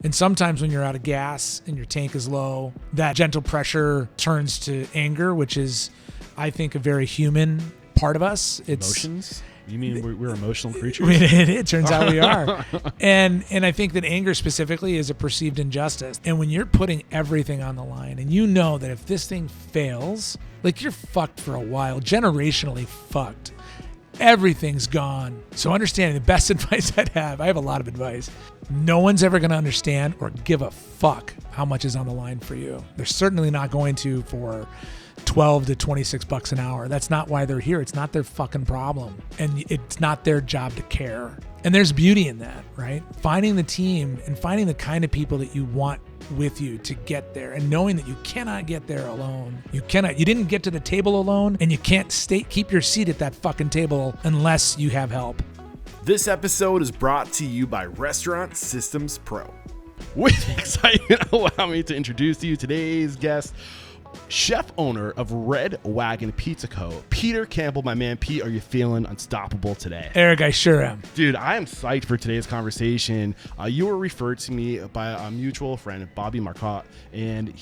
And sometimes when you're out of gas and your tank is low, that gentle pressure turns to anger, which is, I think, a very human part of us. It's emotions. You mean we're emotional creatures? I mean, it turns out we are. And I think that anger specifically is a perceived injustice. And when you're putting everything on the line and you know that if this thing fails, like you're fucked for a while, generationally fucked. Everything's gone. So understanding the best advice I have a lot of advice. No one's ever going to understand or give a fuck how much is on the line for you. They're certainly not going to for $12 to $26 an hour. That's not why they're here. It's not their fucking problem. And it's not their job to care. And there's beauty in that, right? Finding the team and finding the kind of people that you want with you to get there, and knowing that you cannot get there alone. You didn't get to the table alone, and you can't keep your seat at that fucking table unless you have help. This episode is brought to you by Restaurant Systems Pro. With excitement, allow me to introduce to you today's guest, chef owner of Red Wagon Pizza Co, Peter Campbell. My man, Pete, are you feeling unstoppable today? Eric, I sure am. Dude, I am psyched for today's conversation. You were referred to me by a mutual friend, Bobby Marcotte, and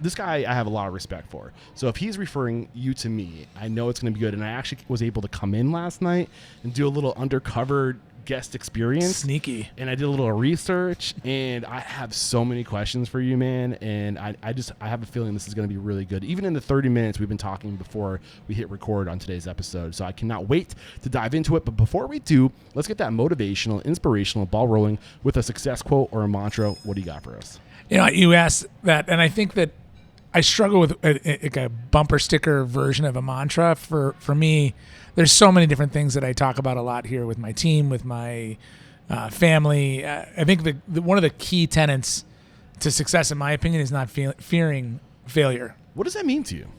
this guy I have a lot of respect for. So if he's referring you to me, I know it's going to be good. And I actually was able to come in last night and do a little undercover guest experience. Sneaky. And I did a little research, and I have so many questions for you, man. And I have a feeling this is going to be really good, even in the 30 minutes we've been talking before we hit record on today's episode. So I cannot wait to dive into it. But before we do, let's get that motivational, inspirational ball rolling with a success quote or a mantra. What do you got for us? You know, you asked that, and I think that I struggle with a bumper sticker version of a mantra. For me, there's so many different things that I talk about a lot here with my team, with my family. I think one of the key tenets to success, in my opinion, is not fearing failure. What does that mean to you?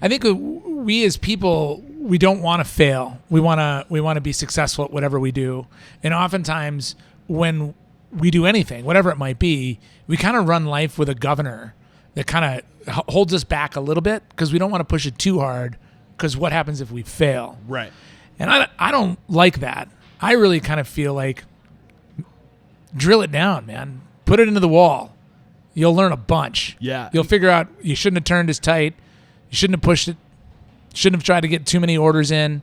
I think we as people, we don't want to fail. We want to be successful at whatever we do. And oftentimes when we do anything, whatever it might be, we kind of run life with a governor that kind of holds us back a little bit because we don't want to push it too hard, because what happens if we fail? Right. And I don't like that. I really kind of feel like drill it down, man. Put it into the wall. You'll learn a bunch. Yeah. You'll figure out you shouldn't have turned as tight. You shouldn't have pushed it. Shouldn't have tried to get too many orders in.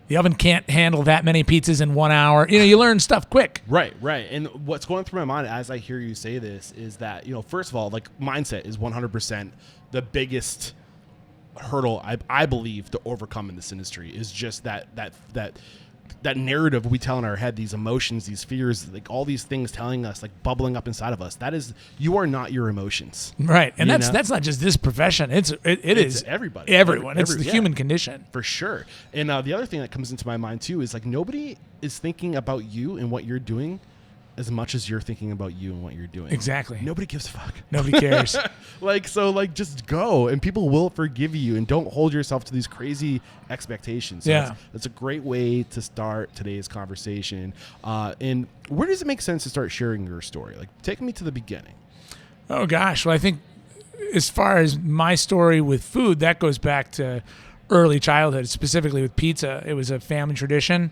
The oven can't handle that many pizzas in 1 hour. You know, you learn stuff quick. Right. And what's going through my mind as I hear you say this is that, you know, first of all, like, mindset is 100% the biggest hurdle I believe to overcome in this industry. Is just that narrative we tell in our head, these emotions, these fears, like all these things telling us, like bubbling up inside of us. That is, you are not your emotions. Right. And that's not just this profession. It is everybody. Everyone. It's the human condition. For sure. And the other thing that comes into my mind too is, like, nobody is thinking about you and what you're doing as much as you're thinking about you and what you're doing. Exactly. Nobody gives a fuck. Nobody cares. Just go, and people will forgive you, and don't hold yourself to these crazy expectations. So yeah. That's a great way to start today's conversation. And where does it make sense to start sharing your story? Like, take me to the beginning. Oh gosh. Well, I think as far as my story with food, that goes back to early childhood, specifically with pizza. It was a family tradition.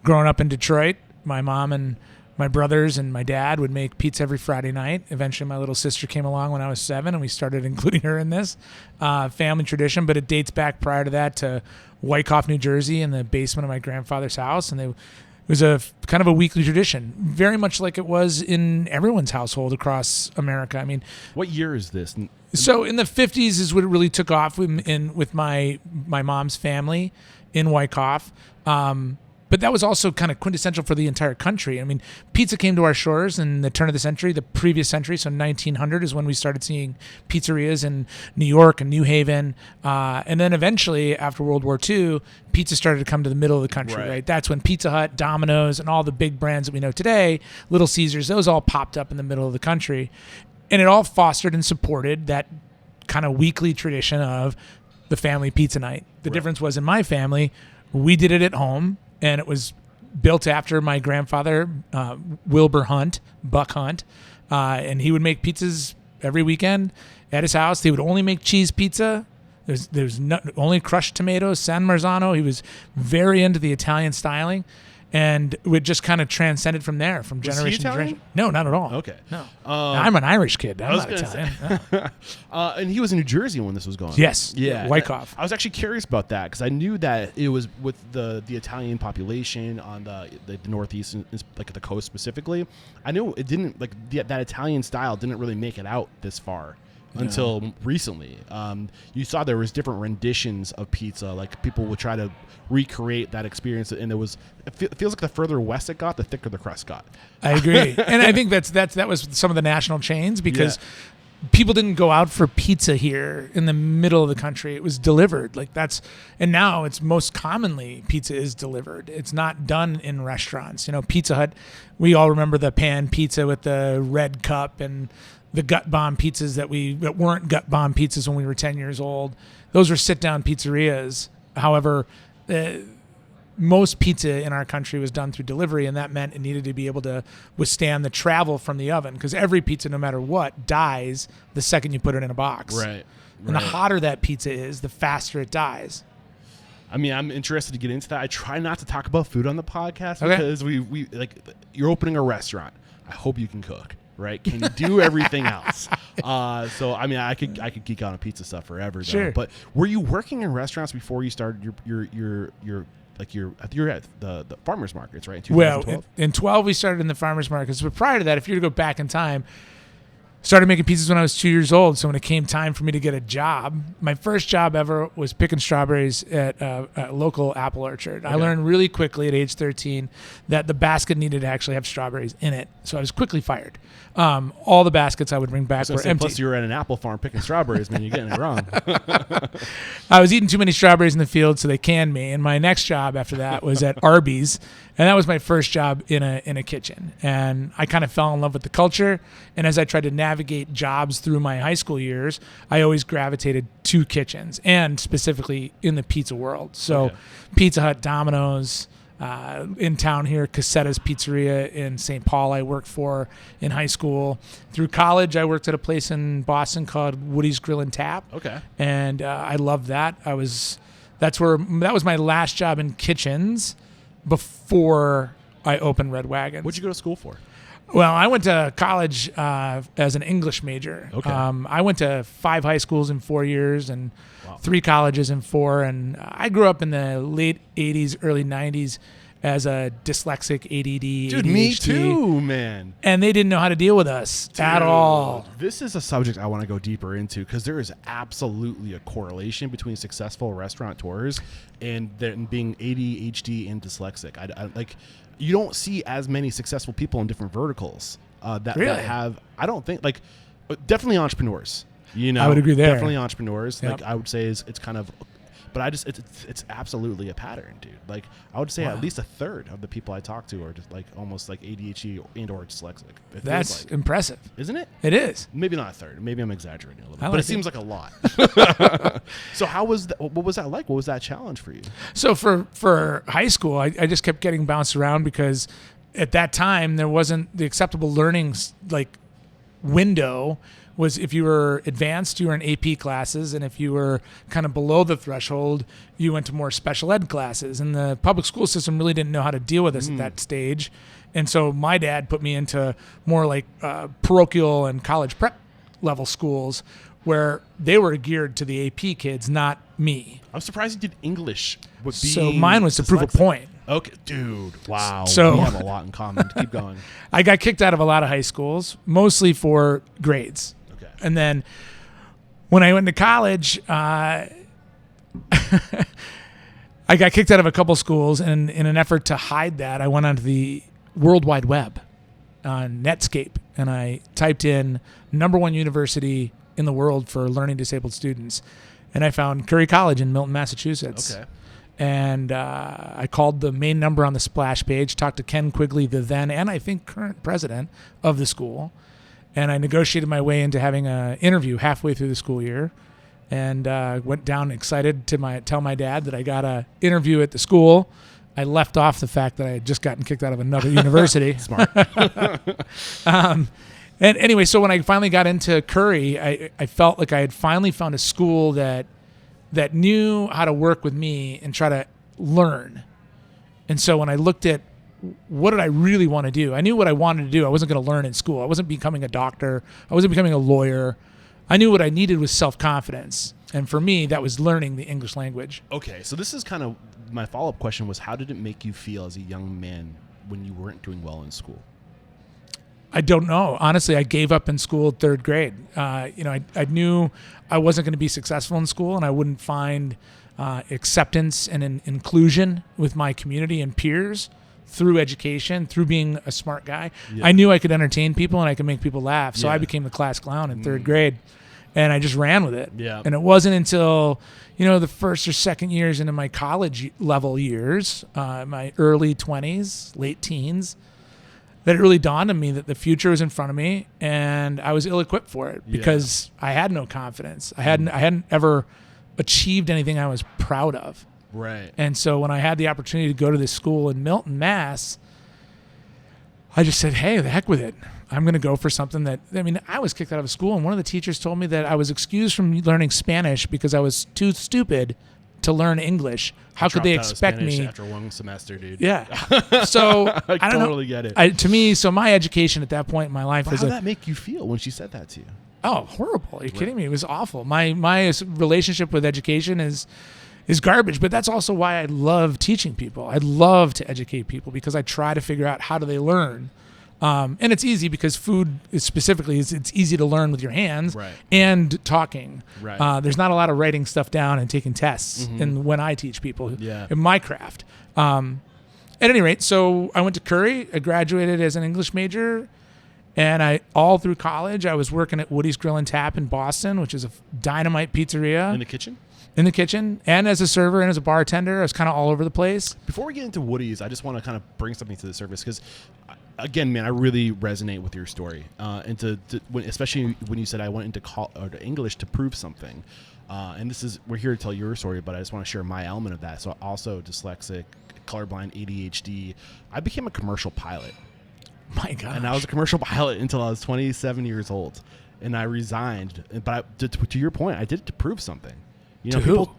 Growing up in Detroit, my mom and my brothers and my dad would make pizza every Friday night. Eventually, my little sister came along when I was 7, and we started including her in this family tradition. But it dates back prior to that to Wyckoff, New Jersey, in the basement of my grandfather's house. And it was a kind of a weekly tradition, very much like it was in everyone's household across America. I mean, what year is this? So in the 50s is when it really took off with my mom's family in Wyckoff. But that was also kind of quintessential for the entire country. I mean, pizza came to our shores in the turn of the century, the previous century. So 1900 is when we started seeing pizzerias in New York and New Haven. And then eventually, after World War II, pizza started to come to the middle of the country, right? That's when Pizza Hut, Domino's, and all the big brands that we know today, Little Caesars, those all popped up in the middle of the country. And it all fostered and supported that kind of weekly tradition of the family pizza night. The difference was, in my family, we did it at home. And it was built after my grandfather, Wilbur Hunt, Buck Hunt. And he would make pizzas every weekend at his house. He would only make cheese pizza. There's only crushed tomatoes, San Marzano. He was very into the Italian styling. And it just kind of transcended from there, from generation to generation. No, not at all. Okay. No. I'm an Irish kid. I'm not Italian. And he was in New Jersey when this was going on. Yes. Yeah. Wyckoff. I was actually curious about that because I knew that it was with the Italian population on the Northeast, like the coast specifically. I knew it didn't, like that Italian style didn't really make it out this far. Until recently. You saw there was different renditions of pizza. Like people would try to recreate that experience, and it feels like the further west it got, the thicker the crust got. I agree. And I think that was some of the national chains because people didn't go out for pizza here in the middle of the country. It was delivered. And now it's most commonly pizza is delivered. It's not done in restaurants. Pizza Hut, we all remember the pan pizza with the red cup and the gut bomb pizzas that weren't gut bomb pizzas when we were 10 years old. Those were sit down pizzerias. However, most pizza in our country was done through delivery, and that meant it needed to be able to withstand the travel from the oven because every pizza, no matter what, dies the second you put it in a box. Right. And the hotter that pizza is, the faster it dies. I mean, I'm interested to get into that. I try not to talk about food on the podcast because we you're opening a restaurant. I hope you can cook. Right? Can you do everything else? So I mean, I could geek out on pizza stuff forever. Though. Sure. But were you working in restaurants before you started your you're at the farmers markets, right? In 2012? Well, in 12 we started in the farmers markets, but prior to that, if you were to go back in time, started making pizzas when I was 2 years old. So when it came time for me to get a job, my first job ever was picking strawberries at a local apple orchard. Okay. I learned really quickly at age 13 that the basket needed to actually have strawberries in it. So I was quickly fired. All the baskets I would bring back were empty. Plus you were at an apple farm picking strawberries, man. You're getting it wrong. I was eating too many strawberries in the field, so they canned me. And my next job after that was at Arby's. And that was my first job in a kitchen. And I kind of fell in love with the culture. And as I tried to navigate jobs through my high school years, I always gravitated to kitchens, and specifically in the pizza world. So Pizza Hut, Domino's, in town here, Cassetta's Pizzeria in St. Paul I worked for in high school. Through college, I worked at a place in Boston called Woody's Grill and Tap. Okay. And I loved that. That was my last job in kitchens before I opened Red Wagon. What'd you go to school for? Well, I went to college as an English major. Okay. I went to 5 high schools in 4 years and 3 colleges in 4. And I grew up in the late 80s, early 90s as a dyslexic, ADD, Dude, ADHD. me too, man. And they didn't know how to deal with us at all. This is a subject I want to go deeper into because there is absolutely a correlation between successful restaurateurs and them being ADHD and dyslexic. I you don't see as many successful people in different verticals that have, I don't think, definitely entrepreneurs. I would agree there. Definitely entrepreneurs. Yep. I would say it's kind of, but it's absolutely a pattern, dude. I would say at least a third of the people I talk to are just almost ADHD and or dyslexic. That's impressive, isn't it? It is. Maybe not a third. Maybe I'm exaggerating a little bit, but it seems like a lot. So what was that like? What was that challenge for you? So for high school, I just kept getting bounced around because at that time there wasn't the acceptable learning window. Was if you were advanced, you were in AP classes, and if you were kind of below the threshold, you went to more special ed classes. And the public school system really didn't know how to deal with us at that stage. And so my dad put me into more parochial and college prep level schools where they were geared to the AP kids, not me. I'm surprised you did English. So mine was to prove a point. Okay, dude. Wow. So we have a lot in common. Keep going. I got kicked out of a lot of high schools, mostly for grades. Okay. And then when I went to college, I got kicked out of a couple schools, and in an effort to hide that, I went onto the World Wide Web on Netscape, and I typed in #1 university in the world for learning disabled students, and I found Curry College in Milton, Massachusetts. Okay. And I called the main number on the splash page, talked to Ken Quigley, the then and I think current president of the school, and I negotiated my way into having an interview halfway through the school year, and went down excited to tell my dad that I got an interview at the school. I left off the fact that I had just gotten kicked out of another university. Smart. And anyway, so when I finally got into Curry, I felt like I had finally found a school that knew how to work with me and try to learn. And so when I looked at what did I really want to do? I knew what I wanted to do. I wasn't going to learn in school. I wasn't becoming a doctor. I wasn't becoming a lawyer. I knew what I needed was self-confidence. And for me, that was learning the English language. Okay, so this is kind of my follow-up question was, how did it make you feel as a young man when you weren't doing well in school? I don't know. Honestly, I gave up in school 3rd grade. I knew I wasn't going to be successful in school, and I wouldn't find acceptance and inclusion with my community and peers through education, through being a smart guy. Yeah. I knew I could entertain people and I could make people laugh. So I became the class clown in 3rd grade. And I just ran with it. Yeah. And it wasn't until, the first or second years into my college level years, my early 20s, late teens, that it really dawned on me that the future was in front of me and I was ill-equipped for it because I had no confidence. I hadn't ever achieved anything I was proud of. Right. And so when I had the opportunity to go to this school in Milton, Mass, I just said, hey, the heck with it. I'm going to go for something I was kicked out of school, and one of the teachers told me that I was excused from learning Spanish because I was too stupid to learn English. How could they expect me after one semester, dude? Yeah. So I don't totally get it. To me, my education at that point in my life was. How did that make you feel when she said that to you? Oh, horrible! Are you kidding me? It was awful. My relationship with education is garbage, but that's also why I love teaching people. I love to educate people because I try to figure out how do they learn. And it's easy because food is specifically it's easy to learn with your hands and talking. Right. There's not a lot of writing stuff down and taking tests and when I teach people in my craft. At any rate, so I went to Curry. I graduated as an English major, and all through college I was working at Woody's Grill and Tap in Boston, which is a dynamite pizzeria. In the kitchen? In the kitchen, and as a server and as a bartender. I was kind of all over the place. Before we get into Woody's, I just want to kind of bring something to the surface because, again, man, I really resonate with your story. Especially when you said I went into to English to prove something. And we're here to tell your story, but I just want to share my element of that. So also dyslexic, colorblind, ADHD. I became a commercial pilot. My God. And I was a commercial pilot until I was 27 years old. And I resigned. But to your point, I did it to prove something. To who?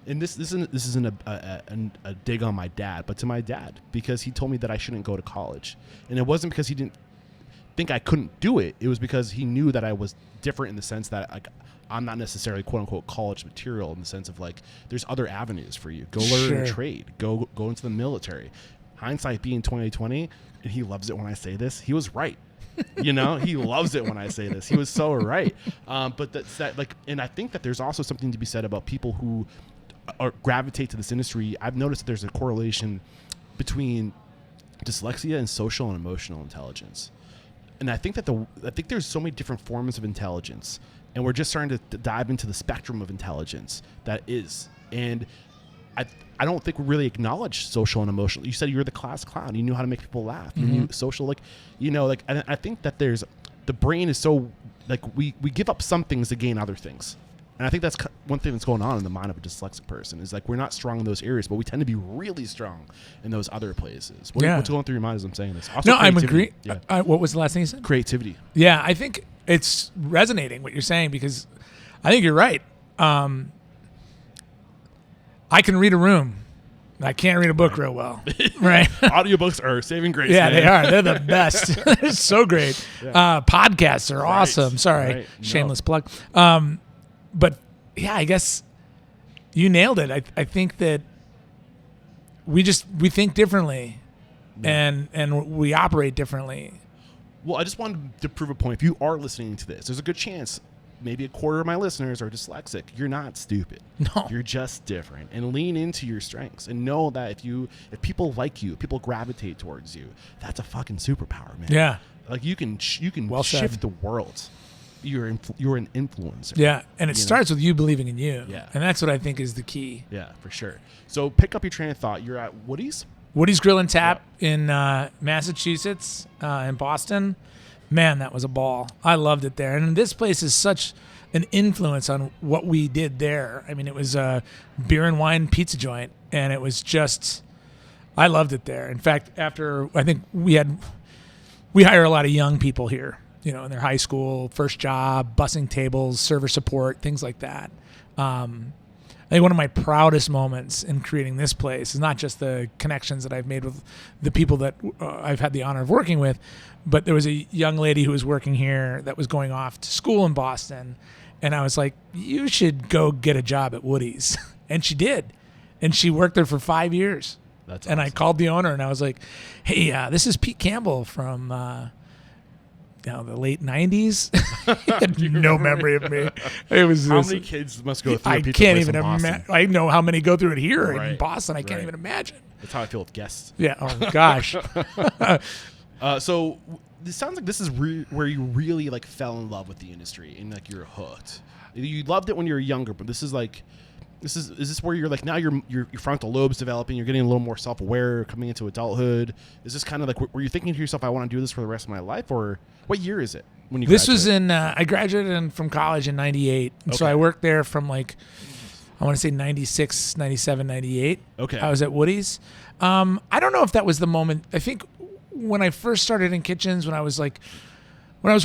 And this isn't a dig on my dad, but to my dad, because he told me that I shouldn't go to college. And it wasn't because he didn't think I couldn't do it. It was because he knew that I was different in the sense that I'm not necessarily quote unquote college material, in the sense of there's other avenues for you. Go learn a trade. Go into the military. Hindsight being 2020, and he loves it when I say this. He was right. He loves it when I say this. He was so right. But and I think that there's also something to be said about people who gravitate to this industry. I've noticed that there's a correlation between dyslexia and social and emotional intelligence. And I think that there's so many different forms of intelligence, and we're just starting to dive into the spectrum of intelligence that is. And I don't think we really acknowledge social and emotional. You said you were the class clown. You knew how to make people laugh. You knew social, and I think that the brain is so, we give up some things to gain other things. And I think that's one thing that's going on in the mind of a dyslexic person is we're not strong in those areas, but we tend to be really strong in those other places. What's going through your mind as I'm saying this? Also, no, I'm agree. Yeah. What was the last thing you said? Creativity. Yeah, I think it's resonating what you're saying because I think you're right. I can read a room. I can't read a book real well. Right. Audiobooks are saving grace. Yeah, man. they are. They're the best. They're so great. Yeah. Podcasts are awesome. Sorry. Right. Shameless plug. But yeah, I guess you nailed it. I think that we think differently and we operate differently. Well, I just wanted to prove a point. If you are listening to this, there's a good chance maybe a quarter of my listeners are dyslexic. You're not stupid. No. You're just different. And lean into your strengths and know that if people like you, if people gravitate towards you, that's a fucking superpower, man. Yeah. You can shift the world. You're an influencer. Yeah, and it starts with you believing in you. Yeah. And that's what I think is the key. Yeah, for sure. So pick up your train of thought. You're at Woody's Grill and Tap in Massachusetts, in Boston. Man, that was a ball. I loved it there. And this place is such an influence on what we did there. I mean, it was a beer and wine pizza joint, and it was just, I loved it there. In fact, I think we hire a lot of young people here, in their high school, first job, bussing tables, server support, things like that. I think one of my proudest moments in creating this place is not just the connections that I've made with the people that I've had the honor of working with, but there was a young lady who was working here that was going off to school in Boston. And I was like, you should go get a job at Woody's. And she did. And she worked there for 5 years. That's and awesome. I called the owner and I was like, hey, this is Pete Campbell from the late 90s. He had no memory of me. It was How many kids must go through a I pizza can't place even in Boston? imagine. I know how many go through it here in Right, Boston. I can't right. even imagine. That's how I feel with guests. Yeah. Oh, gosh. So this sounds like this is where you really like fell in love with the industry and like you're hooked. You loved it when you were younger, but is this where you're like now your frontal lobe's developing, you're getting a little more self-aware coming into adulthood? Is this kind of like were you thinking to yourself, I want to do this for the rest of my life? Or what year is it when you This graduated? was in I graduated from college in 98. And so Okay. I worked there from like I want to say 96, 97, 98. Okay. I was at Woody's. I don't know if that was the moment. I think when I first started in kitchens, when I was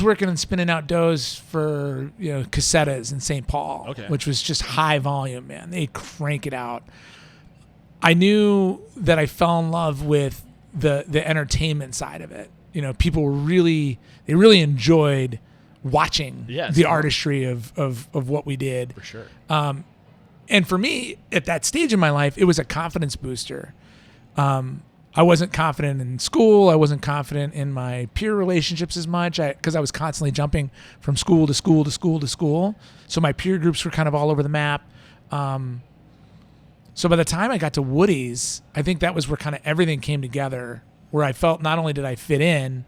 working and spinning out doughs for Casetas in St. Paul, Okay. which was just high volume, man. They crank it out. I knew that I fell in love with the entertainment side of it. People were really enjoyed watching Yes. the artistry of what we did. For sure. And for me, at that stage in my life, it was a confidence booster. I wasn't confident in school. I wasn't confident in my peer relationships as much because I was constantly jumping from school to school to school to school. So my peer groups were kind of all over the map. So by the time I got to Woody's, I think that was where kind of everything came together, where I felt not only did I fit in,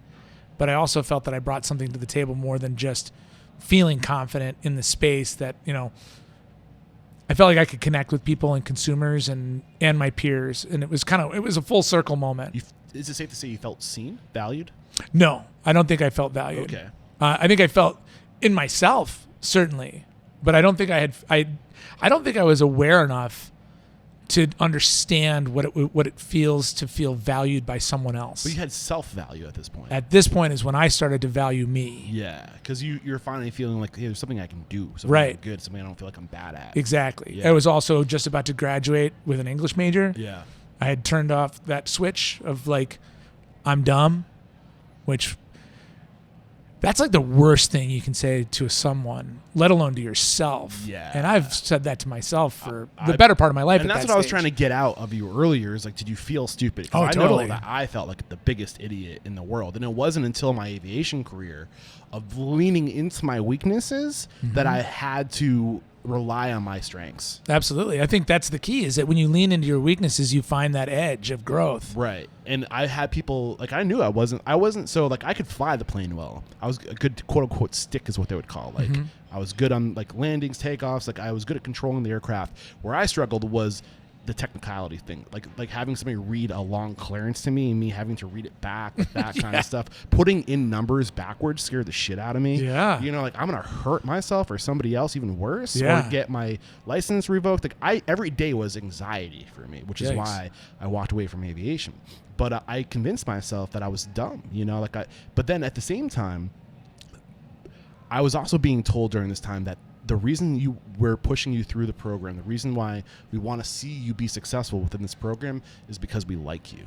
but I also felt that I brought something to the table more than just feeling confident in the space that, I felt like I could connect with people and consumers and my peers. And it was a full circle moment. Is it safe to say you felt seen, valued? No, I don't think I felt valued. Okay. I think I felt in myself, certainly, but I don't think I don't think I was aware enough to understand what it feels to feel valued by someone else. But you had self-value at this point. At this point is when I started to value me. Yeah, because you're finally feeling like, hey, there's something I can do, something Right. I'm good, something I don't feel like I'm bad at. Exactly. Yeah. I was also just about to graduate with an English major. Yeah. I had turned off that switch of like, I'm dumb, which that's like the worst thing you can say to someone, let alone to yourself. Yeah. And I've said that to myself for the better part of my life. And at that's that what I was stage. trying to get out of you earlier is like, did you feel stupid? 'Cause Oh, I totally. know that I felt like the biggest idiot in the world. And it wasn't until my aviation career of leaning into my weaknesses that I had to rely on my strengths. Absolutely. I think that's the key is that when you lean into your weaknesses, you find that edge of growth. Right. And I had people like I knew I wasn't so like I could fly the plane well. I was a good quote unquote stick is what they would call. Like I was good on like landings, takeoffs, like I was good at controlling the aircraft. Where I struggled was the technicality thing. Like having somebody read a long clearance to me and me having to read it back, like that kind of stuff. Putting in numbers backwards scared the shit out of me. Yeah. Like I'm gonna hurt myself or somebody else even worse Yeah. or get my license revoked. Like every day was anxiety for me, which is Yikes. why I walked away from aviation. But I convinced myself that I was dumb, but then at the same time, I was also being told during this time that the reason we're pushing you through the program, the reason why we want to see you be successful within this program is because we like you.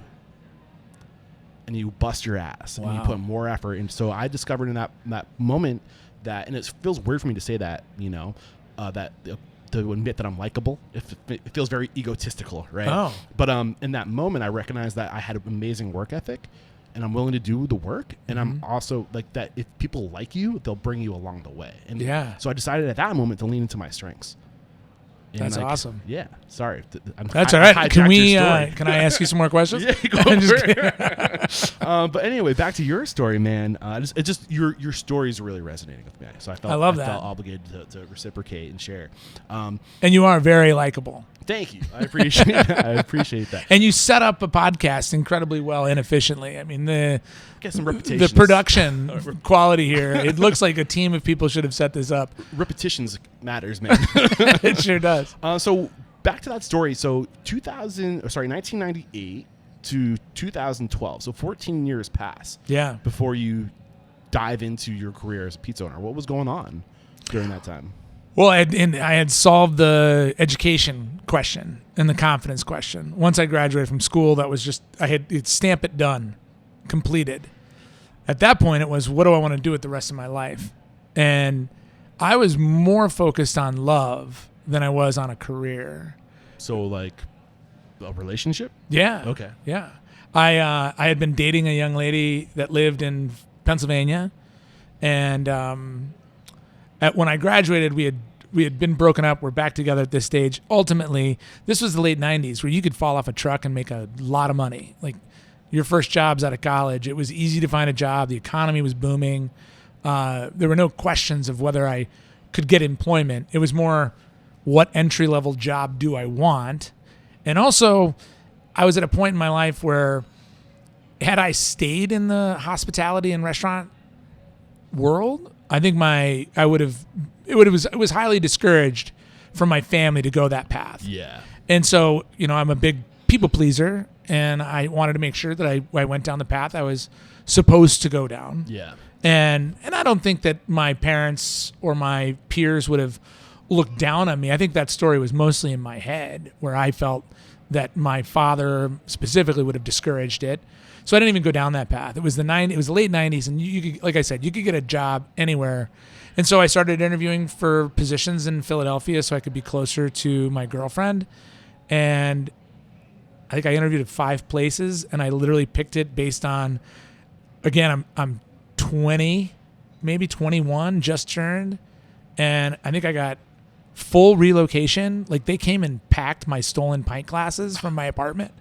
And you bust your ass and you Wow. put more effort. And so I discovered in that moment that, and it feels weird for me to say that, to admit that I'm likable. It feels very egotistical, right? Oh. But in that moment, I recognized that I had an amazing work ethic, and I'm willing to do the work. And I'm also like that. If people like you, they'll bring you along the way. And Yeah. so I decided at that moment to lean into my strengths. And That's awesome. Yeah. Sorry. That's all right. Can hijacked we? your story. Can I ask you some more questions? Yeah, go I'm just for it. But anyway, back to your story, man. Your story is really resonating with me. So I love that. felt obligated to reciprocate and share. And you are very likable. Thank you. I appreciate that. I appreciate that. And you set up a podcast incredibly well and efficiently. I mean, the reputations. production quality here, it looks like a team of people should have set this up. Repetitions matters, man. It sure does. So back to that story. So 1998 to 2012. So 14 years pass. Yeah. Before you dive into your career as a pizza owner. What was going on during that time? Well, I had solved the education question and the confidence question. Once I graduated from school, that was just, it's stamp it done, completed. At that point, it was, what do I want to do with the rest of my life? And I was more focused on love than I was on a career. So like a relationship? Yeah. Okay. Yeah. I had been dating a young lady that lived in Pennsylvania, and when I graduated, we had been broken up. We're back together at this stage. Ultimately, this was the late 90s where you could fall off a truck and make a lot of money. Like your first jobs out of college, it was easy to find a job. The economy was booming. There were no questions of whether I could get employment. It was more, what entry-level job do I want? And also, I was at a point in my life where had I stayed in the hospitality and restaurant world, I think it was highly discouraged from my family to go that path. Yeah. And so, I'm a big people pleaser, and I wanted to make sure that I went down the path I was supposed to go down. Yeah. And I don't think that my parents or my peers would have looked down on me. I think that story was mostly in my head, where I felt that my father specifically would have discouraged it. So I didn't even go down that path. It was the late 90s, and you could, like I said, you could get a job anywhere. And so I started interviewing for positions in Philadelphia so I could be closer to my girlfriend. And I think I interviewed at 5 places, and I literally picked it based on, again, I'm 20, maybe 21, just turned, and I think I got full relocation. Like, they came and packed my stolen pint glasses from my apartment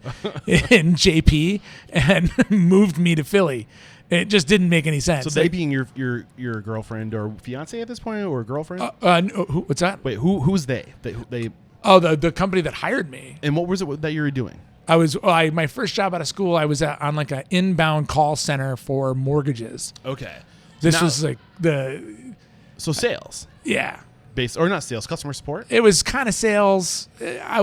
in JP and moved me to Philly. It just didn't make any sense. So they being your girlfriend or fiance at this point, or girlfriend? What's that? Wait, who's they? They? Oh, the company that hired me. And what was it that you were doing? My first job out of school, I was on like an inbound call center for mortgages. Okay. This was like So sales. Yeah. Based, or not sales, customer support? It was kind of sales. I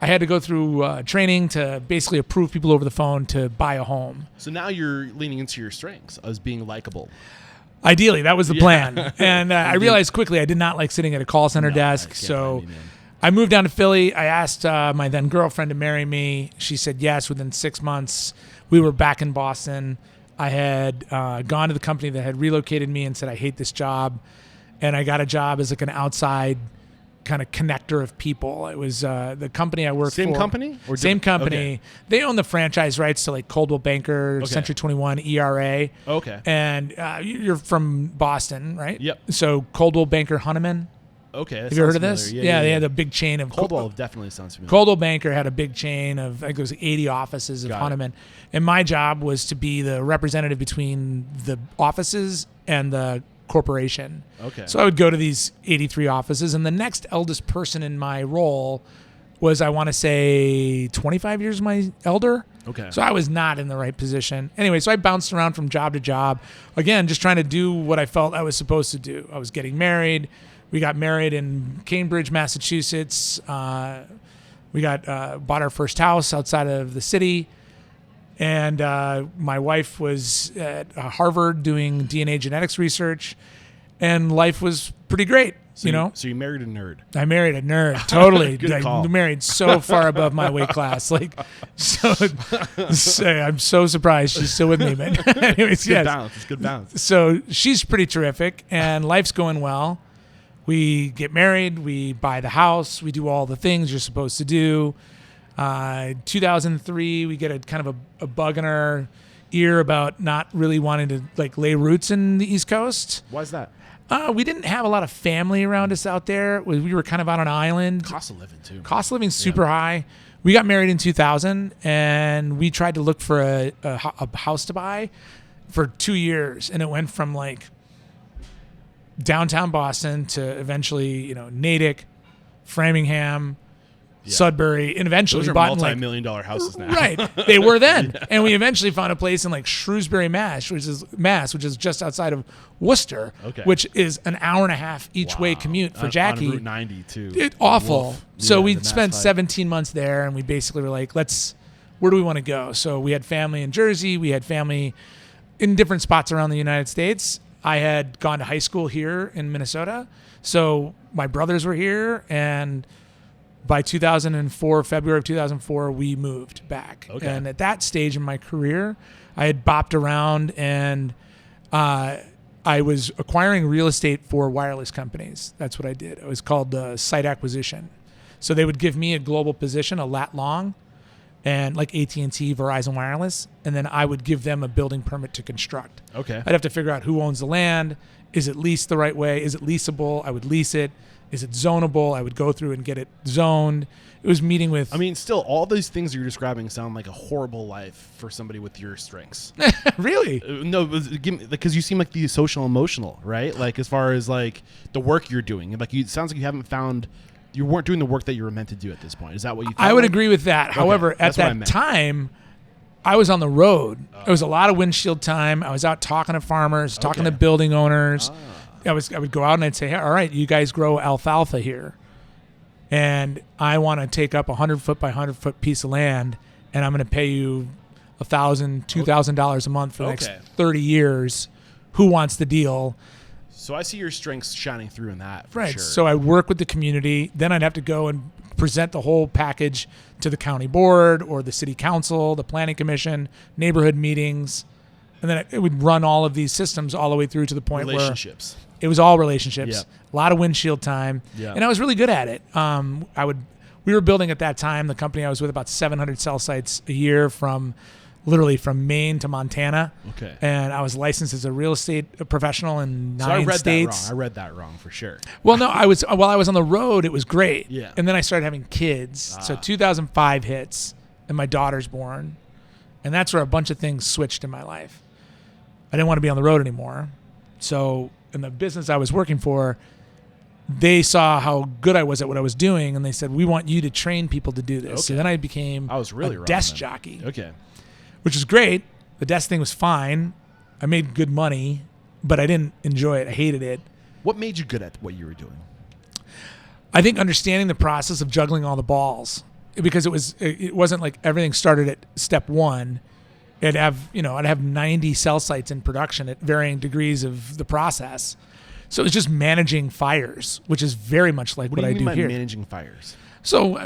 had to go through training to basically approve people over the phone to buy a home. So now you're leaning into your strengths as being likable. Ideally, that was the plan. And I realized quickly I did not like sitting at a call center desk. So I moved down to Philly. I asked my then girlfriend to marry me. She said yes. Within 6 months, we were back in Boston. I had gone to the company that had relocated me and said, I hate this job. And I got a job as like an outside kind of connector of people. It was the company I worked for. Same company? Or Same company. Okay. They own the franchise rights to like Coldwell Banker, Century 21, ERA. Okay. And you're from Boston, right? Yep. So Coldwell Banker Hunneman. Okay. Have you heard of this? Yeah, they had a big chain of Coldwell definitely sounds familiar. Coldwell Banker had a big chain of, I think it was 80 offices of Hunneman. And my job was to be the representative between the offices and the corporation. Okay. So I would go to these 83 offices, and the next eldest person in my role was, I want to say, 25 years my elder. Okay. So I was not in the right position. Anyway, so I bounced around from job to job, again, just trying to do what I felt I was supposed to do. I was getting married. We got married in Cambridge, Massachusetts. We bought our first house outside of the city. And my wife was at Harvard doing DNA genetics research, and life was pretty great. So you married a nerd. I married a nerd, totally. Good call. I married so far above my weight class, so I'm so surprised she's still with me. But anyways, It's good balance. So she's pretty terrific, and life's going well. We get married, we buy the house, we do all the things you're supposed to do. 2003, we get a kind of a bug in our ear about not really wanting to like lay roots in the East Coast. Why's that? We didn't have a lot of family around us out there. We were kind of on an island. Cost of living too. Cost of living super high. We got married in 2000, and we tried to look for a house to buy for 2 years, and it went from like downtown Boston to eventually, Natick, Framingham, Sudbury, and eventually those are bought multi-million-dollar houses now. Right, they were then, and we eventually found a place in like Shrewsbury, Mass, which is just outside of Worcester, which is an hour and a half each way commute for Jackie. On Route 90 too. Awful. So we the spent Mass 17 months there, and we basically were like, where do we want to go? So we had family in Jersey, we had family in different spots around the United States. I had gone to high school here in Minnesota. So my brothers were here, and by 2004, February of 2004, we moved back. Okay. And at that stage in my career, I had bopped around, and I was acquiring real estate for wireless companies. That's what I did. It was called site acquisition. So they would give me a global position, a lat long, and like AT&T, Verizon Wireless, and then I would give them a building permit to construct. Okay. I'd have to figure out who owns the land. Is it leased the right way? Is it leasable? I would lease it. Is it zonable? I would go through and get it zoned. It was meeting with... I mean, still, all these things you're describing sound like a horrible life for somebody with your strengths. Really? No, because you seem like the social emotional, right? Like as far as like the work you're doing, like it sounds like you haven't found, you weren't doing the work that you were meant to do at this point. Is that what you? I would agree with that. Okay, However, at that's what I that meant. time, I was on the road. It was a lot of windshield time. I was out talking to farmers, talking to Okay. building owners. I would go out and I'd say, hey, all right, you guys grow alfalfa here, and I want to take up a 100-foot by 100-foot piece of land, and I'm going to pay you $1,000, $2,000 a month for the next Okay. 30 years. Who wants the deal? So I see your strengths shining through in that. For Right. Sure. So I work with the community. Then I'd have to go and present the whole package to the county board or the city council, the planning commission, neighborhood meetings. And then it would run all of these systems all the way through to the point where relationships. it was all relationships, Yep. a lot of windshield time. Yeah. And I was really good at it. We were building at that time, the company I was with, about 700 cell sites a year literally from Maine to Montana. Okay. And I was licensed as a real estate professional in 9 So I read states. that wrong. I read that wrong for sure. Well, no, while I was on the road, it was great. Yeah. And then I started having kids. So 2005 hits, and my daughter's born. And that's where a bunch of things switched in my life. I didn't want to be on the road anymore. So in the business I was working for, they saw how good I was at what I was doing, and they said, we want you to train people to do this. So Okay. then I became I was really a wrong desk then. jockey, Okay. which is great. The desk thing was fine. I made good money, but I didn't enjoy it. I hated it. What made you good at what you were doing? I think understanding the process of juggling all the balls, because it wasn't like everything started at step one. I'd have 90 cell sites in production at varying degrees of the process. So it was just managing fires, which is very much like what What do I you mean do by here. managing fires? So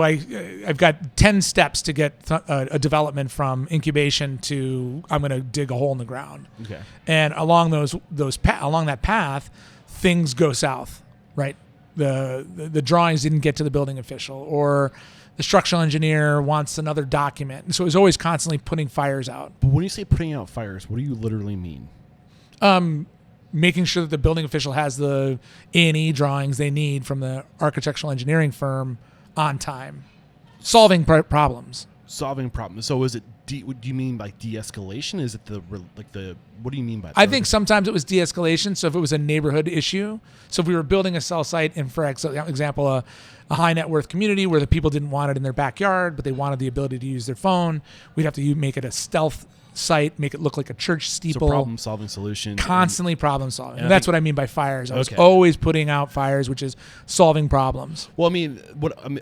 I've got 10 steps to get a development from incubation to I'm going to dig a hole in the ground. Okay. And along along that path, things go south, right? The drawings didn't get to the building official, or the structural engineer wants another document. And so it was always constantly putting fires out. But when you say putting out fires, what do you literally mean? Making sure that the building official has the A&E drawings they need from the architectural engineering firm on time. Solving problems. Solving problems. So is it? What do you mean by de-escalation? Is it the? What do you mean by that? I think sometimes it was de-escalation. So if it was a neighborhood issue, so if we were building a cell site in, for example, a high net worth community where the people didn't want it in their backyard, but they wanted the ability to use their phone, we'd have to make it a stealth site, make it look like a church steeple. So problem-solving solutions. Constantly problem solving. And And that's what I mean by fires. I was Okay. always putting out fires, which is solving problems. Well, I mean,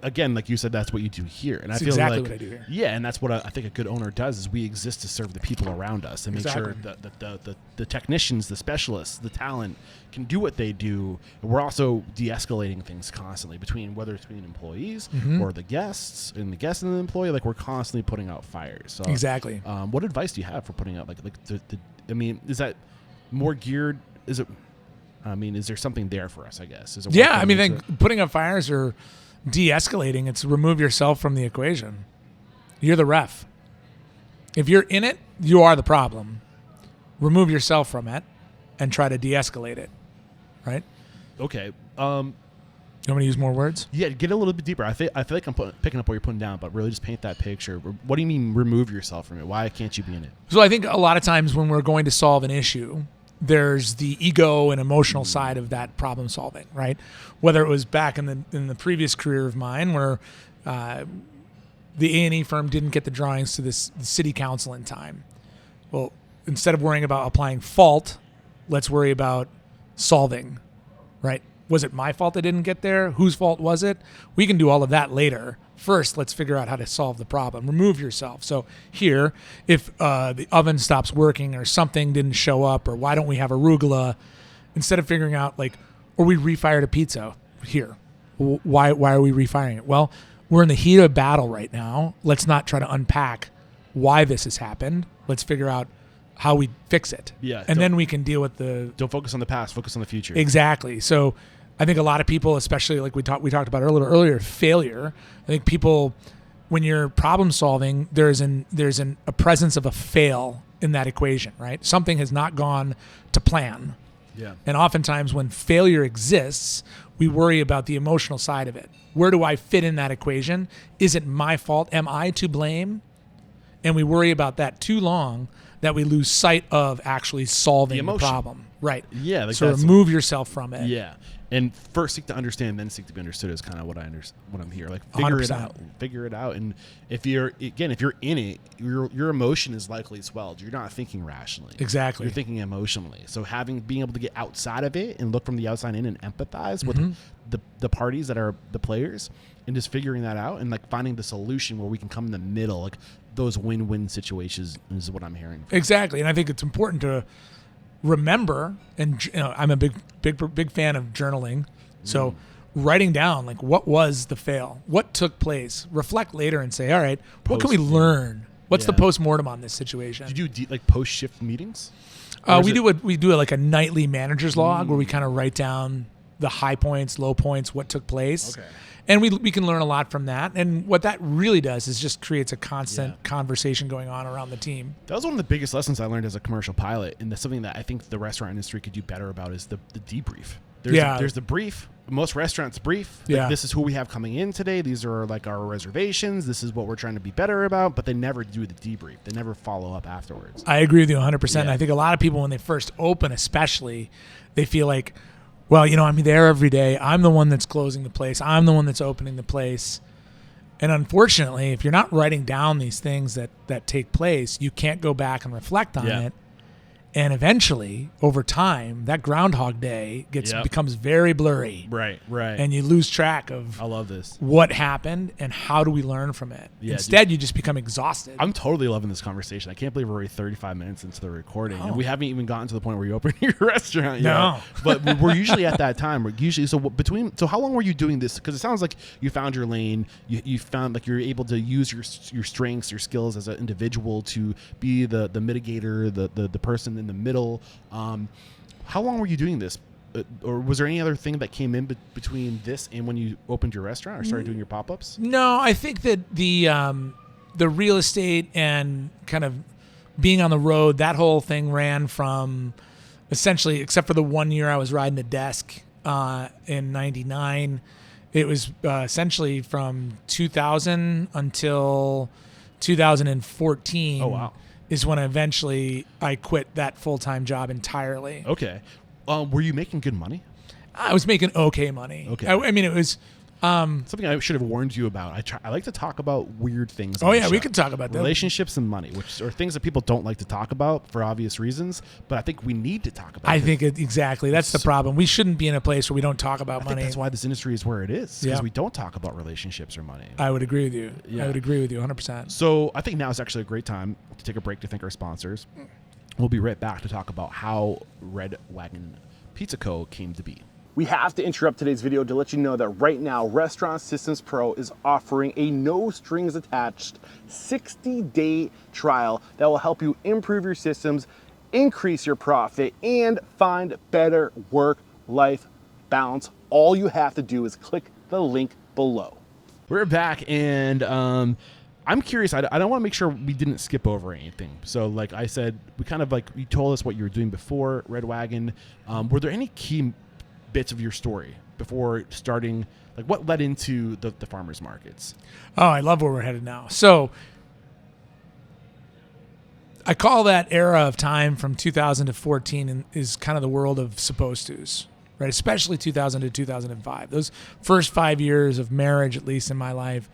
again, like you said, that's what you do here, and That's I feel exactly like what I do here. Yeah, and that's what I think a good owner does is we exist to serve the people around us and make sure Exactly. that the technicians, the specialists, the talent can do what they do. And we're also de-escalating things constantly whether it's between employees or the guests and the employee. Like we're constantly putting out fires. So, Exactly. What advice do you have for putting out I mean, is that more geared? Is it? I mean, is there something there for us? I guess. Is it Yeah, worth I mean, going into then putting out fires or de-escalating, it's remove yourself from the equation. You're the ref. If you're in it, you are the problem. Remove yourself from it and try to de-escalate it, right? it? Okay. You want me to use more words? Yeah, get a little bit deeper. I feel like I'm picking up what you're putting down, but really just paint that picture. What do you mean remove yourself from it? Why can't you be in it? So I think a lot of times when we're going to solve an issue, there's the ego and emotional side of that problem solving, right? Whether it was back in the previous career of mine where the A&E firm didn't get the drawings to the city council in time. Well, instead of worrying about applying fault, let's worry about solving, right? Was it my fault I didn't get there? Whose fault was it? We can do all of that later. First, let's figure out how to solve the problem. Remove yourself. So here, if the oven stops working or something didn't show up, or why don't we have arugula, instead of figuring out like, or we refired a pizza here. Why are we refiring it? Well, we're in the heat of battle right now. Let's not try to unpack why this has happened. Let's figure out how we fix it. Yeah. And then we can deal with the... Don't focus on the past, focus on the future. Exactly. So I think a lot of people, especially like we talked about a little earlier, failure. I think people, when you're problem solving, there's a presence of a fail in that equation, right? Something has not gone to plan. Yeah. And oftentimes when failure exists, we worry about the emotional side of it. Where do I fit in that equation? Is it my fault? Am I to blame? And we worry about that too long that we lose sight of actually solving the problem. Right. Yeah. Like so remove yourself from it. Yeah. And first seek to understand, then seek to be understood is kind of what I'm here. Like figure it out. And if you're in it, your emotion is likely swelled. You're not thinking rationally. Exactly. You're thinking emotionally. So being able to get outside of it and look from the outside in and empathize with the parties that are the players, and just figuring that out and like finding the solution where we can come in the middle, like those win-win situations is what I'm hearing. Exactly. And I think it's important to remember, and I'm a big fan of journaling. So writing down like what was the fail, what took place, reflect later and say, all right, what can we learn? What's the post-mortem on this situation? Do you do like post-shift meetings? We do like a nightly manager's log where we kind of write down the high points, low points, what took place. Okay. And we can learn a lot from that. And what that really does is just creates a constant conversation going on around the team. That was one of the biggest lessons I learned as a commercial pilot. And that's something that I think the restaurant industry could do better about is the debrief. There's the brief. Most restaurants brief. Like, this is who we have coming in today. These are like our reservations. This is what we're trying to be better about. But they never do the debrief. They never follow up afterwards. I agree with you 100%. Yeah. I think a lot of people, when they first open especially, they feel like, well, I'm there every day. I'm the one that's closing the place. I'm the one that's opening the place. And unfortunately, if you're not writing down these things that take place, you can't go back and reflect on it. And eventually, over time, that Groundhog Day becomes very blurry. Right. And you lose track of I love this. What happened and how do we learn from it. Instead, you just become exhausted. I'm totally loving this conversation. I can't believe we're already 35 minutes into the recording. And we haven't even gotten to the point where you open your restaurant yet. No. But we're usually at that time. So how long were you doing this? Because it sounds like you found your lane. You found like you're able to use your strengths, your skills as an individual to be the mitigator, the person in the middle. How long were you doing this? Or was there any other thing that came in between this and when you opened your restaurant or started doing your pop-ups? No, I think that the real estate and kind of being on the road, that whole thing ran from essentially, except for the 1 year I was riding a desk in 99, it was essentially from 2000 until 2014. Oh, wow. Is when eventually I quit that full-time job entirely. Okay. Were you making good money? I was making okay money. Okay. I mean, it was... something I should have warned you about. I like to talk about weird things. Oh, yeah, we could talk about that. Relationships and money, which are things that people don't like to talk about for obvious reasons, but I think we need to talk about. I think exactly. That's the problem. We shouldn't be in a place where we don't talk about money. I think that's why this industry is where it is, because we don't talk about relationships or money. I would agree with you. Yeah. I would agree with you 100%. So I think now is actually a great time to take a break to thank our sponsors. We'll be right back to talk about how Red Wagon Pizza Co. came to be. We have to interrupt today's video to let you know that right now, Restaurant Systems Pro is offering a no strings attached 60-day trial that will help you improve your systems, increase your profit, and find better work-life balance. All you have to do is click the link below. We're back, and I'm curious. I don't want to make sure we didn't skip over anything. So like I said, we kind of like, you told us what you were doing before Red Wagon. Were there any key bits of your story before starting, like what led into the farmers markets? Oh, I love where we're headed now. So I call that era of time from 2000 to 14 is kind of the world of supposed to's, right? Especially 2000 to 2005. Those first 5 years of marriage, at least in my life,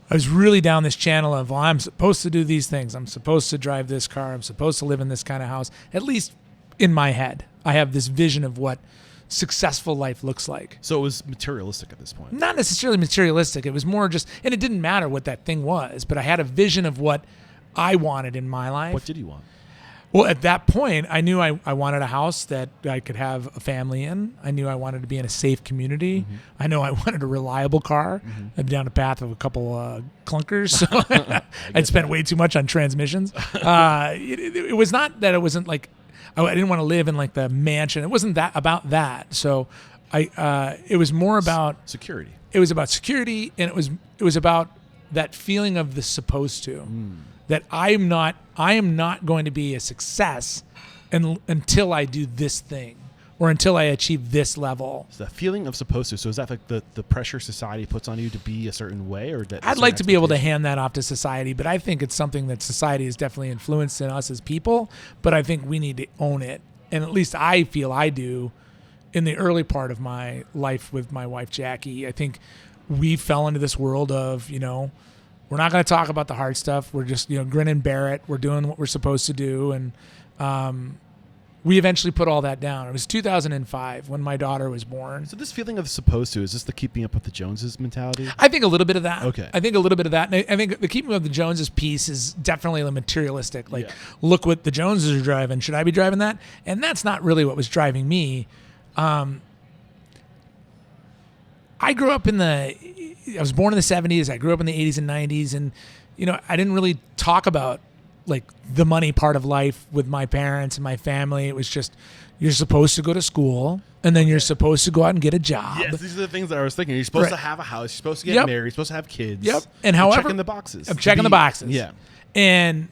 I was really down this channel of, well, I'm supposed to do these things. I'm supposed to drive this car. I'm supposed to live in this kind of house. At least in my head, I have this vision of what successful life looks like. So it was materialistic at this point. Not necessarily materialistic. It was more just, and it didn't matter what that thing was, but I had a vision of what I wanted in my life. What did you want? Well, at that point, I knew I wanted a house that I could have a family in. I knew I wanted to be in a safe community. Mm-hmm. I know I wanted a reliable car. I'd down the path of a couple clunkers. So I'd spent way too much on transmissions. It was not that it wasn't like I didn't want to live in like the mansion. It wasn't that about that. So it was more about security. It was about security, and it was about that feeling of the supposed to. That I am not going to be a success until I do this thing or until I achieve this level. So the feeling of supposed to. So is that like the pressure society puts on you to be a certain way, or that I'd like to be able to hand that off to society, but I think it's something that society has definitely influenced in us as people. But I think we need to own it, and at least I feel I do. In the early part of my life with my wife Jackie, I think we fell into this world of we're not going to talk about the hard stuff. We're just, grin and bear it. We're doing what we're supposed to do. And we eventually put all that down. It was 2005 when my daughter was born. So this feeling of supposed to, is this the keeping up with the Joneses mentality? I think a little bit of that. Okay. I think a little bit of that. And I think the keeping up with the Joneses piece is definitely the materialistic. Look what the Joneses are driving. Should I be driving that? And that's not really what was driving me. I grew up I was born in the 70s. I grew up in the 80s and 90s. And, I didn't really talk about like the money part of life with my parents and my family. It was just, you're supposed to go to school and then you're supposed to go out and get a job. Yes, these are the things that I was thinking. You're supposed to have a house. You're supposed to get married. You're supposed to have kids. Yep. And however, checking the boxes. I'm checking the boxes. Yeah. And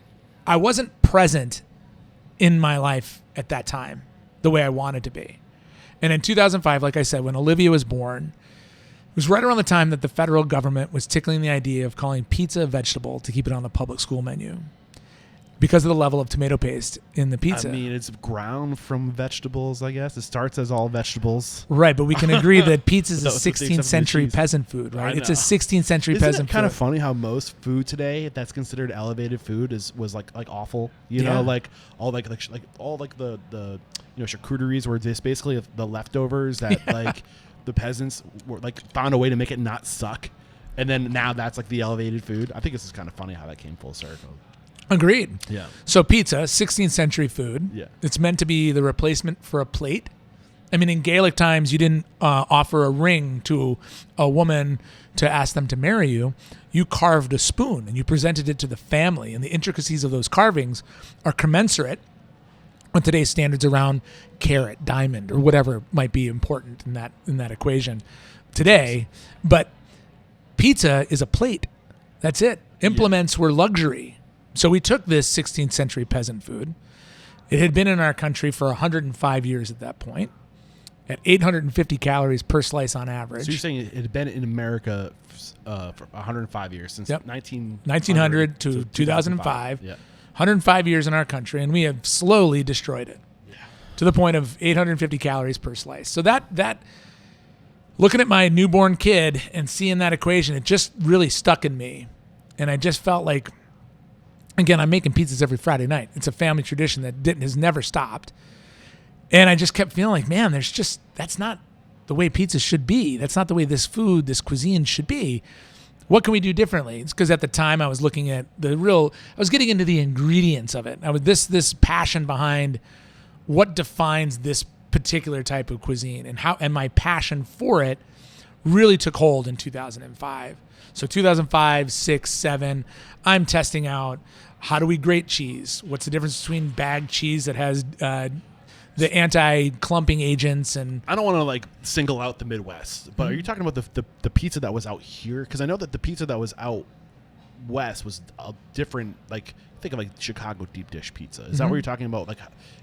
I wasn't present in my life at that time the way I wanted to be. And in 2005, like I said, when Olivia was born, it was right around the time that the federal government was tickling the idea of calling pizza a vegetable to keep it on the public school menu because of the level of tomato paste in the pizza. I mean, it's ground from vegetables, I guess. It starts as all vegetables. Right, but we can agree that pizza is a 16th century peasant food, right? It's a 16th century peasant food. Isn't it kind of funny how most food today that's considered elevated food was like awful? Like all like all like the charcuteries were just basically the leftovers that like the peasants were like found a way to make it not suck, and then now that's like the elevated food. I think this is kind of funny how that came full circle. Agreed. Yeah. So pizza, 16th century food. Yeah. It's meant to be the replacement for a plate. I mean, in Gaelic times, you didn't offer a ring to a woman to ask them to marry you. You carved a spoon and you presented it to the family, and the intricacies of those carvings are commensurate with today's standards around carat, diamond, or whatever might be important in that equation today. But pizza is a plate. That's it. Implements were luxury. So we took this 16th century peasant food. It had been in our country for 105 years at that point, at 850 calories per slice on average. So you're saying it had been in America for 105 years, since 1900 to 2005. Yeah. 105 years in our country, and we have slowly destroyed it to the point of 850 calories per slice. So that looking at my newborn kid and seeing that equation, it just really stuck in me. And I just felt like, again, I'm making pizzas every Friday night. It's a family tradition that has never stopped. And I just kept feeling like, man, that's not the way pizza should be. That's not the way this cuisine should be. What can we do differently? It's because at the time I was looking at I was getting into the ingredients of it. I was this passion behind what defines this particular type of cuisine, and my passion for it really took hold in 2005. So 2005, 6, 7, I'm testing out, how do we grate cheese? What's the difference between bagged cheese that has the anti-clumping agents? And I don't want to like single out the Midwest, but are you talking about the pizza that was out here? Because I know that the pizza that was out west was a different, like, think of like Chicago deep dish pizza. Is that what you're talking about? Like,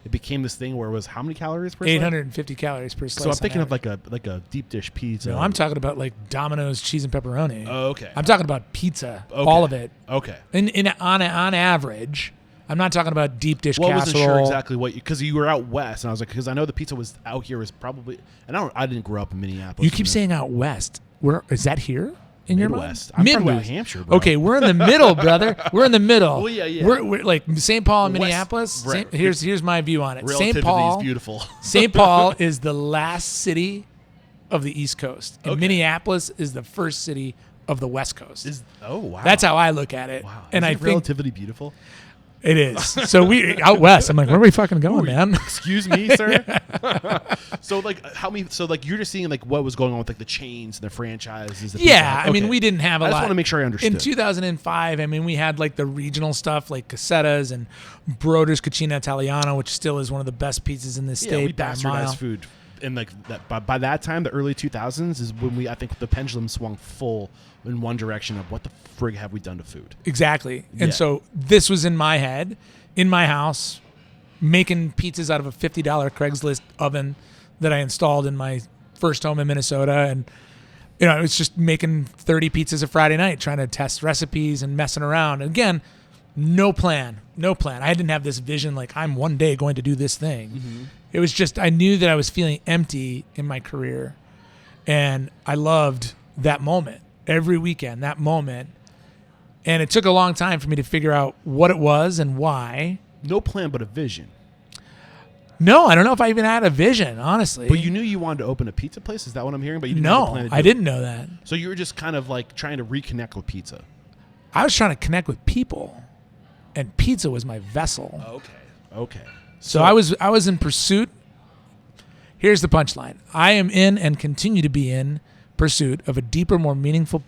it became this thing where it was how many calories per slice? 850 calories per slice. So I'm thinking of like a deep dish pizza. No, I'm talking about like Domino's cheese and pepperoni. Oh, okay. I'm talking about pizza, all of it. Okay. On average, I'm not talking about deep dish casserole. I wasn't sure exactly what because you were out west, and I was like, because I know the pizza was out here was probably, and I didn't grow up in Minneapolis. You keep saying out west. Where is that here? in your Midwest. mind? I'm from Midwest. New Hampshire, bro. Okay, we're in the middle, brother. We're in the middle. Well, yeah. We're like St. Paul and West- Minneapolis. right. Here's my view on it. Relativity St. Paul is beautiful. St. Paul is the last city of the East Coast, and Okay. Minneapolis is the first city of the West Coast. Oh, wow. That's how I look at it. Wow. And I Isn't think relativity beautiful? it is. So we out west. I'm like, where are we fucking going, man? Excuse me, sir. So like, how many? So like, you're just seeing like what was going on with like the chains and the franchises. The Yeah, pizza. I mean, Okay. we didn't have a I lot. just want to make sure I understood. In 2005, I mean, we had like the regional stuff like Casetas and Broder's Cucina Italiana, which still is one of the best pizzas in this yeah, we state by a mile. bastardized food, and like that. By that time, the early 2000s is when I think the pendulum swung full in one direction of what the frig have we done to food. Exactly. Yeah. And so this was in my head, in my house, making pizzas out of a $50 Craigslist oven that I installed in my first home in Minnesota. And, you know, it was just making 30 pizzas a Friday night, trying to test recipes and messing around. And again, no plan. I didn't have this vision like I'm one day going to do this thing. Mm-hmm. It was just, I knew that I was feeling empty in my career. And I loved that moment. Every weekend, that moment. And it took a long time for me to figure out what it was and why. No plan, but a vision. No, I don't know if I even had a vision, honestly. But you knew you wanted to open a pizza place? Is that what I'm hearing? But you didn't have a plan No, to do I it. didn't know that. So you were just kind of like trying to reconnect with pizza. I was trying to connect with people, and pizza was my vessel. Okay. So I was in pursuit. Here's the punchline. I am in and continue to be in pursuit of a deeper, more meaningful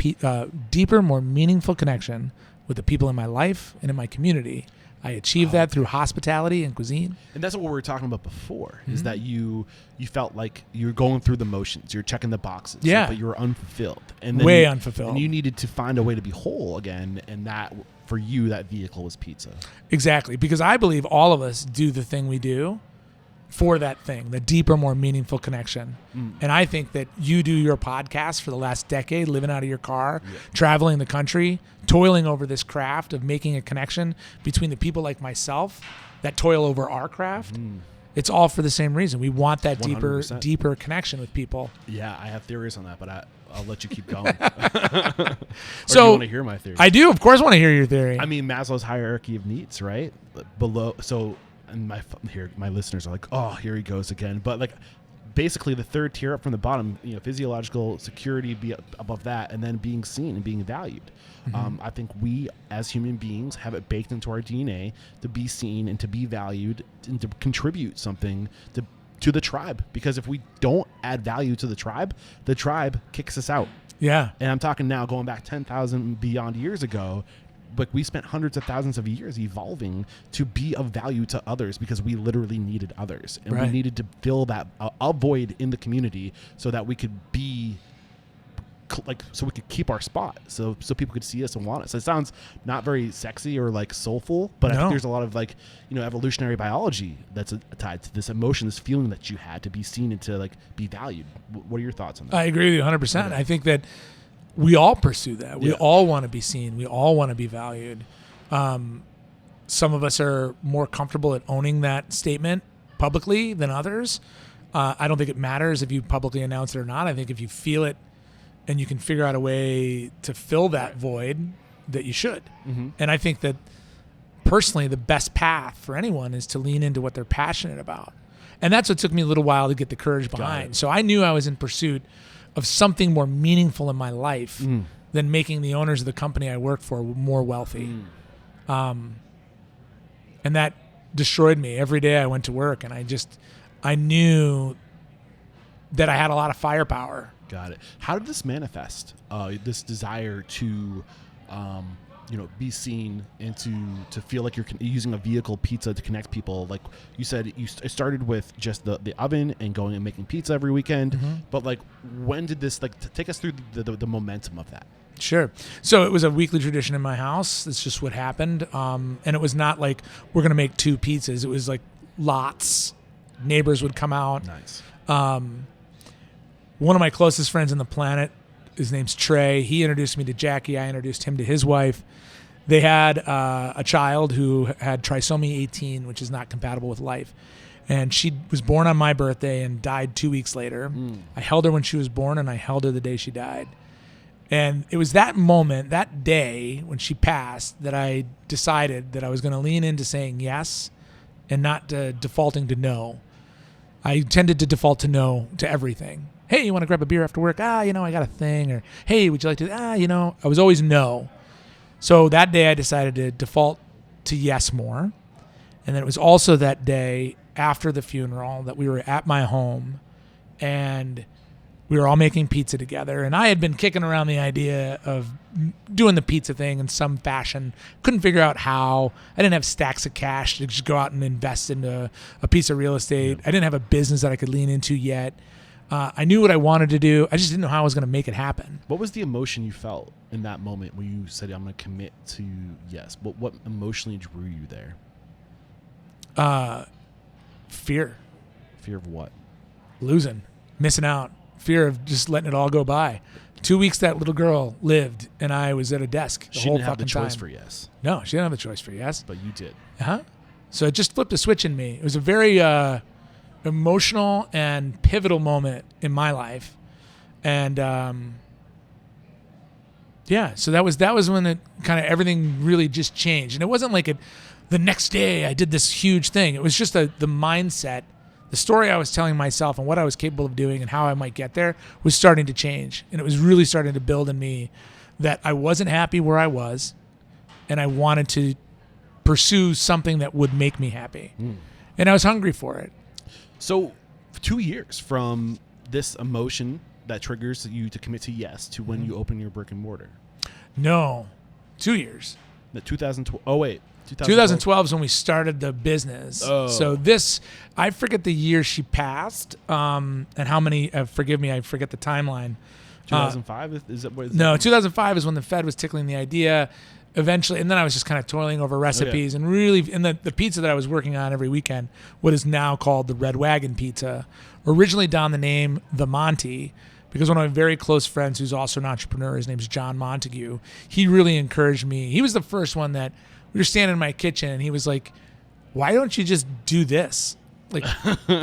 connection with the people in my life and in my community. I achieved that through hospitality and cuisine. And that's what we were talking about before, Mm-hmm. is that you felt like you were going through the motions, you're checking the boxes, Yeah. but you were unfulfilled. And then Way unfulfilled. And you needed to find a way to be whole again, and that, for you, that vehicle was pizza. Exactly, because I believe all of us do the thing we do for that thing, the deeper, more meaningful connection. And I think that you do your podcast for the last decade, living out of your car, traveling the country, toiling over this craft of making a connection between the people like myself that toil over our craft. It's all for the same reason. We want that 100%. deeper connection with people. Yeah, I have theories on that, but I'll let you keep going. Or So do you want to hear my theory? I do, of course, want to hear your theory. I mean, Maslow's hierarchy of needs, right? Below, so, and my listeners are like, oh, here he goes again. But like, basically, the third tier up from the bottom, physiological security, be above that, and then being seen and being valued. I think we, as human beings, have it baked into our DNA to be seen and to be valued and to contribute something to the tribe. Because if we don't add value to the tribe kicks us out. Yeah. And I'm talking now going back 10,000 beyond years ago. But we spent hundreds of thousands of years evolving to be of value to others because we literally needed others. And we Right. needed to fill that a void in the community so that we could be so we could keep our spot, so people could see us and want us. It sounds not very sexy or like soulful, but I No. think there's a lot of like, evolutionary biology that's tied to this emotion, this feeling that you had to be seen and to like be valued. What are your thoughts on that? I agree with you 100%. I think that we all pursue that. We Yeah. all want to be seen. We all want to be valued. Some of us are more comfortable at owning that statement publicly than others. I don't think it matters if you publicly announce it or not. I think if you feel it and you can figure out a way to fill that void, that you should. And I think that personally, the best path for anyone is to lean into what they're passionate about. And that's what took me a little while to get the courage behind. So I knew I was in pursuit of something more meaningful in my life than making the owners of the company I work for more wealthy. And that destroyed me. Every day I went to work and I knew that I had a lot of firepower. Got it. How did this manifest? This desire to, be seen and to feel like you're using a vehicle, pizza, to connect people. Like you said, it started with just the oven and going and making pizza every weekend. But like, when did this take us through the momentum of that? Sure. So it was a weekly tradition in my house. That's just what happened. And it was not like we're going to make 2 pizzas. It was like lots. Neighbors would come out. Nice. One of my closest friends on the planet, his name's Trey. He introduced me to Jackie. I introduced him to his wife. They had a child who had trisomy 18, which is not compatible with life. And she was born on my birthday and died 2 weeks later. I held her when she was born, and I held her the day she died. And it was that moment, that day when she passed, that I decided that I was going to lean into saying yes and not defaulting to no. I tended to default to no to everything. Hey, you want to grab a beer after work? I got a thing. Or, hey, would you like to? I was always no. So that day I decided to default to yes more. And then it was also that day after the funeral that we were at my home and we were all making pizza together. And I had been kicking around the idea of doing the pizza thing in some fashion. Couldn't figure out how. I didn't have stacks of cash to just go out and invest into a piece of real estate. Yeah. I didn't have a business that I could lean into yet. I knew what I wanted to do. I just didn't know how I was going to make it happen. What was the emotion you felt in that moment when you said, I'm going to commit to yes? What emotionally drew you there? Fear. Fear of what? Losing. Missing out. Fear of just letting it all go by. 2 weeks that little girl lived, and I was at a desk the whole fucking time. She didn't have the choice for yes. No, she didn't have the choice for yes. But you did. Uh-huh. So it just flipped a switch in me. It was a very emotional and pivotal moment in my life. And so that was when it kind of everything really just changed. And it wasn't like the next day I did this huge thing. It was just the mindset. The story I was telling myself and what I was capable of doing and how I might get there was starting to change. And it was really starting to build in me that I wasn't happy where I was and I wanted to pursue something that would make me happy. And I was hungry for it. So 2 years from this emotion that triggers you to commit to yes to when you open your brick and mortar. No, 2 years. The 2012. Oh, wait. 2012 is when we started the business. Oh. So I forget the year she passed, and how many. Forgive me, I forget the timeline. 2005 is that what? No, 2005 is when the Fed was tickling the idea. Eventually, and then I was just kind of toiling over recipes and really, and the pizza that I was working on every weekend, what is now called the Red Wagon Pizza, originally down the name The Monty, because one of my very close friends who's also an entrepreneur, his name's John Montague, he really encouraged me. He was the first one that. We were standing in my kitchen, and he was like, why don't you just do this? Like,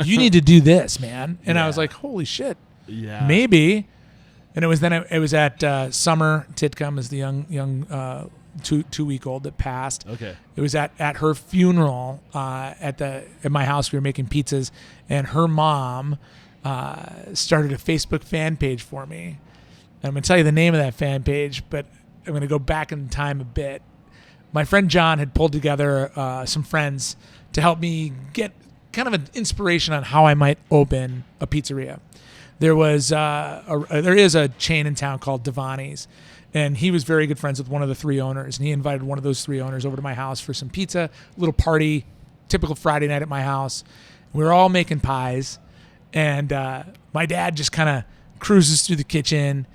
you need to do this, man. And I was like, holy shit. Yeah. Maybe. And it was at Summer Titcomb, is the young 2-week-old that passed. Okay. It was at her funeral at my house. We were making pizzas, and her mom started a Facebook fan page for me. And I'm going to tell you the name of that fan page, but I'm going to go back in time a bit. My friend John had pulled together some friends to help me get kind of an inspiration on how I might open a pizzeria. There is a chain in town called Devani's, and he was very good friends with one of the three owners, and he invited one of those three owners over to my house for some pizza, little party, typical Friday night at my house. We were all making pies, and my dad just kind of cruises through the kitchen,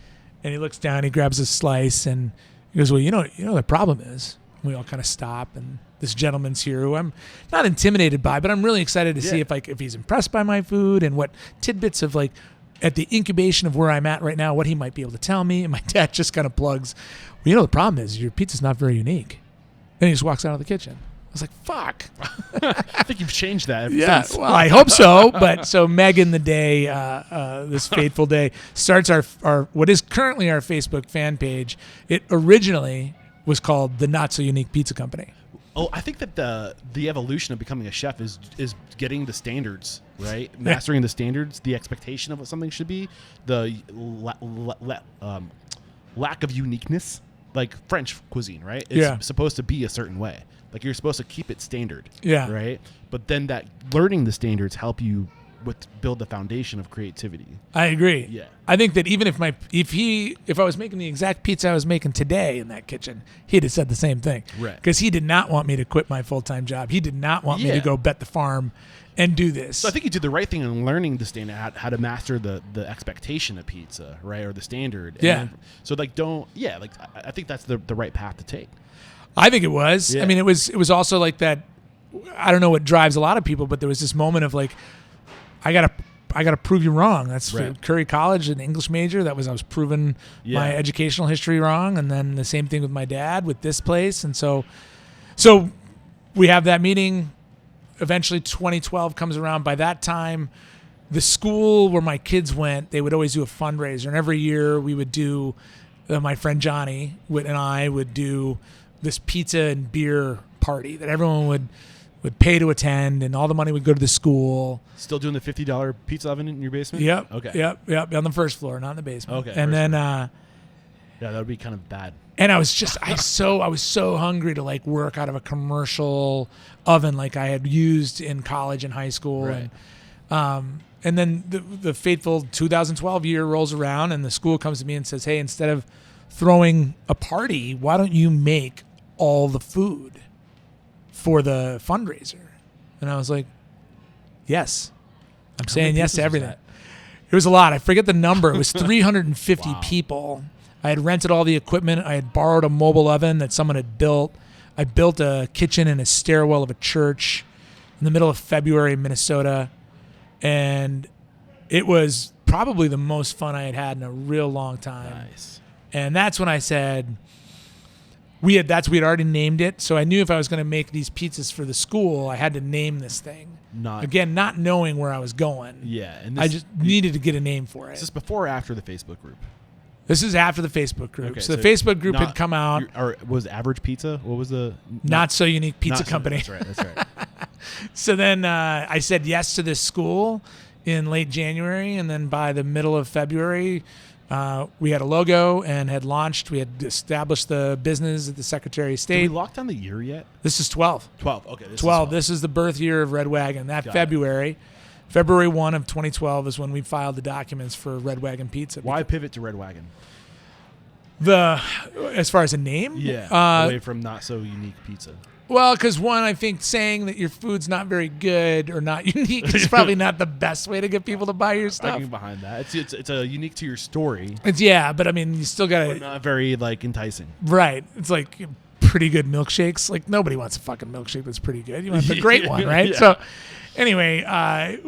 and he looks down, he grabs a slice, and he goes, well, you know the problem is. We all kind of stop, and this gentleman's here who I'm not intimidated by, but I'm really excited to see if he's impressed by my food and what tidbits of at the incubation of where I'm at right now, what he might be able to tell me. And my dad just kind of plugs, well, the problem is your pizza's not very unique. Then he just walks out of the kitchen. I was like, fuck. I think you've changed that. Since. Well, I hope so. But so Megan, the day, this fateful day, starts our what is currently our Facebook fan page. It originally was called the Not So Unique Pizza Company. Oh, I think that the evolution of becoming a chef is getting the standards, right? Mastering the standards, the expectation of what something should be, the lack of uniqueness, like French cuisine, right? It's supposed to be a certain way. Like you're supposed to keep it standard, right? But then that learning the standards help you build the foundation of creativity. I agree. Yeah. I think that even if I was making the exact pizza I was making today in that kitchen, he'd have said the same thing. Right. Because he did not want me to quit my full-time job. He did not want me to go bet the farm and do this. So I think you did the right thing in learning the standard, how to master the expectation of pizza, right? Or the standard. Yeah. So I think that's the right path to take. I think it was. Yeah. I mean, it was also like that. I don't know what drives a lot of people, but there was this moment of like, I gotta prove you wrong. That's right. Curry College, an English major. I was proving my educational history wrong, and then the same thing with my dad with this place. And so we have that meeting. Eventually, 2012 comes around. By that time, the school where my kids went, they would always do a fundraiser, and every year we would do my friend Johnny and I would do this pizza and beer party that everyone would pay to attend, and all the money would go to the school. Still doing the $50 pizza oven in your basement? Yep. Okay. Yep. On the first floor, not in the basement. Okay. And then, yeah, that would be kind of bad. and I was so hungry to like work out of a commercial oven like I had used in college and high school. Right. And then the fateful 2012 year rolls around, and the school comes to me and says, "Hey, instead of throwing a party, why don't you make all the food for the fundraiser?" And I was like, yes. I'm saying yes to everything. It was a lot. I forget the number. It was 350 Wow. people. I had rented all the equipment. I had borrowed a mobile oven that someone had built. I built a kitchen in a stairwell of a church in the middle of February in Minnesota. And it was probably the most fun I had had in a real long time. Nice. And that's when I said, we had already named it. So I knew if I was going to make these pizzas for the school, I had to name this thing. Not knowing where I was going. Yeah. And I just needed to get a name for it. Is this before or after the Facebook group? This is after the Facebook group. Okay, so the Facebook group had come out. Or was Average Pizza? What was the... Not So Unique Pizza Company. That's right. So then I said yes to this school in late January, and then by the middle of February, we had a logo and had launched. We had established the business at the Secretary of State. Did we lock down the year yet? This is 12. 12. Okay. 12. This is the birth year of Red Wagon. That Got February. February 1 of 2012 is when we filed the documents for Red Wagon Pizza. Why pivot to Red Wagon? As far as a name? Yeah. Away from Not So Unique Pizza. Well, because one, I think saying that your food's not very good or not unique is probably not the best way to get people to buy your stuff. I can behind that. It's a unique to your story. But I mean, you still got to... Not very, like, enticing. Right. It's like pretty good milkshakes. Like, nobody wants a fucking milkshake that's pretty good. You want the great one, right? Yeah. So, anyway, I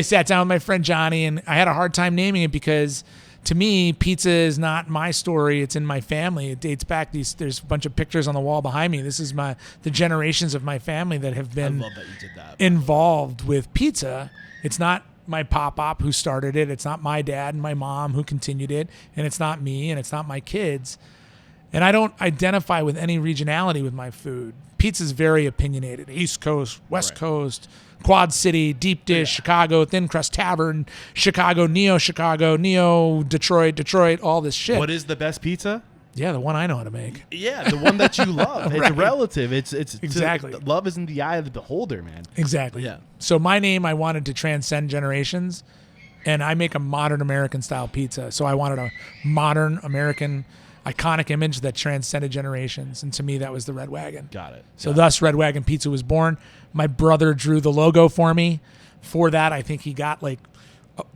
sat down with my friend Johnny, and I had a hard time naming it because... To me, pizza is not my story. It's in my family. It dates back. There's a bunch of pictures on the wall behind me. This is the generations of my family that have been I love that you did that. involved with pizza. It's not my pop-op who started it. It's not my dad and my mom who continued it. And it's not me, and it's not my kids. And I don't identify with any regionality with my food. Pizza is very opinionated. East Coast, West Coast, Quad City, Deep Dish, Chicago, Thin Crust Tavern, Chicago, Neo Detroit, all this shit. What is the best pizza? Yeah, the one I know how to make. Yeah, the one that you love. It's Right. relative. It's Exactly. Love is in the eye of the beholder, man. Exactly. Yeah. So my name, I wanted to transcend generations, and I make a modern American style pizza. So I wanted a modern American iconic image that transcended generations, and to me that was the Red Wagon. Got it. So thus Red Wagon Pizza was born. My brother drew the logo for me. For that, I think he got like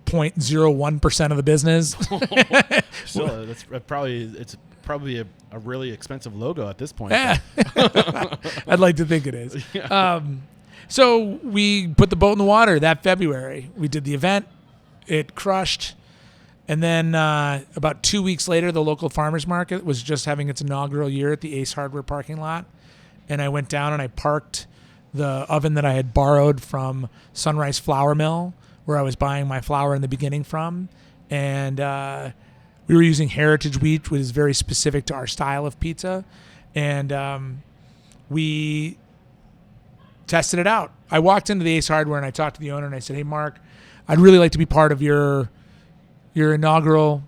0.01% of the business. So it's probably a really expensive logo at this point. Yeah. I'd like to think it is. So we put the boat in the water that February. We did the event. It crushed. And then about 2 weeks later, the local farmers market was just having its inaugural year at the Ace Hardware parking lot. And I went down and I parked the oven that I had borrowed from Sunrise Flour Mill, where I was buying my flour in the beginning from. And we were using heritage wheat, which is very specific to our style of pizza. And we tested it out. I walked into the Ace Hardware and I talked to the owner and I said, "Hey, Mark, I'd really like to be part of your inaugural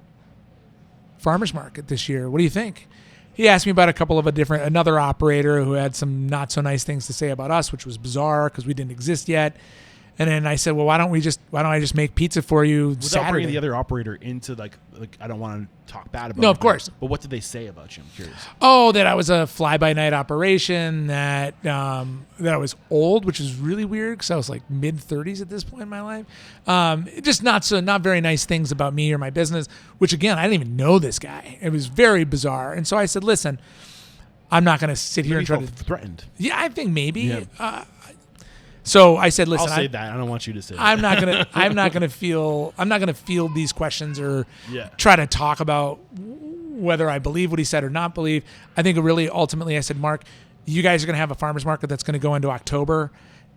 farmers market this year. What do you think?" He asked me about another operator who had some not so nice things to say about us, which was bizarre because we didn't exist yet. And then I said, "Well, why don't I just make pizza for you Without Saturday?" bringing the other operator into like I don't want to talk bad about. No, it, of course. But what did they say about you? I'm curious. Oh, that I was a fly-by-night operation, that I was old, which is really weird because I was like mid-30s at this point in my life. Just not very nice things about me or my business, which again, I didn't even know this guy. It was very bizarre. And so I said, "Listen, I'm not going to sit here and try to..." threatened. Yeah, I think maybe. Yeah. So I said, "Listen, I'll say that. I don't want you to say that. I'm not gonna field these questions or Yeah. try to talk about whether I believe what he said or not believe. I think really ultimately I said, Mark, you guys are gonna have a farmers market that's gonna go into October,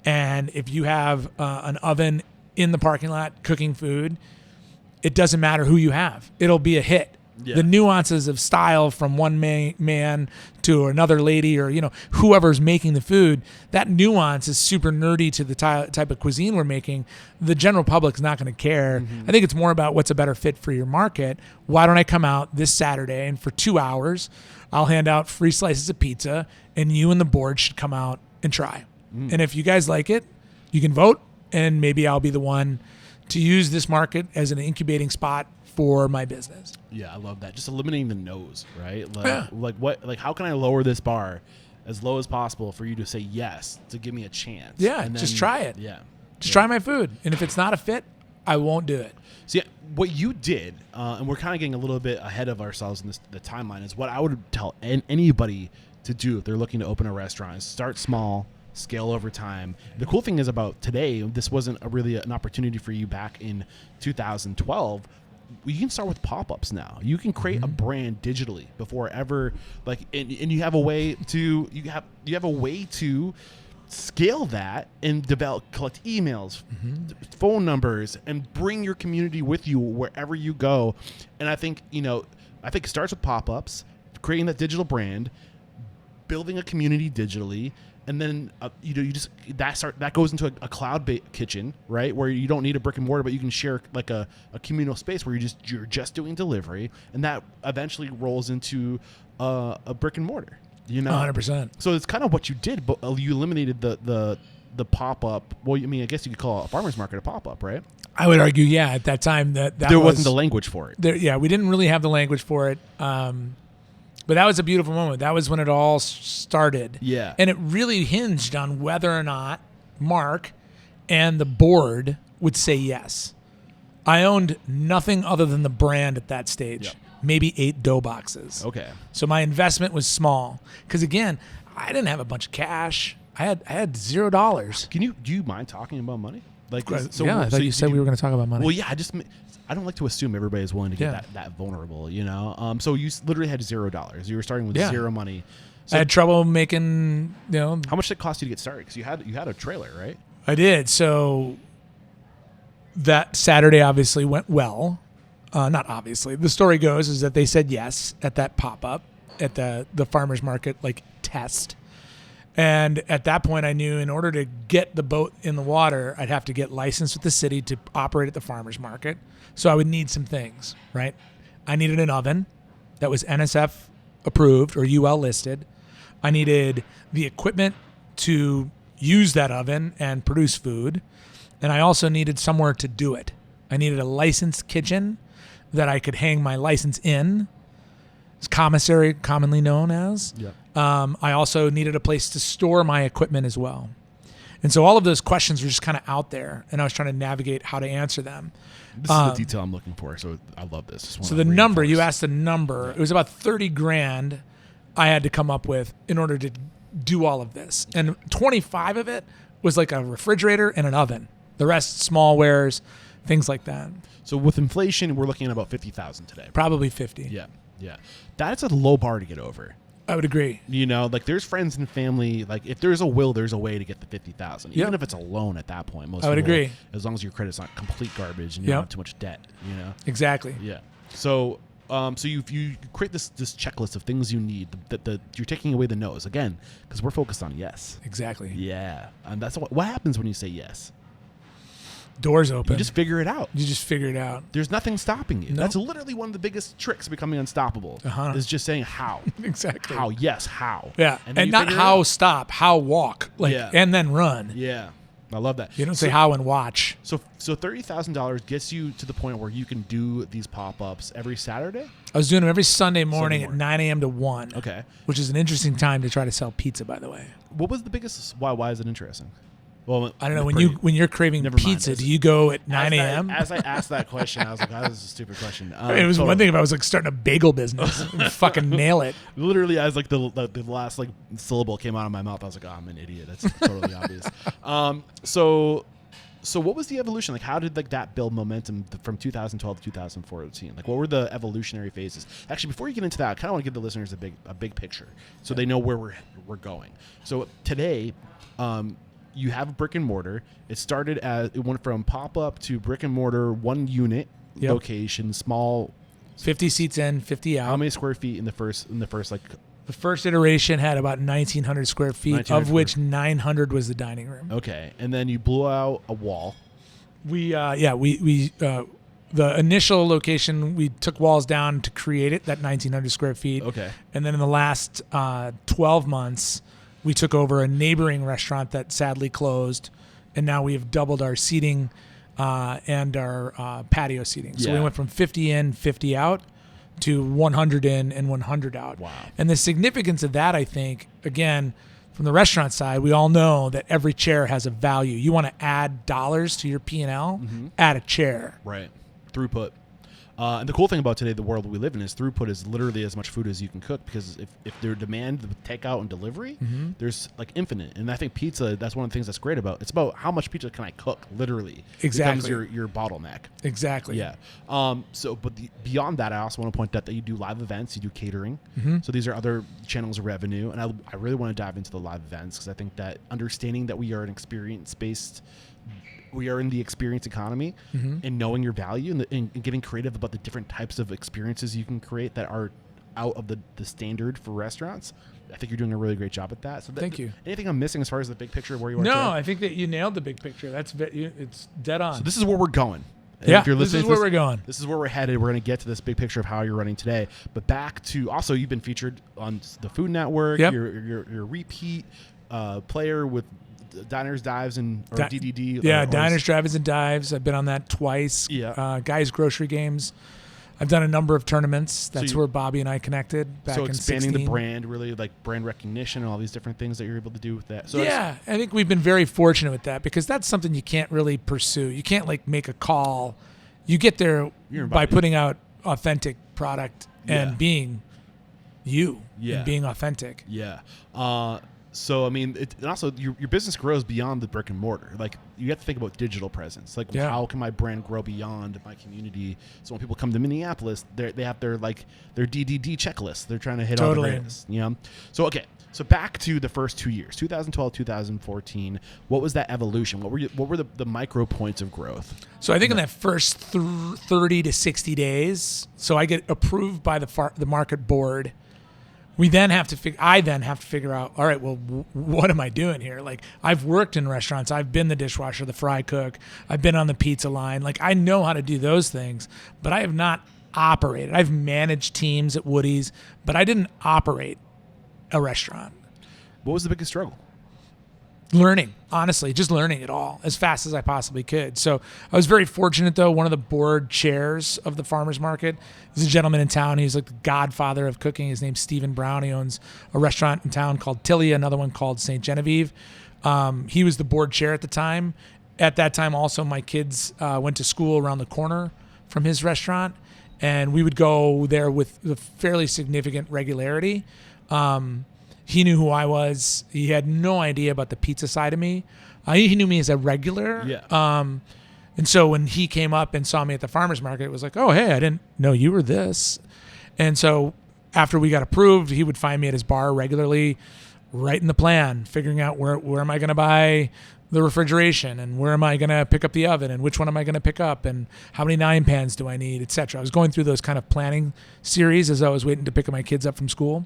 and if you have an oven in the parking lot cooking food, it doesn't matter who you have. It'll be a hit Yeah. The nuances of style from one man to another lady, or whoever's making the food, that nuance is super nerdy to the type of cuisine we're making. The general public's not going to care. I think it's more about what's a better fit for your market. Why don't I come out this Saturday, and for 2 hours I'll hand out free slices of pizza, and you and the board should come out and try. And if you guys like it, you can vote, and maybe I'll be the one to use this market as an incubating spot for my business. Yeah, I love that. Just eliminating the no's, right? Like how can I lower this bar as low as possible for you to say yes, to give me a chance? Yeah, and then, just try it. Yeah. Just try my food. And if it's not a fit, I won't do it. See, what you did, and we're kind of getting a little bit ahead of ourselves in the timeline, is what I would tell anybody to do if they're looking to open a restaurant is start small, scale over time. The cool thing is about today, this wasn't really an opportunity for you back in 2012. You can start with pop-ups now. You can create a brand digitally before ever, and you have a way to you have a way to scale that and collect emails, phone numbers, and bring your community with you wherever you go. And I think it starts with pop-ups, creating that digital brand, building a community digitally. And then that goes into a cloud-based kitchen, right, where you don't need a brick and mortar, but you can share like a communal space where you're just doing delivery, and that eventually rolls into a brick and mortar. 100%. So it's kind of what you did, but you eliminated the pop-up. Well, I mean, I guess you could call a farmer's market a pop-up, right? I would argue, yeah, at that time that there wasn't the language for it. We didn't really have the language for it. But that was a beautiful moment. That was when it all started. Yeah. And it really hinged on whether or not Mark and the board would say yes. I owned nothing other than the brand at that stage. Yep. Maybe 8 dough boxes. Okay. So my investment was small. Because again, I didn't have a bunch of cash. I had $0. Do you mind talking about money? I thought you said we were going to talk about money. Well, yeah, I don't like to assume everybody is willing to get that vulnerable, So you literally had $0. You were starting with zero money. So I had trouble making, How much did it cost you to get started? Because you had a trailer, right? I did. So that Saturday obviously went well. Not obviously. The story goes is that they said yes at that pop-up at the farmer's market test. And at that point, I knew in order to get the boat in the water, I'd have to get licensed with the city to operate at the farmer's market. So I would need some things, right? I needed an oven that was NSF approved or UL listed. I needed the equipment to use that oven and produce food. And I also needed somewhere to do it. I needed a licensed kitchen that I could hang my license in. It's commissary, commonly known as. Yeah. I also needed a place to store my equipment as well. And so all of those questions were just kind of out there, and I was trying to navigate how to answer them. This is the detail I'm looking for, so I love this. So the number, you asked the number. It was about $30,000 I had to come up with in order to do all of this. And 25 of it was like a refrigerator and an oven. The rest, small wares, things like that. So with inflation, we're looking at about $50,000 today. Probably 50. Yeah. That's a low bar to get over. I would agree. There's friends and family. If there's a will, there's a way to get the $50,000. Even Yep. if it's a loan at that point. I would agree. As long as your credit's not complete garbage and you don't have too much debt. Exactly. Yeah. So, you create this checklist of things you need. That you're taking away the no's again because we're focused on yes. Exactly. Yeah, and that's what happens when you say yes. Doors open. You just figure it out. There's nothing stopping you. Nope. That's literally one of the biggest tricks of becoming unstoppable. Is just saying how. Exactly. How? Yes. How? Yeah. And not how stop. How walk. And then run. Yeah. I love that. You don't say how and watch. So $30,000 gets you to the point where you can do these pop-ups every Saturday? I was doing them every Sunday morning at 9 a.m. to 1. Okay. Which is an interesting time to try to sell pizza, by the way. What was the biggest? Why is it interesting? Well, I don't know. When you're craving pizza, do you go at 9 a.m.? As I asked that question, I was like, "That was a stupid question." It was one thing if I was starting a bagel business and fucking nail it. Literally, as the last syllable came out of my mouth, I was like, "Oh, I'm an idiot." That's totally obvious. So what was the evolution? How did that build momentum from 2012 to 2014? What were the evolutionary phases? Actually, before you get into that, I kind of want to give the listeners a big picture so they know where we're going. So today. You have a brick and mortar. It went from pop-up to brick and mortar, one unit location, small 50 seats in, 50 out. How many square feet in the first like? The first iteration had about 1,900 square feet, of which 900 was the dining room. Okay, and then you blew out a wall. The initial location, we took walls down to create it, that 1,900 square feet. Okay. And then in the last 12 months, we took over a neighboring restaurant that sadly closed, and now we have doubled our seating and our patio seating. So we went from 50 in, 50 out to 100 in and 100 out. Wow. And the significance of that, I think, again, from the restaurant side, we all know that every chair has a value. You want to add dollars to your P&L, add a chair. Right. Throughput. And the cool thing about today, the world we live in, is throughput is literally as much food as you can cook, because if their demand with takeout and delivery, there's like infinite. And I think pizza, that's one of the things that's great about. It's about how much pizza can I cook, literally. Exactly. Becomes your bottleneck. Exactly. Yeah. Beyond that, I also want to point out that you do live events, you do catering. So these are other channels of revenue. And I really want to dive into the live events, because I think that understanding that we are an experience-based, we are in the experience economy, and knowing your value and getting creative about the different types of experiences you can create that are out of the standard for restaurants. I think you're doing a really great job at that. So thank you. Anything I'm missing as far as the big picture of where you are? No, today? I think that you nailed the big picture. It's dead on. So this is where we're going. And Yeah, if you're this is where we're going. This is where we're headed. We're going to get to this big picture of how you're running today. But back to, also, you've been featured on the Food Network. Yep. You're a repeat player with Diners, Dives, and DDD. Diners, Drive-Ins, and Dives. I've been on that twice. Yeah. Guys Grocery Games. I've done a number of tournaments. That's where Bobby and I connected back in 2016. So expanding the brand, really, like brand recognition and all these different things that you're able to do with that. So I think we've been very fortunate with that, because that's something you can't really pursue. You can't like make a call. You get there by putting out authentic product and being you and being authentic. Yeah. So, I mean, and also your business grows beyond the brick and mortar. Like, you have to think about digital presence. Like, how can my brand grow beyond my community? So when people come to Minneapolis, they have their DDD checklist. They're trying to hit all the greatest. You know? So, okay. So back to the first 2 years, 2012, 2014. What was that evolution? What were the micro points of growth? So I think in that first 30 to 60 days, so I get approved by the market board. I then have to figure out, all right, well, what am I doing here? Like, I've worked in restaurants. I've been the dishwasher, the fry cook. I've been on the pizza line. Like, I know how to do those things, but I have not operated. I've managed teams at Woody's, but I didn't operate a restaurant. What was the biggest struggle? Learning, honestly, just learning it all as fast as I possibly could. So I was very fortunate, though. One of the board chairs of the farmers market is a gentleman in town. He's like the godfather of cooking. His name's Stephen Brown. He owns a restaurant in town called Tilly, another one called St. Genevieve. He was the board chair at the time. At that time, also, my kids went to school around the corner from his restaurant, and we would go there with a fairly significant regularity. He knew who I was. He had no idea about the pizza side of me. He knew me as a regular. Yeah. And so when he came up and saw me at the farmer's market, it was like, oh, hey, I didn't know you were this. And so after we got approved, he would find me at his bar regularly, writing the plan, figuring out where am I going to buy the refrigeration, and where am I going to pick up the oven, and which one am I going to pick up, and how many 9 pans do I need, etc. I was going through those kind of planning series as I was waiting to pick my kids up from school.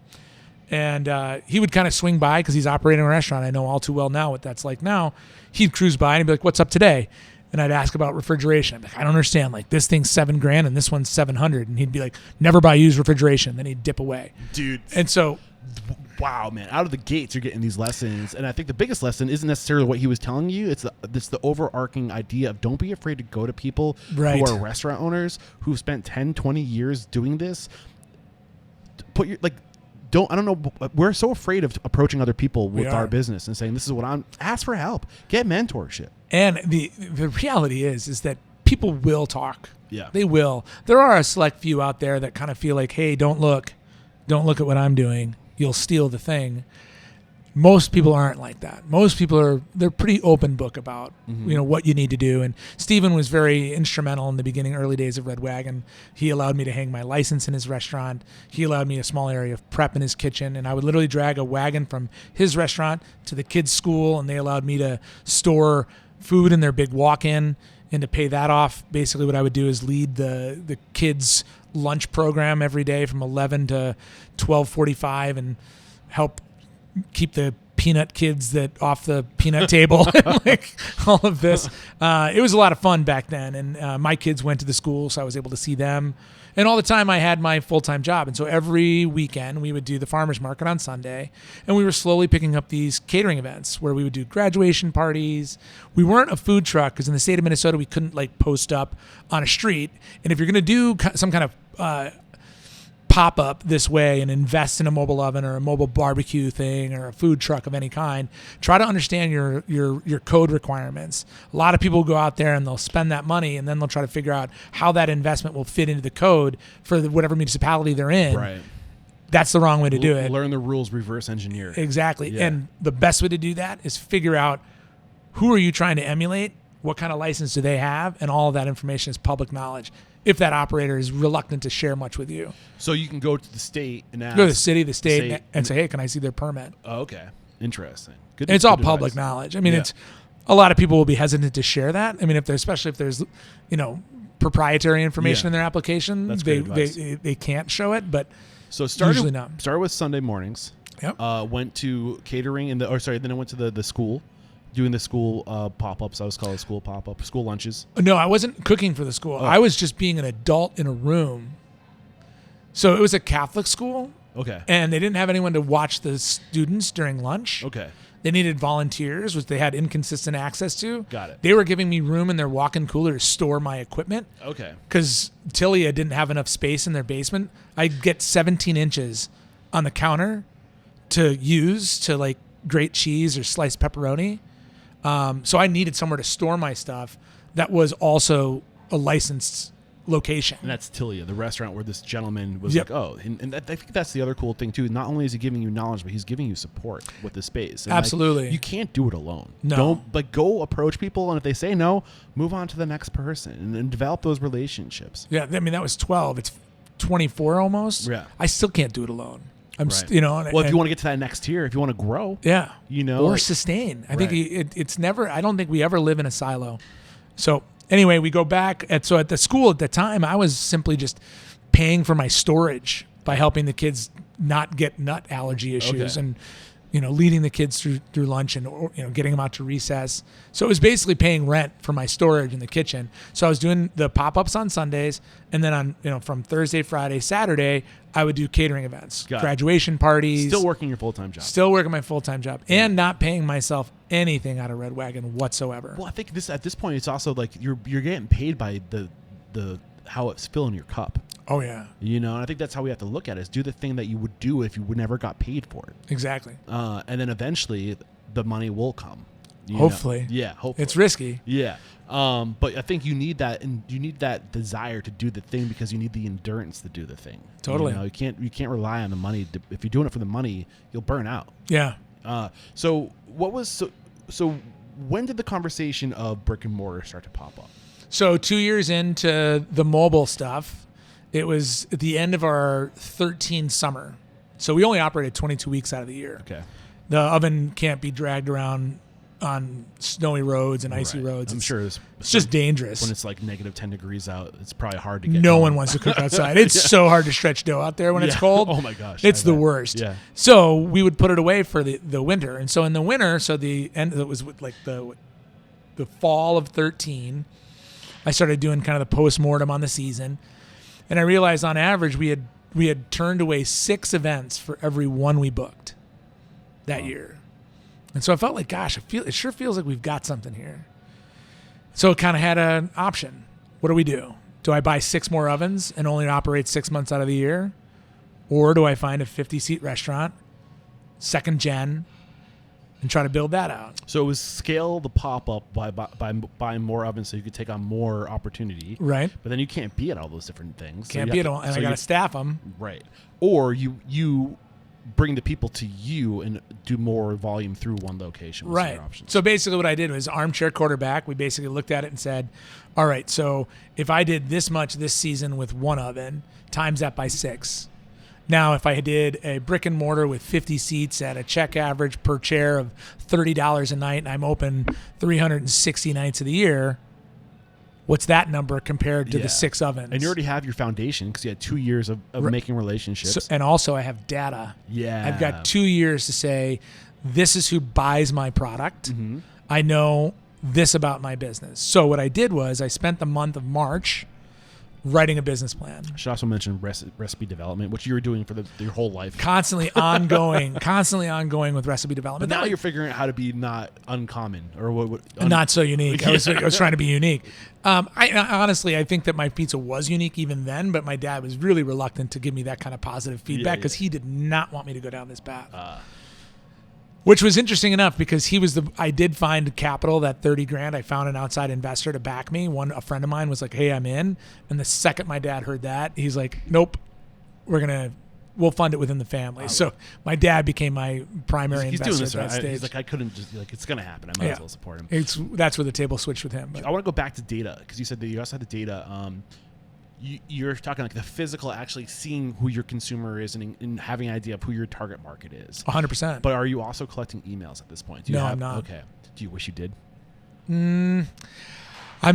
And he would kind of swing by, because he's operating a restaurant. I know all too well now what that's like now. He'd cruise by and he'd be like, what's up today? And I'd ask about refrigeration. I'd be like, I don't understand. Like, this thing's $7,000 and this one's $700. And he'd be like, never buy used refrigeration. Then he'd dip away. Dude. And so, wow, man, out of the gates, you're getting these lessons. And I think the biggest lesson isn't necessarily what he was telling you. It's the overarching idea of don't be afraid to go to people who are restaurant owners who've spent 10, 20 years doing this. I don't know. We're so afraid of approaching other people with our business and saying, this is what ask for help, get mentorship. And the reality is that people will talk. Yeah. They will. There are a select few out there that kind of feel like, hey, don't look at what I'm doing. You'll steal the thing. Most people aren't like that. Most people they're pretty open book about what you need to do. And Stephen was very instrumental in the beginning, early days of Red Wagon. He allowed me to hang my license in his restaurant. He allowed me a small area of prep in his kitchen, and I would literally drag a wagon from his restaurant to the kids' school, and they allowed me to store food in their big walk-in And to pay that off, basically what I would do is lead the kids' lunch program every day from 11 to 12:45 and help keep the peanut kids that off the peanut table and like all of this. It was a lot of fun back then. And my kids went to the school, so I was able to see them. And all the time I had my full-time job. And so every weekend we would do the farmer's market on Sunday. And we were slowly picking up these catering events where we would do graduation parties. We weren't a food truck because in the state of Minnesota, we couldn't like post up on a street. And if you're going to do some kind of pop up this way and invest in a mobile oven or a mobile barbecue thing or a food truck of any kind, try to understand your code requirements. A lot of people will go out there and they'll spend that money and then they'll try to figure out how that investment will fit into the code for whatever municipality they're in. Right. That's the wrong way to do it. Learn the rules, reverse engineer. Exactly. Yeah. And the best way to do that is figure out who are you trying to emulate, what kind of license do they have, and all of that information is public knowledge if that operator is reluctant to share much with you. So you can go to the state and ask. Go to the city, the state, and say, hey, can I see their permit? Oh, okay. Interesting. Good. And it's all good public advice. knowledge. I mean, Yeah. it's a lot of people will be hesitant to share that. I mean, especially if there's, proprietary information Yeah. in their application, That's great advice. they can't show it, but So usually not. started with Sunday mornings. Yep. Went to catering then I went to the school, doing the school pop-ups. I was called school pop-up, school lunches. No, I wasn't cooking for the school. I was just being an adult in a room. So it was a Catholic school, Okay. and they didn't have anyone to watch the students during lunch. Okay. They needed volunteers, which they had inconsistent access to. Got it. They were giving me room in their walk-in cooler to store my equipment Okay. because Tilia didn't have enough space in their basement. I'd get 17 inches on the counter to use to like grate cheese or slice pepperoni. So I needed somewhere to store my stuff that was also a licensed location. And that's Tilia, the restaurant where this gentleman was Yep. like, oh, and I think that's the other cool thing too. Not only is he giving you knowledge, but he's giving you support with the space. And Absolutely. you can't do it alone. No. Don't go approach people, and if they say no, move on to the next person and develop those relationships. Yeah, I mean, that was 12. It's 24 almost. Yeah. I still can't do it alone. I'm, Right. and- Well, if you want to get to that next tier, if you want to grow, yeah, or like- sustain. I Right. think it's never. I don't think we ever live in a silo. So anyway, we go back at the school at the time. I was simply just paying for my storage by helping the kids not get nut allergy issues Okay. and leading the kids through lunch and getting them out to recess. So it was basically paying rent for my storage in the kitchen. So I was doing the pop-ups on Sundays, and then on from Thursday, Friday, Saturday, I would do catering events, Got it. graduation parties. still working your full-time job. Still working my full-time job and not paying myself anything out of Red Wagon whatsoever. Well, I think at this point, it's also like you're getting paid by the how it's filling your cup. Oh yeah, And I think that's how we have to look at it: is do the thing that you would do if you would never got paid for it, exactly. and then eventually the money will come. Hopefully. Yeah. Hopefully. It's risky. Yeah. But I think you need that, and you need that desire to do the thing because you need the endurance to do the thing. Totally. You can't rely on the money. If you're doing it for the money, you'll burn out. Yeah. So when did the conversation of brick and mortar start to pop up? So 2 years into the mobile stuff, it was at the end of our 13 summer. So we only operated 22 weeks out of the year. Okay. The oven can't be dragged around on snowy roads and icy Right. roads. I'm sure it's just dangerous. when it's like negative 10 degrees out, it's probably hard to get. No going. one wants to cook outside. It's so hard to stretch dough out there when it's Yeah. cold. Oh my gosh. It's I the bet. worst. Yeah. So we would put it away for the winter. And so in the winter, so the end, it was like the fall of 13, I started doing kind of the post-mortem on the season. And I realized on average we had turned away 6 events for every one we booked that year. And so I felt like, gosh, it sure feels like we've got something here. So it kind of had an option. What do we do? Do I buy 6 more ovens and only operate 6 months out of the year? Or do I find a 50-seat restaurant, second gen, and try to build that out? So it was scale the pop-up by buying more ovens so you could take on more opportunity. Right. But then you can't be at all those different things. So Can't you be have at to- all. And so I got to you- staff them. Right. Or you bring the people to you and do more volume through one location. was Right. your options. So basically what I did was armchair quarterback. We basically looked at it and said, all right, so if I did this much this season with one oven, times that by 6. Now, if I did a brick and mortar with 50 seats at a check average per chair of $30 a night, and I'm open 360 nights of the year, what's that number compared to Yeah. the 6 ovens? And you already have your foundation because you had 2 years of making relationships. And also I have data. Yeah. I've got 2 years to say, this is who buys my product. Mm-hmm. I know this about my business. So what I did was I spent the month of March writing a business plan. I should also mention recipe development, which you were doing for your whole life. Constantly ongoing with recipe development. But now you're figuring out how to be not uncommon or not so unique. I was trying to be unique. I honestly, I think that my pizza was unique even then, but my dad was really reluctant to give me that kind of positive feedback because he did not want me to go down this path. Which was interesting enough because I did find capital, that 30 grand. I found an outside investor to back me. A friend of mine was like, hey, I'm in. And the second my dad heard that, he's like, nope, we'll fund it within the family. So my dad became my primary he's investor doing this at that stage. He's like, I couldn't just, it's going to happen. I might as well support him. That's where the table switched with him. But I want to go back to data because you said that you also had the data. You're talking like the physical, actually seeing who your consumer is and having an idea of who your target market is. 100%. But are you also collecting emails at this point? I'm not. Okay. Do you wish you did? I'm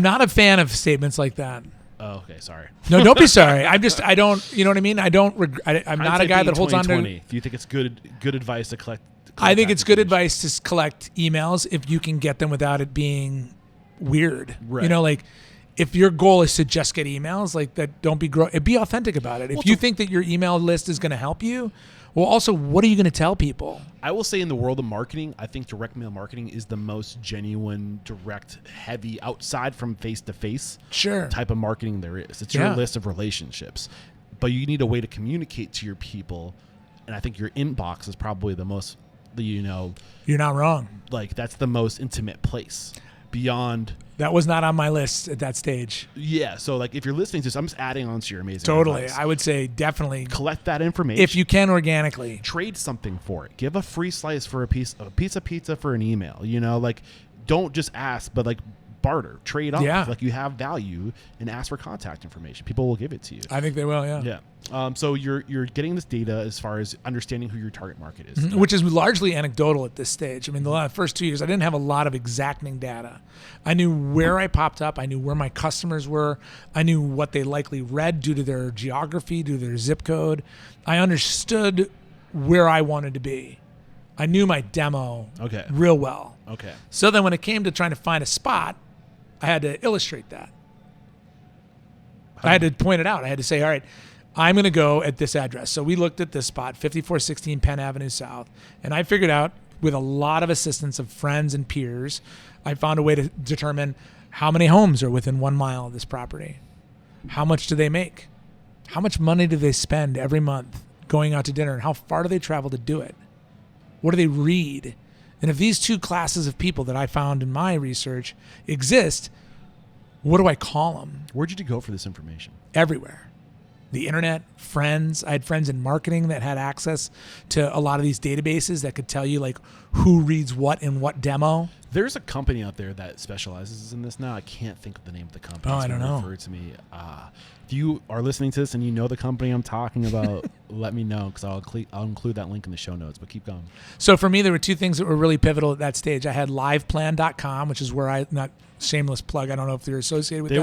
not a fan of statements like that. Oh, okay. Sorry. No, don't be sorry. I don't, you know what I mean? I'm not a guy that holds on to. Do you think it's good advice to collect I think it's good advice to collect emails if you can get them without it being weird. Right. You know, like, if your goal is to just get emails, like that, be authentic about it. If you think that your email list is going to help you, well, also, what are you going to tell people? I will say in the world of marketing, I think direct mail marketing is the most genuine, direct, heavy, outside from face-to-face type of marketing there is. It's your list of relationships. But you need a way to communicate to your people, and I think your inbox is probably the most, You're not wrong. Like, that's the most intimate place. Beyond that was not on my list at that stage. Yeah, so like if you're listening to this, I'm just adding on to your amazing advice. advice. I would say definitely collect that information if you can organically. Trade something for it. Give a free slice for a piece of pizza for an email. Like, don't just ask, but like barter, trade off. Yeah. Like, you have value and ask for contact information. People will give it to you. I think they will. Yeah. Yeah. So you're getting this data as far as understanding who your target market is, which is largely anecdotal at this stage. I mean, the first 2 years, I didn't have a lot of exacting data. I knew where I popped up. I knew where my customers were. I knew what they likely read due to their geography, due to their zip code. I understood where I wanted to be. I knew my demo real well. Okay. So then when it came to trying to find a spot, I had to illustrate that. I had to point it out. I had to say, all right, I'm going to go at this address. So we looked at this spot, 5416 Penn Avenue South, and I figured out, with a lot of assistance of friends and peers, I found a way to determine how many homes are within 1 mile of this property. How much do they make? How much money do they spend every month going out to dinner, and how far do they travel to do it? What do they read? And if these two classes of people that I found in my research exist, what do I call them? Where'd you go for this information? Everywhere. The internet, friends. I had friends in marketing that had access to a lot of these databases that could tell you like who reads what in what demo. There's a company out there that specializes in this now. I can't think of the name of the company. Oh, I don't know. Referred to me. If you are listening to this and you know the company I'm talking about, let me know because I'll include that link in the show notes. But keep going. So for me, there were two things that were really pivotal at that stage. I had liveplan.com, which is where not shameless plug. I don't know if they're associated with them.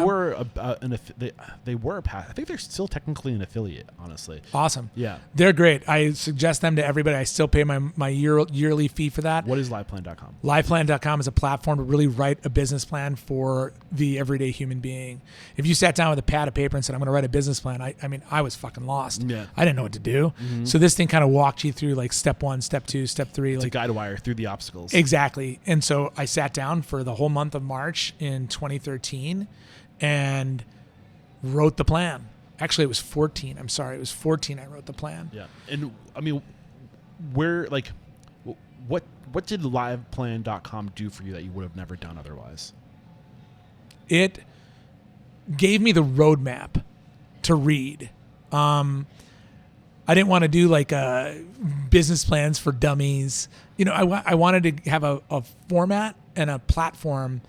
They were I think they're still technically an affiliate, honestly. Awesome. Yeah. They're great. I suggest them to everybody. I still pay my yearly fee for that. What is liveplan.com? Liveplan.com is a platform to really write a business plan for the everyday human being. If you sat down with a pad of paper and said, I'm going to write a business plan, I mean, I was fucking lost. Yeah. I didn't know what to do. Mm-hmm. So this thing kind of walked you through like step 1, step 2, step 3. It's like a guide wire through the obstacles. Exactly. And so I sat down for the whole month of March in 2013 and wrote the plan. Actually, it was 14. I'm sorry. It was 14 I wrote the plan. Yeah. And I mean, what did liveplan.com do for you that you would have never done otherwise? It gave me the roadmap to read. I didn't want to do like business plans for dummies. You know, I wanted to have a format and a platform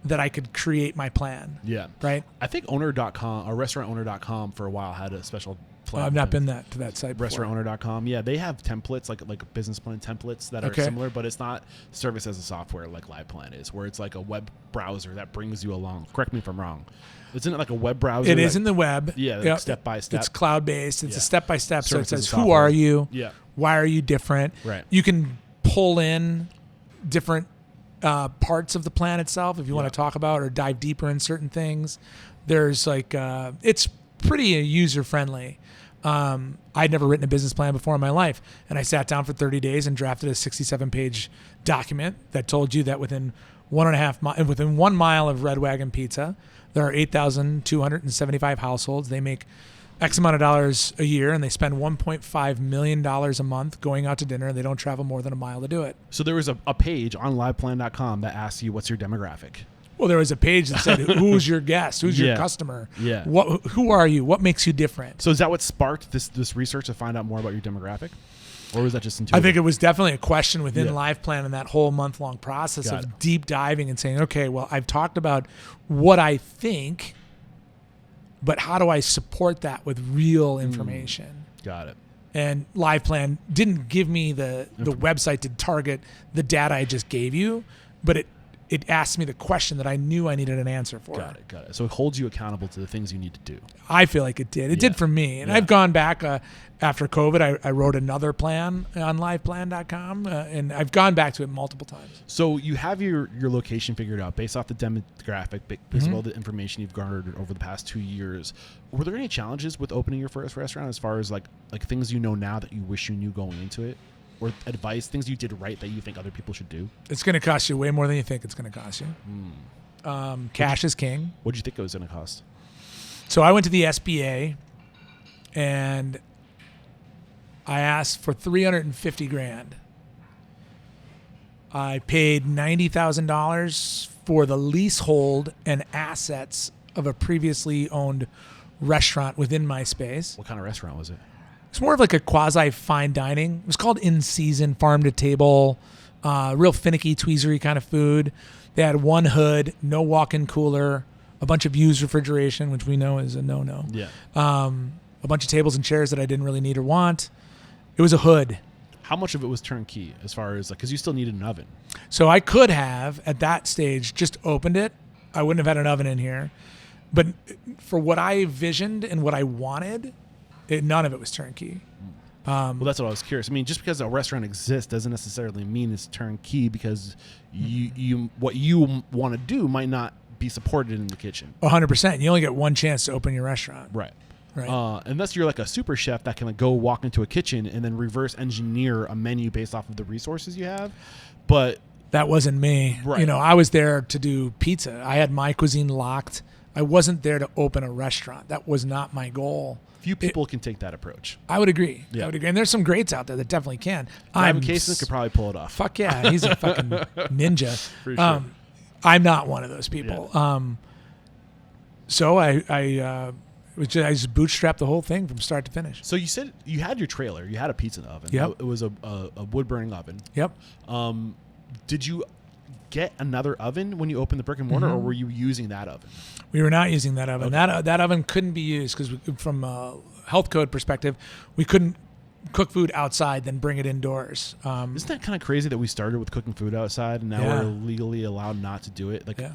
that I could create my plan. Yeah. Right? I think owner.com or restaurantowner.com for a while had a special plan. I've not been to that site before. Restaurantowner.com. Yeah, they have templates like business plan templates that are similar, but it's not service as a software like LivePlan is, where it's like a web browser that brings you along. Correct me if I'm wrong. Isn't it like a web browser? It is in the web. Yeah, like step by step. It's cloud based. It's a step by step. So it says, who are you? Yeah. Why are you different? Right. You can pull in different parts of the plan itself if you want to talk about or dive deeper in certain things. There's like it's pretty user friendly. I'd never written a business plan before in my life, and I sat down for 30 days and drafted a 67-page document that told you that within 1 mile of Red Wagon Pizza, there are 8,275 households. They make X amount of dollars a year, and they spend $1.5 million a month going out to dinner, and they don't travel more than a mile to do it. So there was a page on liveplan.com that asks you what's your demographic. Well, there was a page that said, who's your guest? Who's your customer? Yeah. Who are you? What makes you different? So is that what sparked this research to find out more about your demographic? Or was that just intuitive? I think it was definitely a question within LivePlan and that whole month-long process of deep diving and saying, okay, well, I've talked about what I think, but how do I support that with real information? Got it. And LivePlan didn't give me the website to target the data I just gave you, but it asked me the question that I knew I needed an answer for. Got it. So it holds you accountable to the things you need to do. I feel like it did. It did for me. And I've gone back after COVID. I wrote another plan on liveplan.com, and I've gone back to it multiple times. So you have your location figured out based off the demographic, based on all the information you've garnered over the past 2 years. Were there any challenges with opening your first restaurant as far as like things you know now that you wish you knew going into it? Or advice, things you did right that you think other people should do? It's going to cost you way more than you think it's going to cost you. Cash is king. What did you think it was going to cost? So I went to the SBA, and I asked for $350,000. I paid $90,000 for the leasehold and assets of a previously owned restaurant within my space. What kind of restaurant was it? It's more of like a quasi-fine dining. It was called In Season, farm to table, real finicky, tweezery kind of food. They had one hood, no walk-in cooler, a bunch of used refrigeration, which we know is a no-no. Yeah. A bunch of tables and chairs that I didn't really need or want. It was a hood. How much of it was turnkey as far as because you still needed an oven? So I could have, at that stage, just opened it. I wouldn't have had an oven in here. But for what I visioned and what I wanted, none of it was turnkey. Well, that's what I was curious. I mean, just because a restaurant exists doesn't necessarily mean it's turnkey because what you want to do might not be supported in the kitchen. 100%. You only get one chance to open your restaurant. Right. Right. Unless you're like a super chef that can go walk into a kitchen and then reverse engineer a menu based off of the resources you have. But that wasn't me. Right. I was there to do pizza. I had my cuisine locked. I wasn't there to open a restaurant. That was not my goal. Few people can take that approach. I would agree. Yeah. I would agree. And there's some greats out there that definitely can. Ivan Kaysen could probably pull it off. Fuck yeah. He's a fucking ninja. For sure. I'm not one of those people. Yeah. So I just bootstrapped the whole thing from start to finish. So you said you had your trailer. You had a pizza oven. Yep. It was a wood-burning oven. Yep. Did you get another oven when you opened the brick and mortar, or were you using that oven? We were not using that oven. Okay. That oven couldn't be used because from a health code perspective, we couldn't cook food outside then bring it indoors. Isn't that kind of crazy that we started with cooking food outside and now we're legally allowed not to do it? Like, yeah.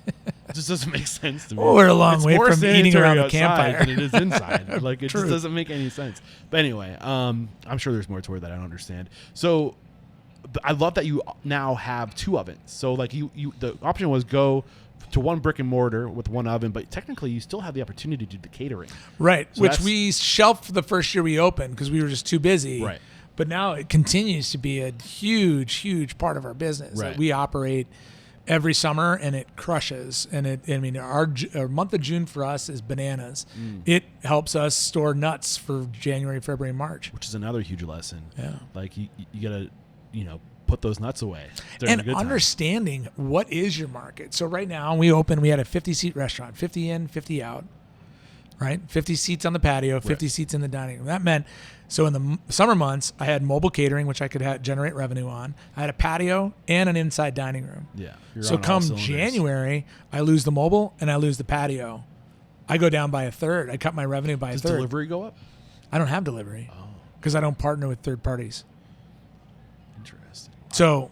It just doesn't make sense to me. Well, we're a long It's way more from eating around the outside campfire than it is inside. Like, it True. just doesn't make any sense. But anyway, I'm sure there's more to it that I don't understand. So I love that you now have two ovens. So like the option was go to one brick and mortar with one oven, but technically you still have the opportunity to do the catering. Right, So which we shelved the first year we opened because we were just too busy. Right. But now it continues to be a huge, huge part of our business. Right. We operate every summer, and it crushes. And our month of June for us is bananas. It helps us store nuts for January, February, March. Which is another huge lesson. Yeah. Like you gotta, put those nuts away. during the And good times. understanding what is your market. So right now we had a 50-seat restaurant, 50 in, 50 out, right? 50 seats on the patio, 50 seats in the dining room. That meant, so in the summer months, I had mobile catering, which I could generate revenue on. I had a patio and an inside dining room. Yeah. So come January, I lose the mobile and I lose the patio. I go down by a third. I cut my revenue by a Does third. delivery go up? I don't have delivery because I don't partner with third parties. Interesting. So,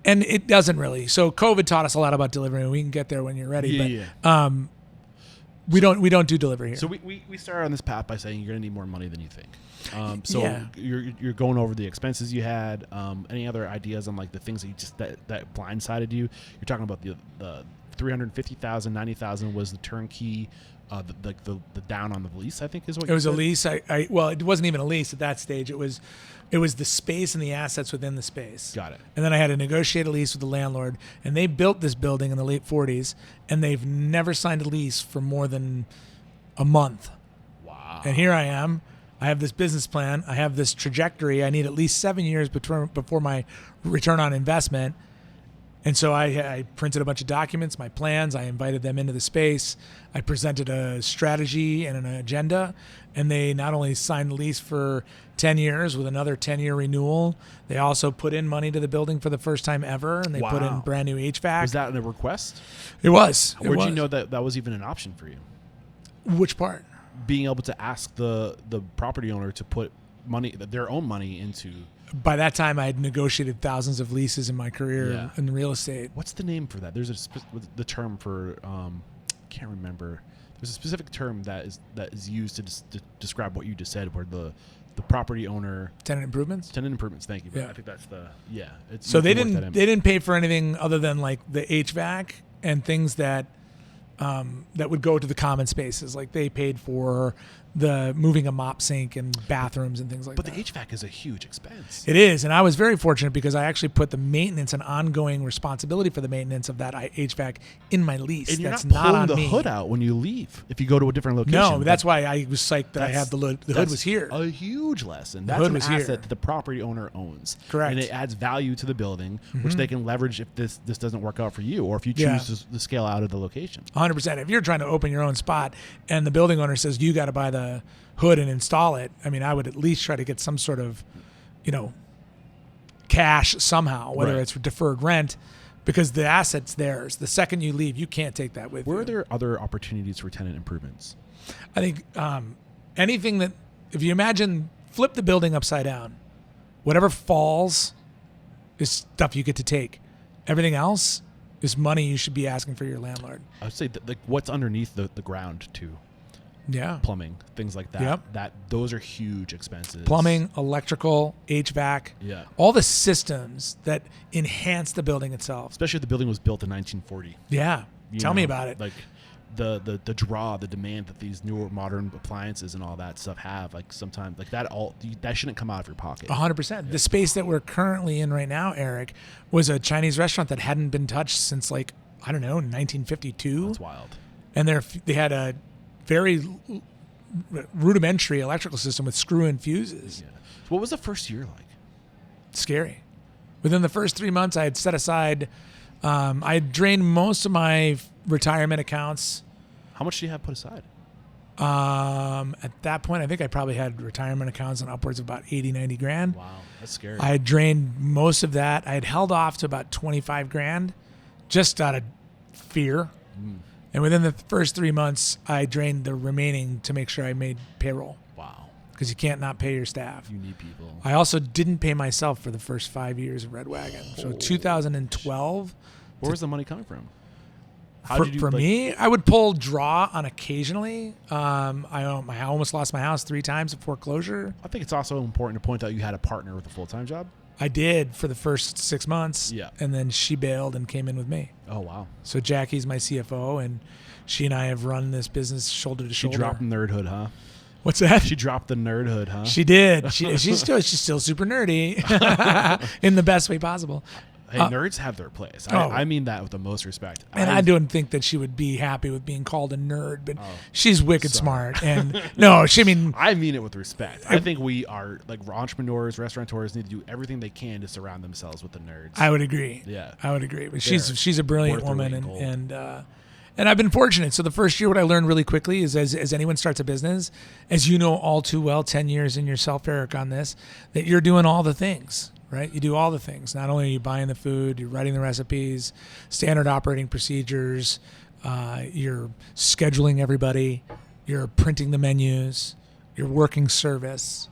and it doesn't really. So COVID taught us a lot about delivery. We can get there when you're ready. Yeah. We don't do delivery here. So we started on this path by saying you're going to need more money than you think. Yeah. You're going over the expenses you had. Any other ideas on like the things that you just that blindsided you? You're talking about the $350,000, $90,000 was the turnkey. The down on the lease, I think, is what it was a lease. Well, it wasn't even a lease at that stage. It was the space and the assets within the space. Got it. And then I had to negotiate a lease with the landlord, and they built this building in the late 40s, and they've never signed a lease for more than a month. Wow. And here I am. I have this business plan. I have this trajectory. I need at least 7 years before my return on investment. And so I printed a bunch of documents, my plans. I invited them into the space. I presented a strategy and an agenda. And they not only signed the lease for 10 years with another 10-year renewal, they also put in money to the building for the first time ever. And they put in brand new HVAC. Was that a request? It was. Where'd you know that was even an option for you? Which part? Being able to ask the property owner to put their own money into. By that time, I had negotiated thousands of leases in my career in real estate. What's the name for that? There's the term for can't remember. There's a specific term that is used to describe what you just said, where the property owner tenant improvements. Thank you. I think that's It's so they didn't pay for anything other than like the HVAC and things that would go to the common spaces. Like they paid for the moving a mop sink and bathrooms and things like that. But the HVAC is a huge expense. It is, and I was very fortunate because I actually put the maintenance and ongoing responsibility for the maintenance of that HVAC in my lease. And you're that's not pulling on the me. hood out when you leave if you go to a different location. No, that's why I was psyched that I had the hood. The hood was here. A huge lesson. The That's hood an was asset here. that the property owner owns. Correct. And it adds value to the building, which they can leverage if this doesn't work out for you, or if you choose to scale out of the location. 100%. If you're trying to open your own spot and the building owner says you got to buy the hood and install it, I mean, I would at least try to get some sort of, cash somehow, whether it's deferred rent, because the asset's theirs. The second you leave, you can't take that with you. Were there other opportunities for tenant improvements? I think anything that, if you imagine, flip the building upside down, whatever falls is stuff you get to take. Everything else is money you should be asking for your landlord. I would say that, like, what's underneath the ground too. Yeah. Plumbing, things like that. Yep. Those are huge expenses. Plumbing, electrical, HVAC. Yeah. All the systems that enhance the building itself. Especially if the building was built in 1940. Yeah. Tell me about it. Like the draw, the demand that these newer modern appliances and all that stuff have, like sometimes like that shouldn't come out of your pocket. 100%. The space that we're currently in right now, Eric, was a Chinese restaurant that hadn't been touched since 1952. That's wild. And they had a very rudimentary electrical system with screw-in fuses. Yeah. So what was the first year like? Scary. Within the first 3 months, I had set aside, I had drained most of my retirement accounts. How much do you have put aside? At that point, I think I probably had retirement accounts on upwards of about 80, 90 grand. Wow, that's scary. I had drained most of that. I had held off to about 25 grand just out of fear. And within the first 3 months, I drained the remaining to make sure I made payroll. Wow. Because you can't not pay your staff. You need people. I also didn't pay myself for the first 5 years of Red Wagon. So 2012. Where was the money coming from? For me, I would pull draw on occasionally. I almost lost my house 3 times at foreclosure. I think it's also important to point out you had a partner with a full-time job. I did for the first 6 months. Yeah. And then she bailed and came in with me. Oh, wow. So Jackie's my CFO, and she and I have run this business shoulder to shoulder. She dropped the nerdhood, huh? What's that? She dropped the nerdhood, huh? She did. She's still super nerdy in the best way possible. Hey, nerds have their place. I mean that with the most respect. And I don't think that she would be happy with being called a nerd, but she's wicked smart. And no, I mean it with respect. I think we are, like, entrepreneurs, restaurateurs need to do everything they can to surround themselves with the nerds. I would agree. Yeah. I would agree. But she's a brilliant woman, and I've been fortunate. So the first year, what I learned really quickly is as anyone starts a business, as you know all too well, 10 years in yourself, Eric, on this, that you're doing all the things. Right? You do all the things. Not only are you buying the food, you're writing the recipes, standard operating procedures, You're scheduling everybody. You're printing the menus. You're working service.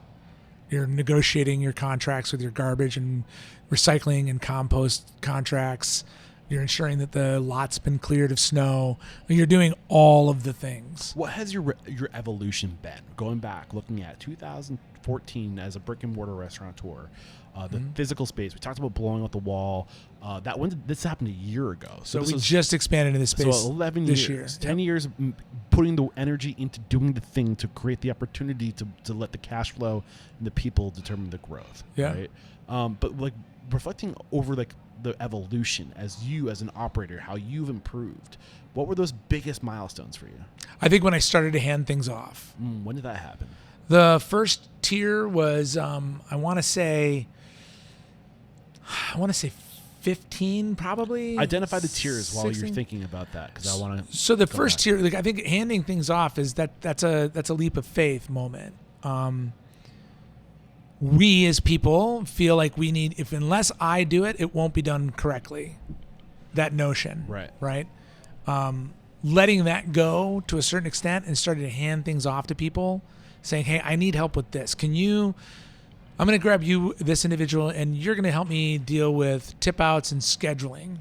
You're negotiating your contracts with your garbage and recycling and compost contracts. You're ensuring that the lot's been cleared of snow. You're doing all of the things. What has your evolution been? Going back, looking at 2014 as a brick and mortar restaurateur, the physical space. We talked about blowing out the wall. This happened a year ago. So we just expanded into this space. So 11 this years, year. 10 years, putting the energy into doing the thing to create the opportunity to let the cash flow and the people determine the growth. Yeah. Right. But like reflecting over like the evolution as you as an operator, how you've improved. What were those biggest milestones for you? I think when I started to hand things off. When did that happen? The first tier was I want to say 15 probably. Identify the tiers while 16. you're thinking about that, because I want to. So the first tier, like I think handing things off is that's a leap of faith moment. We as people feel like we need, unless I do it, it won't be done correctly. That notion, right? Letting that go to a certain extent and starting to hand things off to people, saying, "Hey, I need help with this. I'm going to grab you, this individual, and you're going to help me deal with tip outs and scheduling.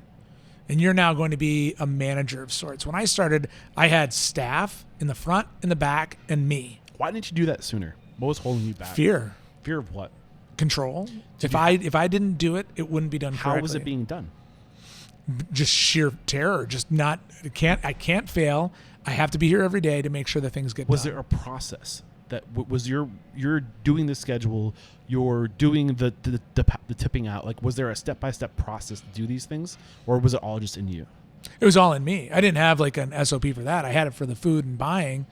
And you're now going to be a manager of sorts." When I started, I had staff in the front, in the back, and me. Why didn't you do that sooner? What was holding you back? Fear. Fear of what? Control. If I didn't do it, it wouldn't be done correctly. How was it being done? Just sheer terror. Just not. I can't fail. I have to be here every day to make sure that things get done. Was there a process that was you're doing the schedule, you're doing the tipping out? Like, was there a step-by-step process to do these things, or was it all just in you? It was all in me. I didn't have like an SOP for that. I had it for the food and buying.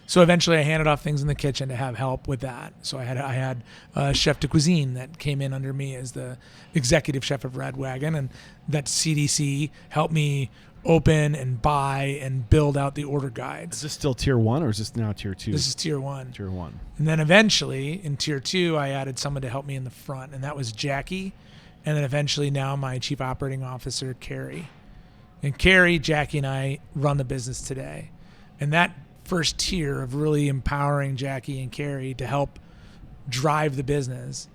So eventually I handed off things in the kitchen to have help with that. So I had a chef de cuisine that came in under me as the executive chef of Red Wagon, and that CDC helped me open and buy and build out the order guides. Is this still tier 1 or is this now tier 2? This is tier 1. Tier 1. And then eventually in tier 2, I added someone to help me in the front, and that was Jackie. And then eventually now my chief operating officer, Carrie. And Carrie, Jackie, and I run the business today. And that first tier of really empowering Jackie and Carrie to help drive the business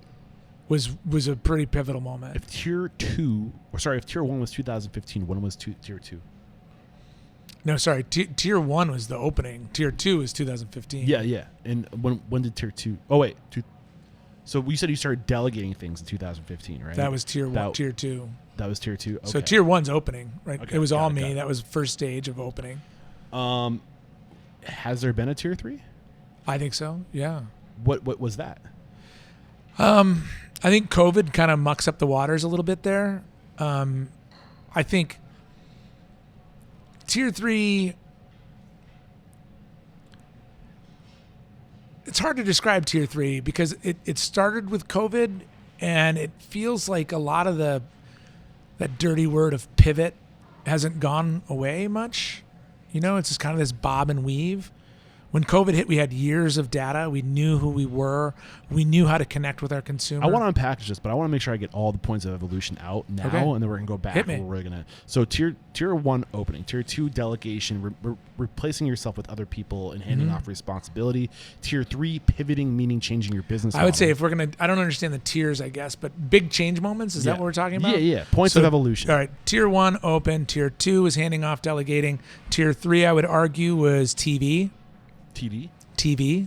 was a pretty pivotal moment. If tier 1 was 2015, when was tier 2? No, sorry, tier 1 was the opening. Tier 2 is 2015. Yeah. And when did tier 2? Oh wait, so you said you started delegating things in 2015, right? That was tier 1. Tier 2. That was tier 2. Okay. So tier 1's opening, right? Okay, it was all me. Got it. That was first stage of opening. Has there been a tier 3? I think so. Yeah. What was that? I think COVID kind of mucks up the waters a little bit there. I think tier 3, it's hard to describe tier 3 because it started with COVID, and it feels like a lot of that dirty word of pivot hasn't gone away much. You know, it's just kind of this bob and weave. When COVID hit, we had years of data. We knew who we were. We knew how to connect with our consumer. I want to unpackage this, but I want to make sure I get all the points of evolution out now, Okay. and then we're going to go back. Hit me. And we're really going to. So tier 1 opening, tier 2 delegation, replacing yourself with other people and handing off responsibility. Tier 3 pivoting, meaning changing your business I would model. say if we're going to, I don't understand the tiers, I guess, but big change moments, is that what we're talking about? Yeah. Points of evolution. All right. Tier 1 open. Tier 2 is handing off delegating. Tier 3, I would argue, was TV,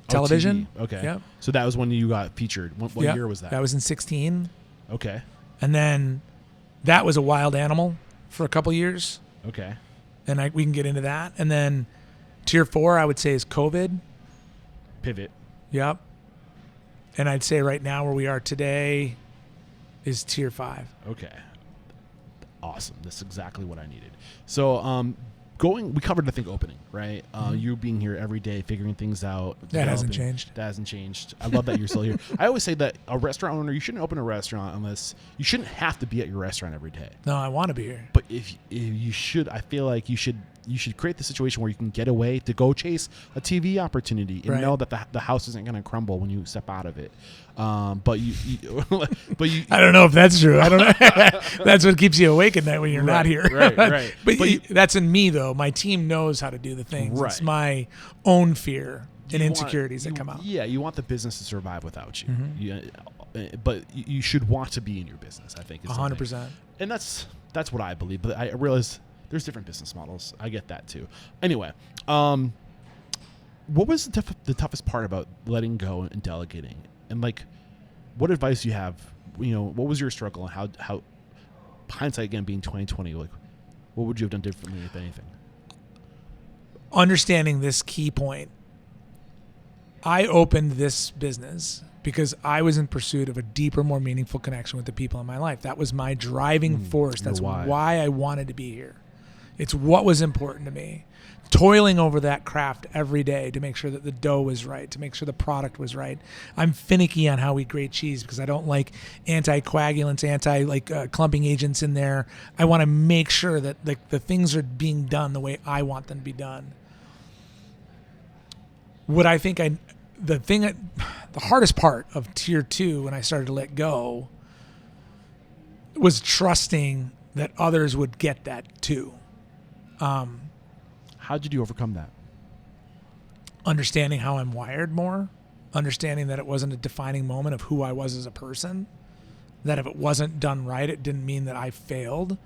television. TV. Okay. Yep. So that was when you got featured. What Yep. year was that? That was in 16. Okay. And then that was a wild animal for a couple years. Okay. And we can get into that. And then tier 4, I would say, is COVID. Pivot. Yep. And I'd say right now where we are today is tier 5. Okay. Awesome. That's exactly what I needed. So, we covered, I think, opening, right? You being here every day, figuring things out. That hasn't changed. That hasn't changed. I love that you're still here. I always say that a restaurant owner, you shouldn't open a restaurant unless you shouldn't have to be at your restaurant every day. No, I want to be here. But if you should, I feel like you should you should create the situation where you can get away to go chase a TV opportunity and know that the house isn't going to crumble when you step out of it. But you I don't know if that's true. I don't know. That's what keeps you awake at night when you're not here. Right. but that's in me though. My team knows how to do the things. Right. It's my own fear and insecurities that come out. Yeah, you want the business to survive without you. Mm-hmm. But you should want to be in your business, I think. 100%. And that's what I believe. But I realize there's different business models. I get that too. Anyway, what was the toughest part about letting go and delegating? And like, what advice do you have? What was your struggle, and how hindsight again being 2020, like, what would you have done differently if anything? Understanding this key point. I opened this business because I was in pursuit of a deeper, more meaningful connection with the people in my life. That was my driving force. That's why I wanted to be here. It's what was important to me. Toiling over that craft every day to make sure that the dough was right, to make sure the product was right. I'm finicky on how we grate cheese because I don't like anticoagulants, clumping agents in there. I want to make sure that the things are being done the way I want them to be done. The hardest part of tier 2 when I started to let go was trusting that others would get that too. How did you overcome that? Understanding how I'm wired more, understanding that it wasn't a defining moment of who I was as a person, that if it wasn't done right, it didn't mean that I failed.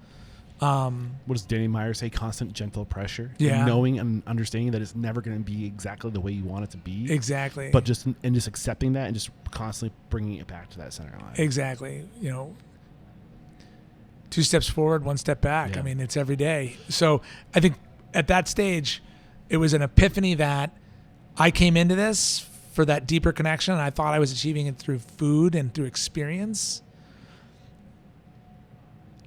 What does Danny Meyer say? Constant gentle pressure. Yeah. And knowing and understanding that it's never going to be exactly the way you want it to be. Exactly. But just accepting that and just constantly bringing it back to that center line. Exactly. 2 steps forward, 1 step back. Yeah. I mean, it's every day. So I think at that stage, it was an epiphany that I came into this for that deeper connection. And I thought I was achieving it through food and through experience.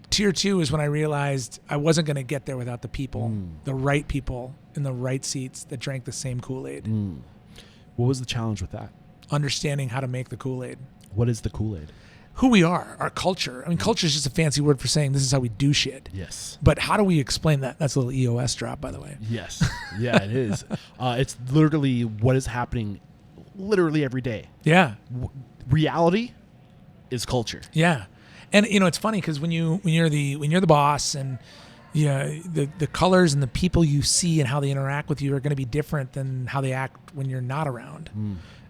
Tier 2 is when I realized I wasn't going to get there without the people, the right people in the right seats that drank the same Kool-Aid. What was the challenge with that? Understanding how to make the Kool-Aid. What is the Kool-Aid? Who we are, our culture. I mean, culture is just a fancy word for saying this is how we do shit. Yes. But how do we explain that? That's a little EOS drop, by the way. Yes. Yeah, it is. It's literally what is happening literally every day. Yeah. Reality is culture. Yeah. And it's funny because when you're the boss and the colors and the people you see and how they interact with you are going to be different than how they act when you're not around.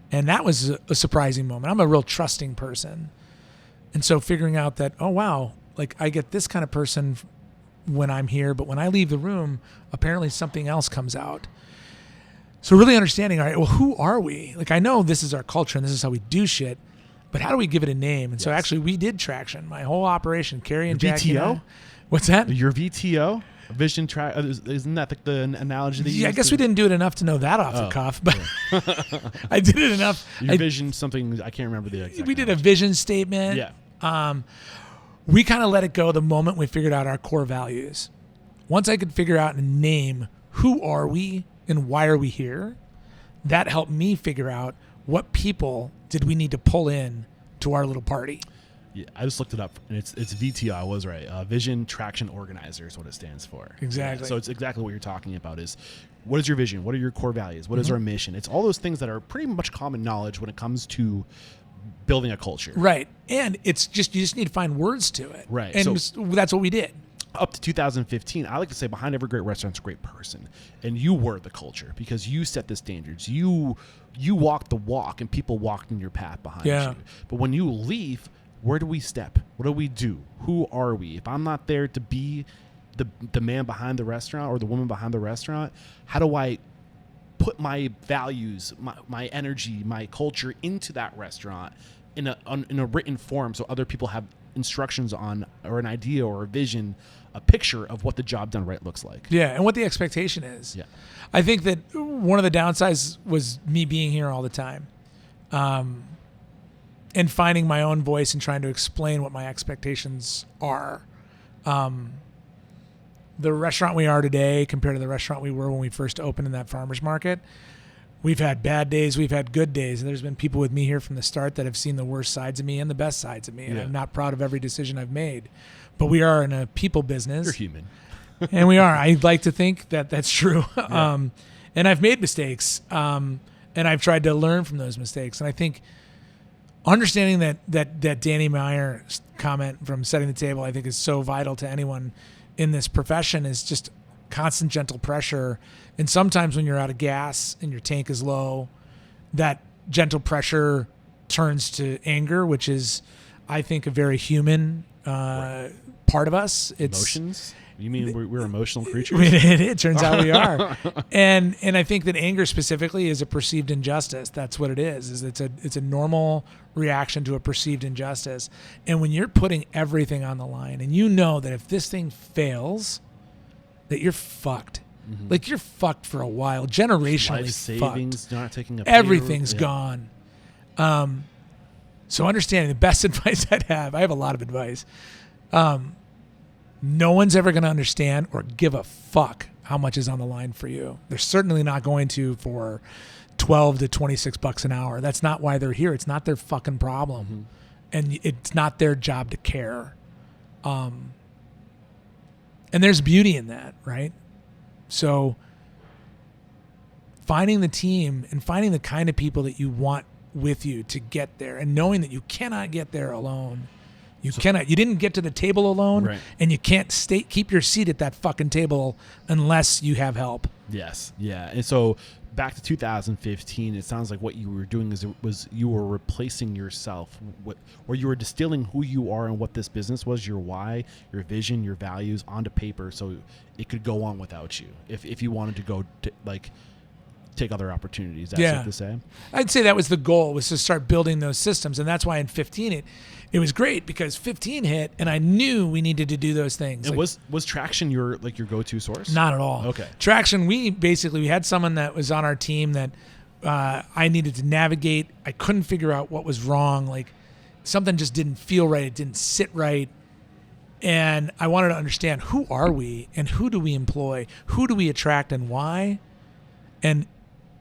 And that was a surprising moment. I'm a real trusting person. And so figuring out that, oh, wow, like I get this kind of person when I'm here, but when I leave the room, apparently something else comes out. So really understanding, all right, well, who are we? Like I know this is our culture and this is how we do shit, but how do we give it a name? And so actually we did traction. My whole operation, Carrie and Jackie. VTO? What's that? Your VTO? Vision track? Isn't that the analogy that you I guess we didn't do it enough to know that off the cuff, but I did it enough. Your vision something, I can't remember the exact We did a vision statement. Yeah. We kind of let it go the moment we figured out our core values. Once I could figure out and name who are we and why are we here, that helped me figure out what people did we need to pull in to our little party. Yeah, I just looked it up, and it's VTO. I was right. Vision Traction Organizer is what it stands for. Exactly. Yeah, so it's exactly what you're talking about. Is what is your vision? What are your core values? What is our mission? It's all those things that are pretty much common knowledge when it comes to building a culture. Right, and it's just you just need to find words to it. Right, and so that's what we did. Up to 2015, I like to say behind every great restaurant's a great person, and you were the culture because you set the standards. You walked the walk, and people walked in your path behind you. But when you leave, where do we step? What do we do? Who are we? If I'm not there to be the man behind the restaurant or the woman behind the restaurant, how do I put my values, my energy, my culture into that restaurant in a written form so other people have instructions on or an idea or a vision, a picture of what the job done right looks like. Yeah, and what the expectation is. Yeah. I think that one of the downsides was me being here all the time. And finding my own voice and trying to explain what my expectations are. The restaurant we are today compared to the restaurant we were when we first opened in that farmer's market, we've had bad days, we've had good days. And there's been people with me here from the start that have seen the worst sides of me and the best sides of me. And I'm not proud of every decision I've made. But we are in a people business. You're human. And we are. I like to think that that's true. And I've made mistakes, and I've tried to learn from those mistakes. And I think understanding that Danny Meyer's comment from Setting the Table, I think, is so vital to anyone in this profession, is just constant gentle pressure. And sometimes when you're out of gas and your tank is low, that gentle pressure turns to anger, which is, I think, a very human part of us. It's Emotions? You mean we're emotional creatures? it turns out we are. And I think that anger specifically is a perceived injustice. That's what it is it's a normal reaction to a perceived injustice. And when you're putting everything on the line and you know that if this thing fails, that you're fucked. Mm-hmm. Like, you're fucked for a while, generationally Life savings, fucked. not taking a Everything's payroll. gone. So understanding, the best advice I have a lot of advice. No one's ever going to understand or give a fuck how much is on the line for you. They're certainly not going to for $12 to $26 an hour. That's not why they're here. It's not their fucking problem. Mm-hmm. And it's not their job to care. And there's beauty in that, right? So finding the team and finding the kind of people that you want with you to get there, and knowing that you cannot get there alone. You didn't get to the table alone, right. And you can't keep your seat at that fucking table unless you have help. Yes. Yeah. And so back to 2015, it sounds like what you were doing was you were replacing yourself, or you were distilling who you are and what this business was, your why, your vision, your values onto paper, so it could go on without you. If you wanted to go take other opportunities, that's safe to say. I'd say that was the goal, was to start building those systems, and that's why in 15 it was great, because 15 hit and I knew we needed to do those things. And was Traction your go-to source? Not at all. Okay. Traction, we had someone that was on our team that I needed to navigate. I couldn't figure out what was wrong. Like, something just didn't feel right. It didn't sit right. And I wanted to understand, who are we and who do we employ? Who do we attract and why? And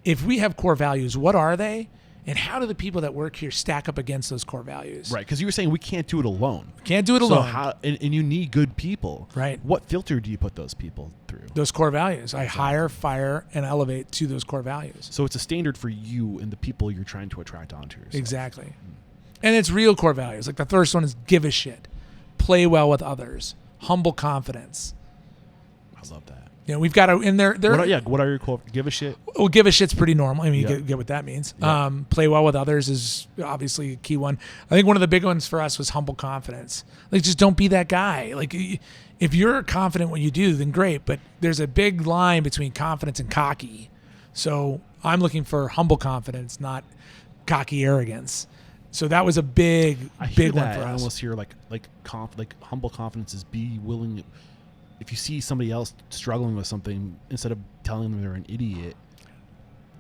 if we have core values, what are they? And how do the people that work here stack up against those core values? Right, because you were saying we can't do it alone. Can't do it alone. So and you need good people. Right. What filter do you put those people through? Those core values. I hire, fire, and elevate to those core values. So it's a standard for you and the people you're trying to attract onto yourself. Exactly. And it's real core values. Like, the first one is give a shit, play well with others, humble confidence. I love that. You know, we've got to, in there. What are your core? Give a shit. Well, give a shit's pretty normal. I mean, you get what that means. Yeah. Play well with others is obviously a key one. I think one of the big ones for us was humble confidence. Like, just don't be that guy. Like, if you're confident in what you do, then great. But there's a big line between confidence and cocky. So I'm looking for humble confidence, not cocky arrogance. So that was a big one for us. I almost hear like humble confidence is be willing. If you see somebody else struggling with something, instead of telling them they're an idiot,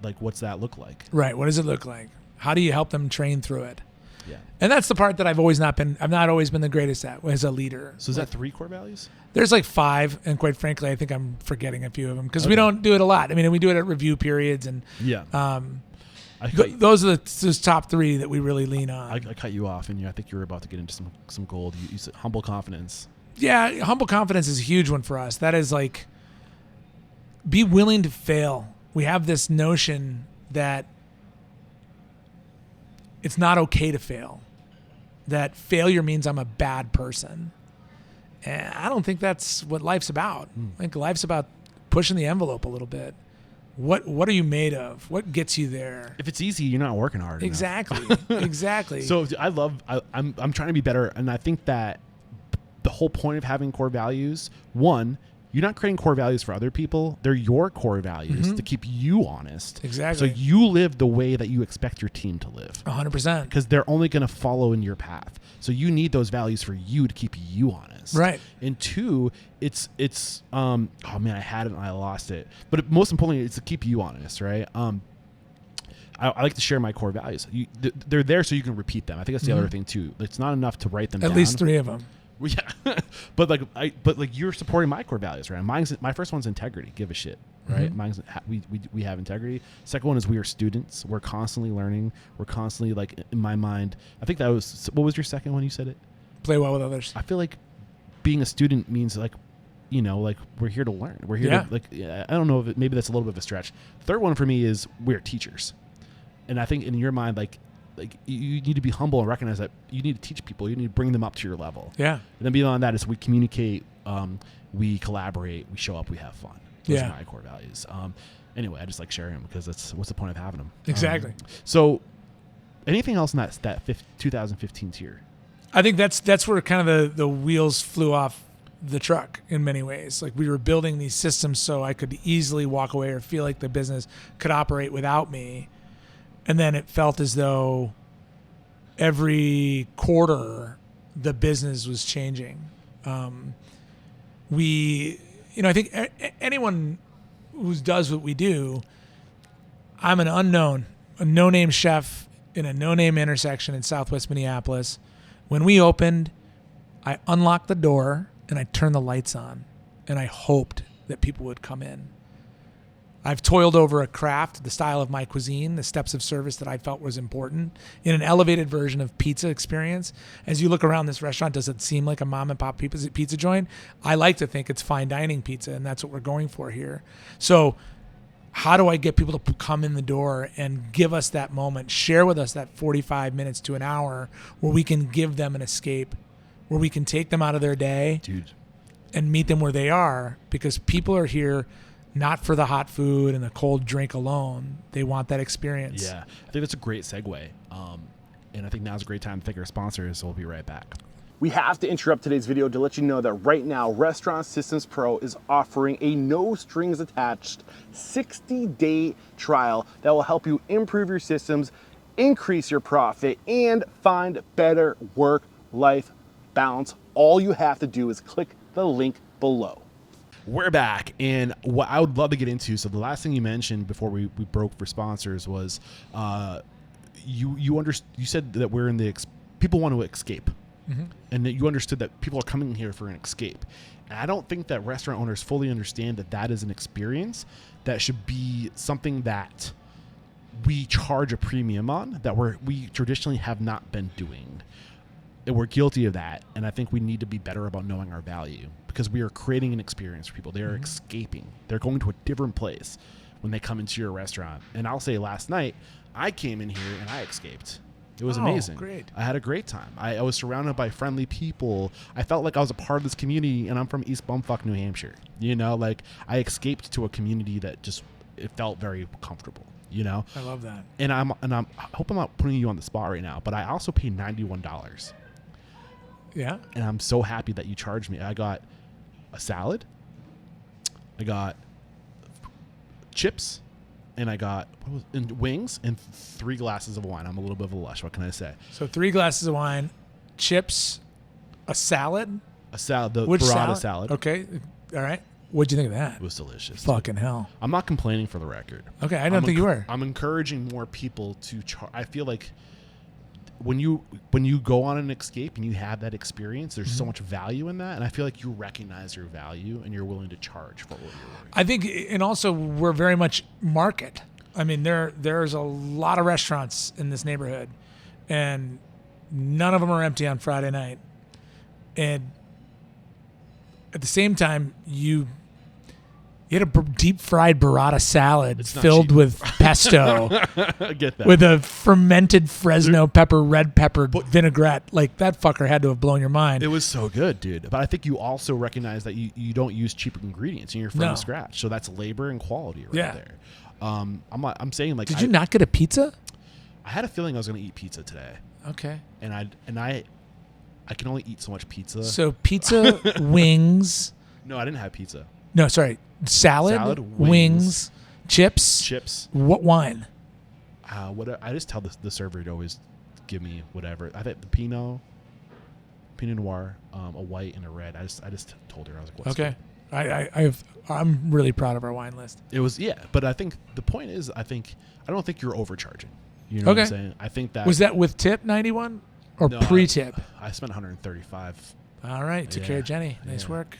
like, what's that look like? Right. What does it look like? How do you help them train through it? Yeah. And that's the part that I've not always been the greatest at as a leader. So is that 3 core values? There's like 5, and quite frankly, I think I'm forgetting a few of them because we don't do it a lot. I mean, we do it at review periods, and those are those top 3 that we really lean on. I cut you off, and I think you were about to get into some gold. You said humble confidence. Yeah, humble confidence is a huge one for us. That is like, be willing to fail. We have this notion that it's not okay to fail, that failure means I'm a bad person. And I don't think that's what life's about. I think life's about pushing the envelope a little bit. What are you made of? What gets you there? If it's easy, you're not working hard enough. Exactly. So I'm trying to be better, and I think that the whole point of having core values, one, you're not creating core values for other people. They're your core values to keep you honest. Exactly. So you live the way that you expect your team to live. 100%. Because they're only going to follow in your path. So you need those values for you to keep you honest. Right. And 2, it's oh man, I had it and I lost it. But most importantly, it's to keep you honest, right? I like to share my core values. They're there so you can repeat them. I think that's the other thing too. It's not enough to write them down. At least 3 of them. Yeah, but you're supporting my core values, right? My first one's integrity. Give a shit, right? Mine's we have integrity. Second one is we are students. We're constantly learning. We're constantly, like, in my mind, I think that was, what was your second one? You said it. Play well with others. I feel like being a student means, like, like we're here to learn. We're here Yeah. to I don't know if maybe that's a little bit of a stretch. Third one for me is we're teachers. And I think in your mind, like you need to be humble and recognize that you need to teach people. You need to bring them up to your level. Yeah. And then beyond that is we communicate, we collaborate, we show up, we have fun. Those are my core values. Anyway, I just like sharing them because what's the point of having them? Exactly. So anything else in that 2015 tier? I think that's where kind of the wheels flew off the truck in many ways. Like we were building these systems so I could easily walk away or feel like the business could operate without me. And then it felt as though every quarter the business was changing. I think anyone who does what we do, I'm an unknown, a no-name chef in a no-name intersection in Southwest Minneapolis. When we opened, I unlocked the door and I turned the lights on, and I hoped that people would come in. I've toiled over a craft, the style of my cuisine, the steps of service that I felt was important in an elevated version of pizza experience. As you look around this restaurant, does it seem like a mom and pop pizza joint? I like to think it's fine dining pizza, and that's what we're going for here. So how do I get people to come in the door and give us that moment, share with us that 45 minutes to an hour where we can give them an escape, where we can take them out of their day and meet them where they are, because people are here not for the hot food and the cold drink alone. They want that experience. Yeah, I think that's a great segue. And I think now's a great time to thank our sponsors, so we'll be right back. We have to interrupt today's video to let you know that right now, Restaurant Systems Pro is offering a no strings attached 60-day trial that will help you improve your systems, increase your profit, and find better work-life balance. All you have to do is click the link below. We're back, and what I would love to get into, so the last thing you mentioned before we broke for sponsors was you said that we're in people want to escape. Mm-hmm. And that you understood that people are coming here for an escape. And I don't think that restaurant owners fully understand that is an experience that should be something that we charge a premium on, that we traditionally have not been doing. And we're guilty of that. And I think we need to be better about knowing our value, because we are creating an experience for people. They are escaping. They're going to a different place when they come into your restaurant. And I'll say last night, I came in here and I escaped. It was amazing. Great. I had a great time. I was surrounded by friendly people. I felt like I was a part of this community, and I'm from East Bumfuck, New Hampshire. Like I escaped to a community that it felt very comfortable. I love that. And I hope I'm not putting you on the spot right now, but I also paid $91. Yeah. And I'm so happy that you charged me. I got a salad. I got chips. And I got wings and 3 glasses of wine. I'm a little bit of a lush. What can I say? So 3 glasses of wine, chips, a salad. The Which burrata salad. Okay. All right. What'd you think of that? It was delicious. Fucking hell. I'm not complaining, for the record. Okay. I don't think you were. I'm encouraging more people to I feel like when you go on an escape and you have that experience, there's so much value in that, and I feel like you recognize your value and you're willing to charge for what you're worth. I think, and also we're very much market. I mean, there's a lot of restaurants in this neighborhood, and none of them are empty on Friday night. And at the same time, you had a deep fried burrata salad filled with pesto. I get that. With a fermented Fresno pepper, red pepper vinaigrette. Like, that fucker had to have blown your mind. It was so good, dude. But I think you also recognize that you don't use cheap ingredients and you're from scratch. So that's labor and quality there. I'm saying, like, Did you not get a pizza? I had a feeling I was going to eat pizza today. Okay. And I can only eat so much pizza. So pizza, wings. No, I didn't have pizza. No, sorry. Salad, wings, chips. What wine? I just tell the server to always give me whatever. I think the Pinot Noir, a white and a red. I just told her, I was like, what's okay. I'm really proud of our wine list. It was, but I think the point is, I don't think you're overcharging. You know what I'm saying? I think that was that with tip 91 or pre-tip? I spent $135. All right, took care of Jenny. Nice work.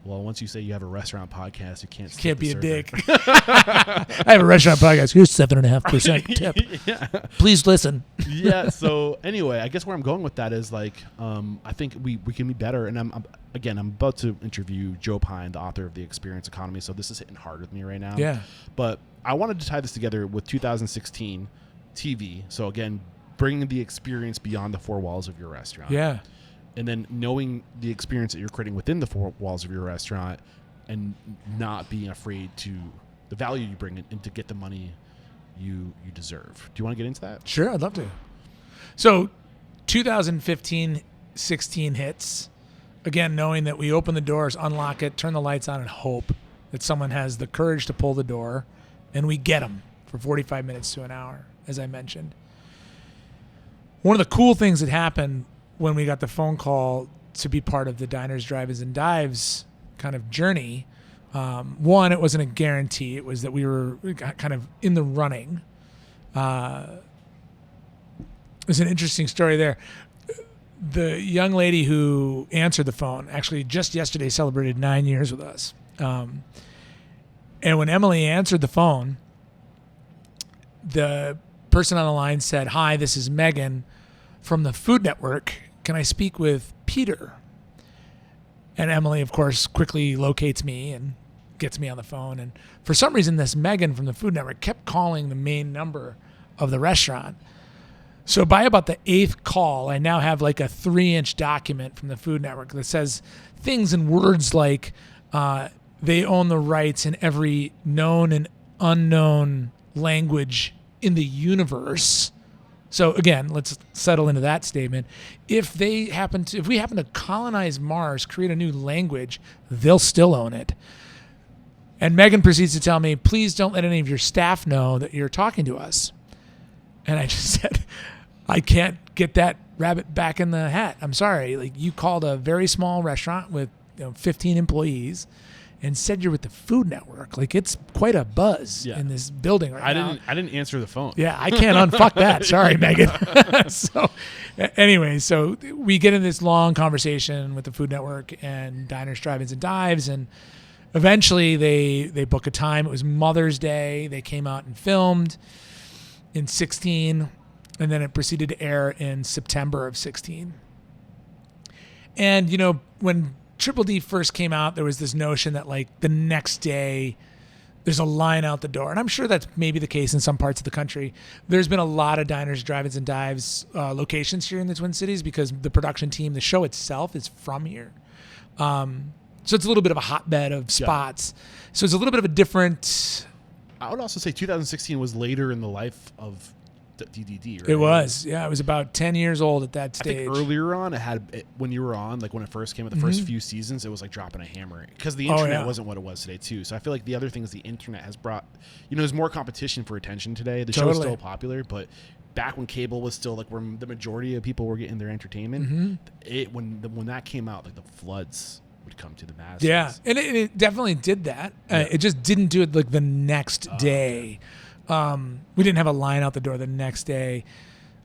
Well, once you say you have a restaurant podcast, you can't Be a server. dick. I have a restaurant podcast. Here's 7.5% tip. Yeah. Please listen. Yeah. So anyway, I guess where I'm going with that is like, I think we can be better. And I'm about to interview Joe Pine, the author of The Experience Economy. So this is hitting hard with me right now. Yeah. But I wanted to tie this together with 2016 TV. So again, bringing the experience beyond the four walls of your restaurant. Yeah. And then knowing the experience that you're creating within the four walls of your restaurant and not being afraid to the value you bring in and to get the money you deserve. Do you want to get into that? Sure, I'd love to. So 2015-16 hits. Again, knowing that we open the doors, unlock it, turn the lights on, and hope that someone has the courage to pull the door, and we get them for 45 minutes to an hour, as I mentioned. One of the cool things that happened when we got the phone call to be part of the Diners, Drive-Ins, and Dives kind of journey, one, it wasn't a guarantee. It was that we were kind of in the running. There's an interesting story there. The young lady who answered the phone actually just yesterday celebrated 9 years with us. And when Emily answered the phone, the person on the line said, "Hi, this is Megan from the Food Network. Can I speak with Peter?" And Emily, of course, quickly locates me and gets me on the phone. And for some reason, this Megan from the Food Network kept calling the main number of the restaurant. So by about the 8th call, I now have like a 3-inch document from the Food Network that says things in words like they own the rights in every known and unknown language in the universe. So again, let's settle into that statement. If we happen to colonize Mars, create a new language, they'll still own it. And Megan proceeds to tell me, "Please don't let any of your staff know that you're talking to us." And I just said, "I can't get that rabbit back in the hat. I'm sorry. Like, you called a very small restaurant with 15 employees and said you're with the Food Network. Like, it's quite a buzz in this building right now." I didn't answer the phone. Yeah, I can't unfuck that. Sorry, Megan. So anyway, so we get in this long conversation with the Food Network and Diners, Drive-Ins, and Dives, and eventually they book a time. It was Mother's Day. They came out and filmed in 16, and then it proceeded to air in September of 16. And, when Triple D first came out, there was this notion that like the next day there's a line out the door. And I'm sure that's maybe the case in some parts of the country. There's been a lot of Diners, Drive-Ins, and Dives locations here in the Twin Cities because the production team, the show itself is from here. So it's a little bit of a hotbed of spots. Yeah. So it's a little bit of a different... I would also say 2016 was later in the life of DDD, right? It was. Yeah, it was about 10 years old at that stage. I think earlier on, when you were on, like when it first came out, the first few seasons, it was like dropping a hammer because the internet wasn't what it was today too. So I feel like the other thing is the internet has brought, there's more competition for attention today. The show is still popular, but back when cable was still like where the majority of people were getting their entertainment, when that came out, like the floods would come to the masses. Yeah, and it definitely did that. It just didn't do it like the next day. We didn't have a line out the door the next day.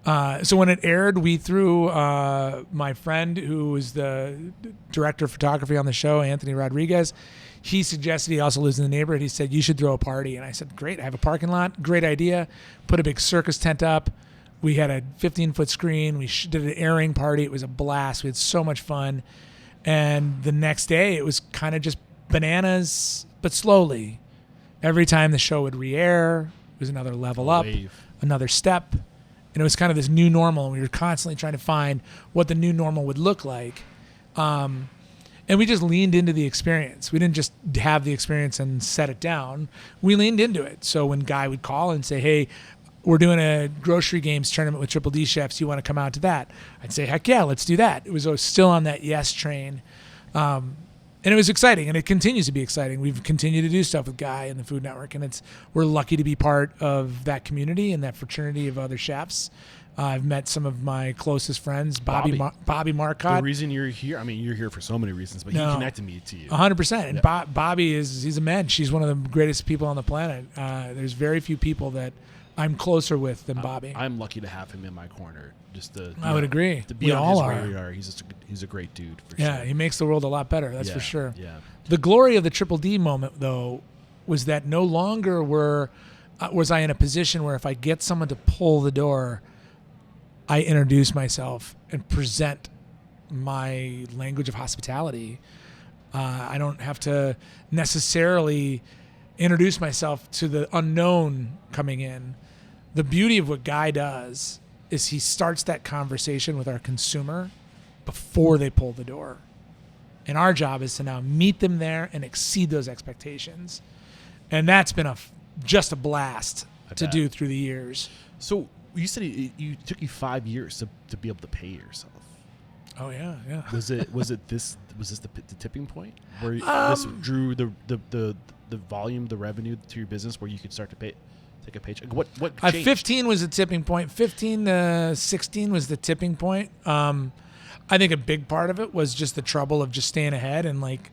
So when it aired, we threw my friend who was the director of photography on the show, Anthony Rodriguez. He suggested, he also lives in the neighborhood. He said, "You should throw a party." And I said, "Great, I have a parking lot. Great idea." Put a big circus tent up. We had a 15-foot screen. We did an airing party. It was a blast. We had so much fun. And the next day, it was kind of just bananas, but slowly. Every time the show would re-air, it was another level up, another step. And it was kind of this new normal. And we were constantly trying to find what the new normal would look like. And we just leaned into the experience. We didn't just have the experience and set it down. We leaned into it. So when Guy would call and say, "Hey, we're doing a grocery games tournament with Triple D chefs. You want to come out to that?" I'd say, "Heck yeah, let's do that." It was still on that yes train. And it was exciting, and it continues to be exciting. We've continued to do stuff with Guy and the Food Network, and we're lucky to be part of that community and that fraternity of other chefs. I've met some of my closest friends, Bobby Marcotte. The reason you're here, you're here for so many reasons, but he connected me to you. 100%. And Bobby he's a mensch. She's one of the greatest people on the planet. There's very few people that I'm closer with than Bobby. I'm lucky to have him in my corner. Just to, I would agree. To be We on all his are. radar. He's a great dude. For Yeah, sure. he makes the world a lot better. That's for sure. Yeah. The glory of the Triple D moment, though, was that no longer was I in a position where if I get someone to pull the door, I introduce myself and present my language of hospitality. I don't have to necessarily introduce myself to the unknown coming in. The beauty of what Guy does is he starts that conversation with our consumer before they pull the door. And our job is to now meet them there and exceed those expectations. And that's been just a blast to do through the years. So you said it took you 5 years to be able to pay yourself. Oh yeah. Was this the tipping point where this drew the volume, the revenue to your business where you could start to take a paycheck? What changed? 15 was the tipping point. 15 to 16 was the tipping point. I think a big part of it was just the trouble of just staying ahead and like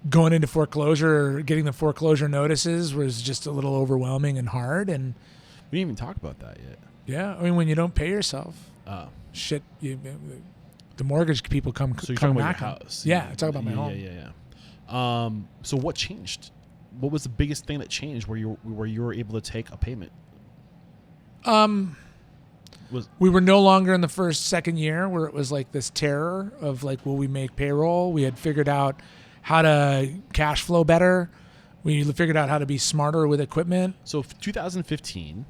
going into foreclosure or getting the foreclosure notices was just a little overwhelming and hard. And we didn't even talk about that yet. Yeah, I mean when you don't pay yourself, shit, the mortgage people come. So you're come talking about back your on. house. Yeah, I'm talking about my home. Yeah. So what changed? What was the biggest thing that changed where you were able to take a payment? We were no longer in the second year where it was like this terror of like, will we make payroll? We had figured out how to cash flow better. We figured out how to be smarter with equipment. So 2015,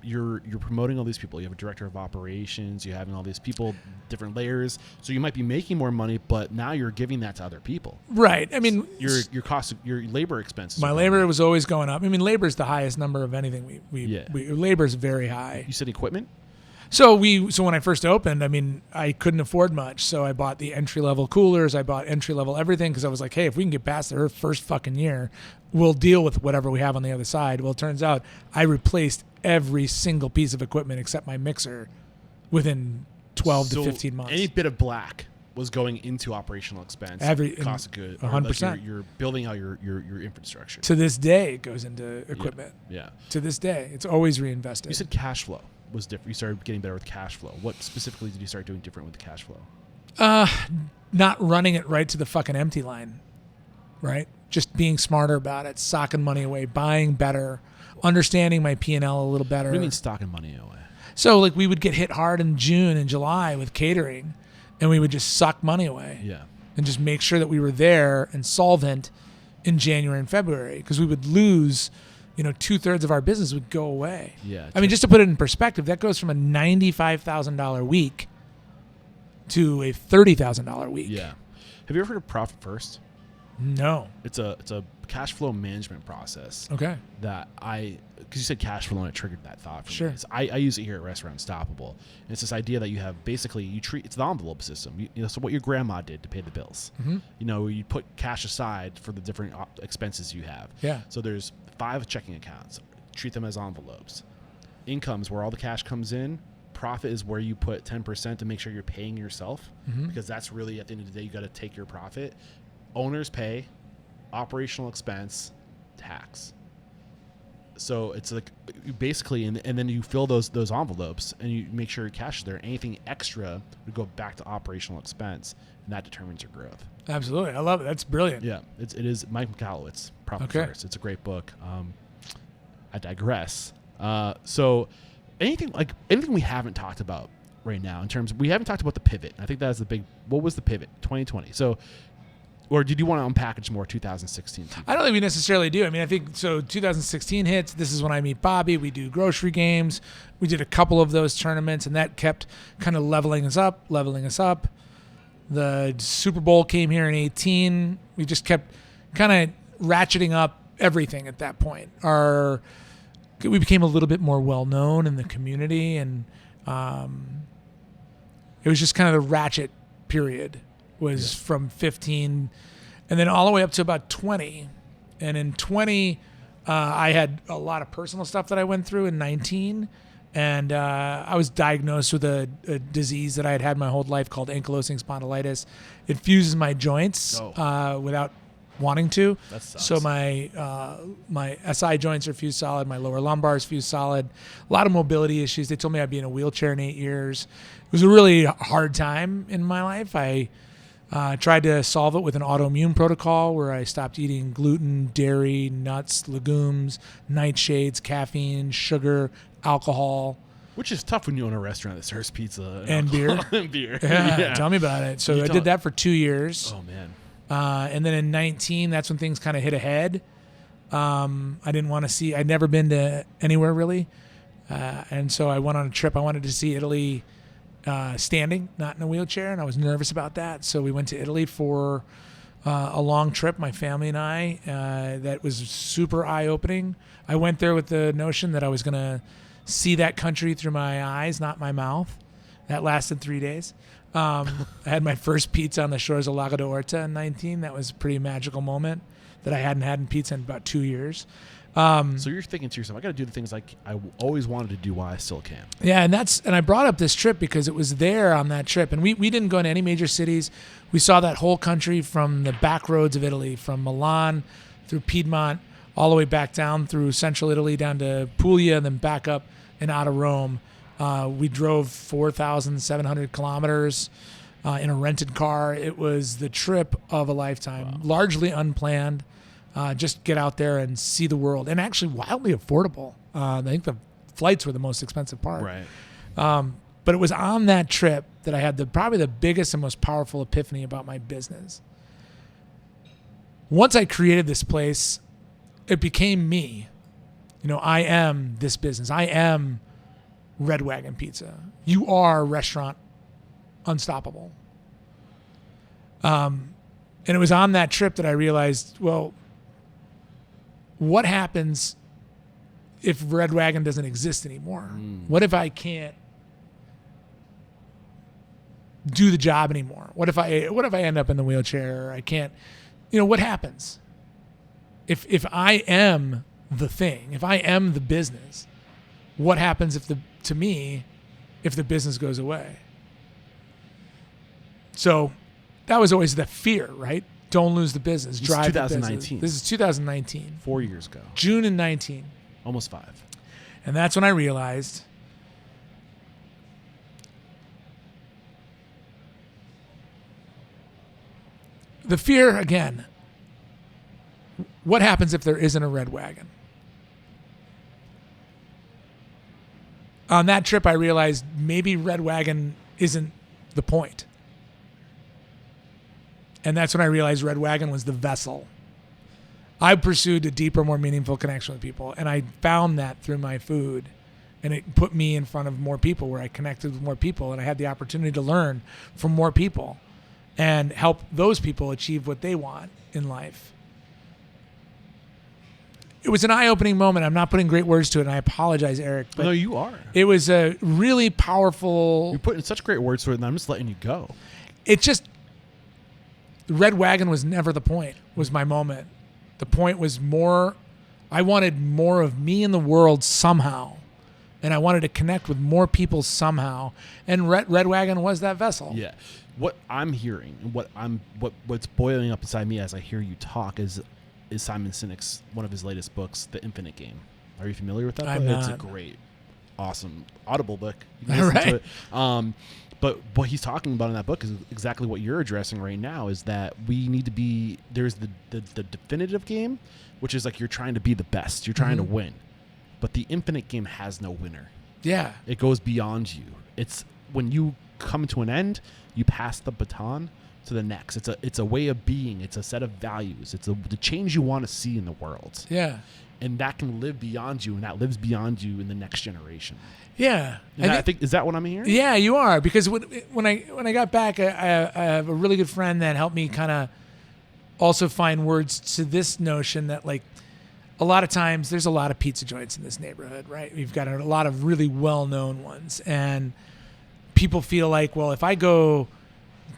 you're promoting all these people. You have a director of operations. You're having all these people, different layers. So you might be making more money, but now you're giving that to other people. Right. I mean, your labor expenses. My labor was always going up. I mean, labor is the highest number of anything. Labor is very high. You said equipment? So when I first opened, I mean, I couldn't afford much. So I bought the entry level coolers. I bought entry level everything because I was like, hey, if we can get past the first fucking year, we'll deal with whatever we have on the other side. Well, it turns out I replaced every single piece of equipment except my mixer within 12 to 15 months. Any bit of black was going into operational expense. Cost of goods. 100%. Like you're building out your infrastructure. To this day, it goes into equipment. Yeah. To this day, it's always reinvested. You said cash flow was different. You started getting better with cash flow. What specifically did you start doing different with the cash flow? Not running it right to the fucking empty line, right? Just being smarter about it, socking money away, buying better, understanding my P&L a little better. What do you mean stocking money away? So like we would get hit hard in June and July with catering, and we would just suck money away. Yeah. And just make sure that we were there and solvent in January and February because we would lose. 2/3 of our business would go away. Yeah. I mean, just to put it in perspective, that goes from a $95,000 week to a $30,000 week. Yeah. Have you ever heard of Profit First? No. It's a cash flow management process. Okay. That because you said cash flow and it triggered that thought for sure. me. So I use it here at Restaurant Stoppable. And it's this idea that you have basically it's the envelope system. So what your grandma did to pay the bills. Mm-hmm. You put cash aside for the different expenses you have. Yeah. So there's 5 checking accounts. Treat them as envelopes. Income's where all the cash comes in. Profit is where you put 10% to make sure you're paying yourself, because that's really at the end of the day you got to take your profit. Owners pay, operational expense, tax. So it's like basically, and then you fill those envelopes and you make sure your cash is there. Anything extra would go back to operational expense, and that determines your growth. Absolutely, I love it. That's brilliant. Yeah, it is Mike McAllowitz, Profit First. It's a great book. I digress. So anything we haven't talked about right now in terms of, we haven't talked about the pivot. I think that's the big. What was the pivot? 2020. So. Or did you want to unpackage more 2016? I don't think we necessarily do. I mean, I think so 2016 hits. This is when I meet Bobby. We do grocery games. We did a couple of those tournaments, and that kept kind of leveling us up. The Super Bowl came here in 2018. We just kept kind of ratcheting up everything at that point. We became a little bit more well-known in the community, and it was just kind of the ratchet period. Was from 15 and then all the way up to about 20. And in 20, I had a lot of personal stuff that I went through in 19. And I was diagnosed with a disease that I had my whole life called ankylosing spondylitis. It fuses my joints without wanting to. That sucks. So my SI joints are fused solid. My lower lumbar is fused solid. A lot of mobility issues. They told me I'd be in a wheelchair in 8 years. It was a really hard time in my life. I tried to solve it with an autoimmune protocol where I stopped eating gluten, dairy, nuts, legumes, nightshades, caffeine, sugar, alcohol. Which is tough when you own a restaurant that serves pizza and beer. and beer. Yeah, tell me about it. So I did that for 2 years. Oh man. And then in 19, that's when things kind of hit ahead. I didn't want to see. I'd never been to anywhere really, and so I went on a trip. I wanted to see Italy standing, not in a wheelchair, and I was nervous about that. So we went to Italy for a long trip, my family and I. That was super eye-opening. I went there with the notion that I was going to see that country through my eyes, not my mouth. That lasted 3 days. I had my first pizza on the shores of Lago d'Orta in 19. That was a pretty magical moment that I hadn't had in pizza in about 2 years. So you're thinking to yourself, I got to do the things like I always wanted to do while I still can. Yeah, and I brought up this trip because it was there on that trip. And we didn't go into any major cities. We saw that whole country from the back roads of Italy, from Milan through Piedmont, all the way back down through central Italy, down to Puglia, and then back up and out of Rome. We drove 4,700 kilometers in a rented car. It was the trip of a lifetime, largely unplanned. Just get out there and see the world, and actually wildly affordable. I think the flights were the most expensive part. Right. But it was on that trip that I had probably the biggest and most powerful epiphany about my business. Once I created this place, it became me. I am this business. I am Red Wagon Pizza. You are Restaurant Unstoppable. And it was on that trip that I realized, well, what happens if Red Wagon doesn't exist anymore? What if I can't do the job anymore? What if I end up in the wheelchair? I can't, what happens? If I am the thing, if I am the business, what happens if the business goes away? So that was always the fear, right? Don't lose the business. This Drive is the 2019. business. This is 2019. 4 years ago. June in 19. Almost 5. And that's when I realized the fear again. What happens if there isn't a Red Wagon? On that trip, I realized maybe Red Wagon isn't the point. And that's when I realized Red Wagon was the vessel. I pursued a deeper, more meaningful connection with people. And I found that through my food. And it put me in front of more people where I connected with more people. And I had the opportunity to learn from more people and help those people achieve what they want in life. It was an eye-opening moment. I'm not putting great words to it, and I apologize, Eric. But no, you are. It was a really powerful... You're putting such great words to it, and I'm just letting you go. It just... The Red Wagon was never the point, was my moment. The point was more... I wanted more of me in the world somehow, and I wanted to connect with more people somehow, and Red Wagon was that vessel. Yeah. What I'm hearing, and what's boiling up inside me as I hear you talk is Simon Sinek's, one of his latest books, The Infinite Game. Are you familiar with that I'm book? not. It's a great, awesome Audible book. You can listen to it. But what he's talking about in that book is exactly what you're addressing right now, is that we need to be, there's the definitive game, which is like you're trying to be the best. You're trying to win. But the infinite game has no winner. Yeah. It goes beyond you. It's when you come to an end, you pass the baton to the next. It's a way of being. It's a set of values. It's the change you want to see in the world. Yeah. And that can live beyond you, and that lives beyond you in the next generation. Yeah. I think is that what I'm hearing? Yeah, you are. Because when I got back, I have a really good friend that helped me kind of also find words to this notion that, like, a lot of times there's a lot of pizza joints in this neighborhood, right? We've got a lot of really well-known ones, and people feel like, well, if I go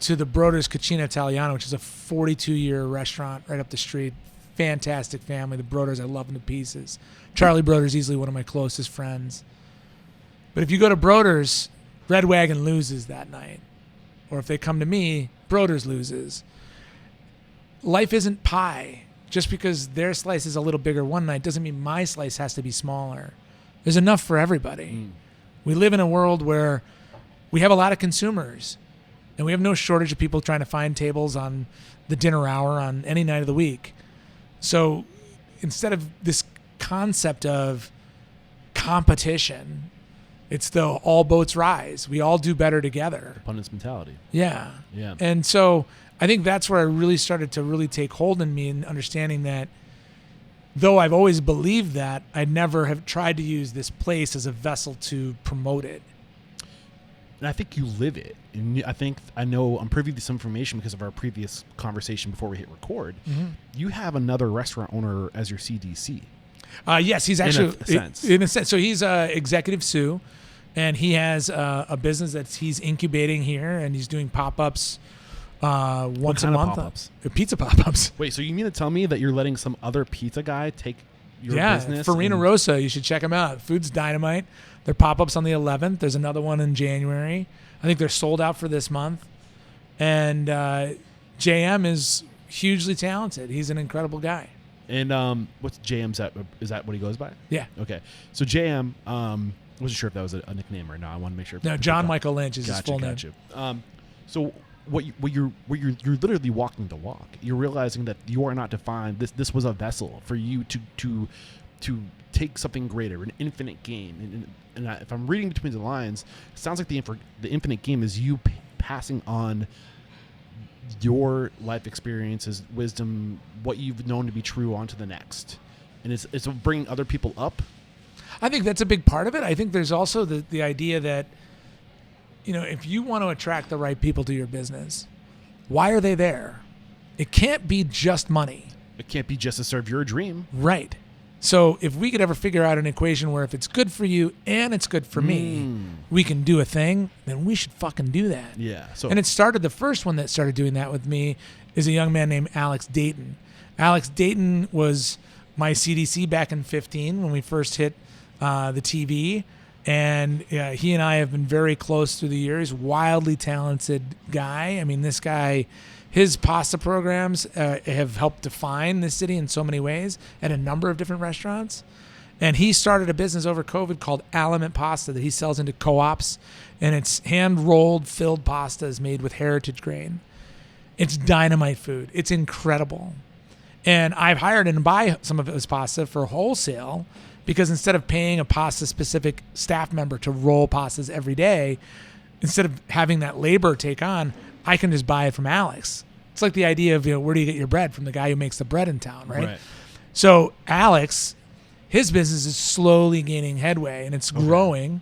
to the Broder's Cucina Italiana, which is a 42-year restaurant right up the street, fantastic family. The Broders, I love them to pieces. Charlie Broder's easily one of my closest friends. But if you go to Broder's, Red Wagon loses that night. Or if they come to me, Broder's loses. life isn't pie. Just because their slice is a little bigger one night doesn't mean my slice has to be smaller. There's enough for everybody. We live in a world where we have a lot of consumers, and we have no shortage of people trying to find tables on the dinner hour on any night of the week. So instead of this concept of competition, it's the all boats rise. We all do better together. Abundance mentality. Yeah. Yeah. And so I think that's where I really started to really take hold in me, and understanding that though I've always believed that, I never have tried to use this place as a vessel to promote it. And I think you live it. And I know I'm privy to some information because of our previous conversation before we hit record. You have another restaurant owner as your CDC. Yes, he's actually in a sense. So he's executive sous, and he has a business that he's incubating here, and he's doing pop-ups once a month. Pop-ups? Pizza pop-ups. Wait, so you mean to tell me that you're letting some other pizza guy take your business? Farina Rosa, you should check them out. Food's dynamite. Their pop-ups on the 11th. There's another one in January. I think they're sold out for this month. And JM is hugely talented. He's an incredible guy. And what's JM's at? Is that what he goes by? Yeah. Okay. So JM, wasn't sure if that was a nickname or not. I want to make sure. No, John Michael Lynch is his full name. So you're literally walking the walk. You're realizing that you are not defined. This was a vessel for you to take something greater, an infinite game. And if I'm reading between the lines, it sounds like the infinite game is you passing on your life experiences, wisdom, what you've known to be true onto the next. And it's bringing other people up. I think that's a big part of it. I think there's also the idea that, if you want to attract the right people to your business, why are they there? It can't be just money. It can't be just to serve your dream. Right. So if we could ever figure out an equation where if it's good for you and it's good for me, we can do a thing, then we should fucking do that. Yeah. And the first one that started doing that with me is a young man named Alex Dayton. Alex Dayton was my CDC back in 2015 when we first hit the TV. And he and I have been very close through the years. Wildly talented guy. I mean, this guy, his pasta programs have helped define this city in so many ways at a number of different restaurants. And he started a business over COVID called Element Pasta that he sells into co-ops. And it's hand-rolled, filled pastas made with heritage grain. It's dynamite food. It's incredible. And I've hired him to buy some of his pasta for wholesale, because instead of paying a pasta-specific staff member to roll pastas every day, instead of having that labor take on, I can just buy it from Alex. It's like the idea of, where do you get your bread? From the guy who makes the bread in town, right? So Alex, his business is slowly gaining headway, and it's growing.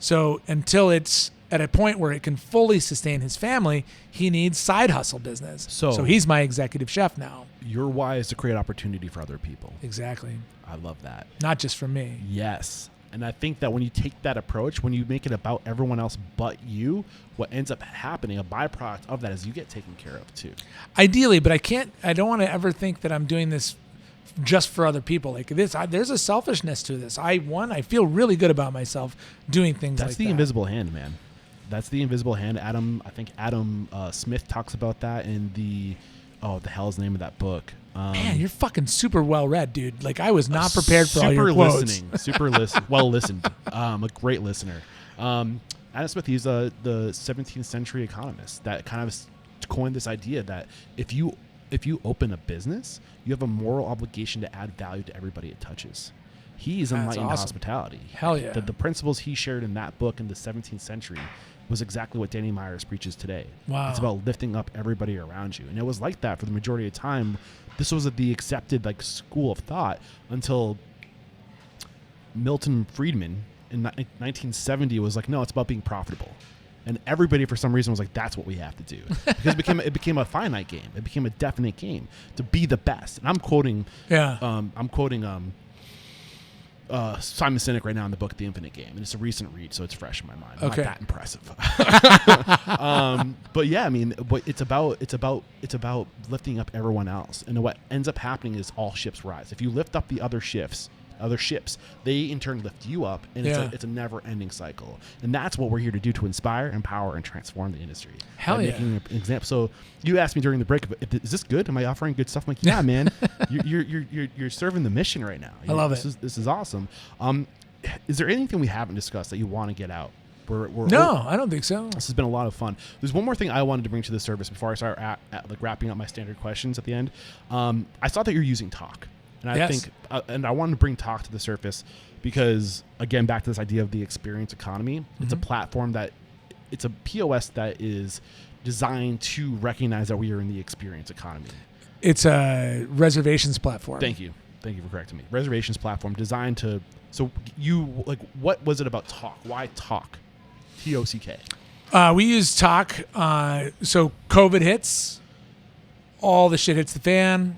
So until it's at a point where it can fully sustain his family, he needs side hustle business. So he's my executive chef now. Your why is to create opportunity for other people. Exactly. I love that. Not just for me. Yes. And I think that when you take that approach, when you make it about everyone else but you, what ends up happening, a byproduct of that, is you get taken care of too. Ideally, but I don't want to ever think that I'm doing this just for other people. Like this, there's a selfishness to this. I feel really good about myself doing things like that. That's the invisible hand, man. That's the invisible hand. I think Adam Smith talks about that in the hell is the name of that book? Man, you're fucking super well read, dude. Like, I was not prepared for all your quotes. Well listened. A great listener. Adam Smith, he's the 17th century economist that kind of coined this idea that if you open a business, you have a moral obligation to add value to everybody it touches. He's enlightened hospitality. Hell yeah. The principles he shared in that book in the 17th century was exactly what Danny Myers preaches today. Wow. It's about lifting up everybody around you. And it was like that for the majority of the time. This was the accepted school of thought until Milton Friedman in 1970 was like, no, it's about being profitable. And everybody, for some reason, was like, that's what we have to do. Because it became a finite game. It became a definite game to be the best. And I'm quoting Simon Sinek right now in the book The Infinite Game, and it's a recent read, so it's fresh in my mind. Not that impressive. But yeah, I mean, it's about lifting up everyone else, and what ends up happening is all ships rise. If you lift up the other ships, other ships. They in turn lift you up, and it's a never-ending cycle. And that's what we're here to do, to inspire, empower, and transform the industry. Hell yeah. Making an example. So you asked me during the break, is this good? Am I offering good stuff? I'm like, yeah, man. You're serving the mission right now. I love it. This is awesome. Is there anything we haven't discussed that you want to get out? No, I don't think so. This has been a lot of fun. There's one more thing I wanted to bring to the service before I start wrapping up my standard questions at the end. I saw that you're using Talk, and I think, and I wanted to bring Talk to the surface because, again, back to this idea of the experience economy. It's a platform it's a POS that is designed to recognize that we are in the experience economy. It's a reservations platform. Thank you for correcting me. Reservations platform designed to. So what was it about Talk? Why Talk? TOCK. We use Talk. So COVID hits, all the shit hits the fan.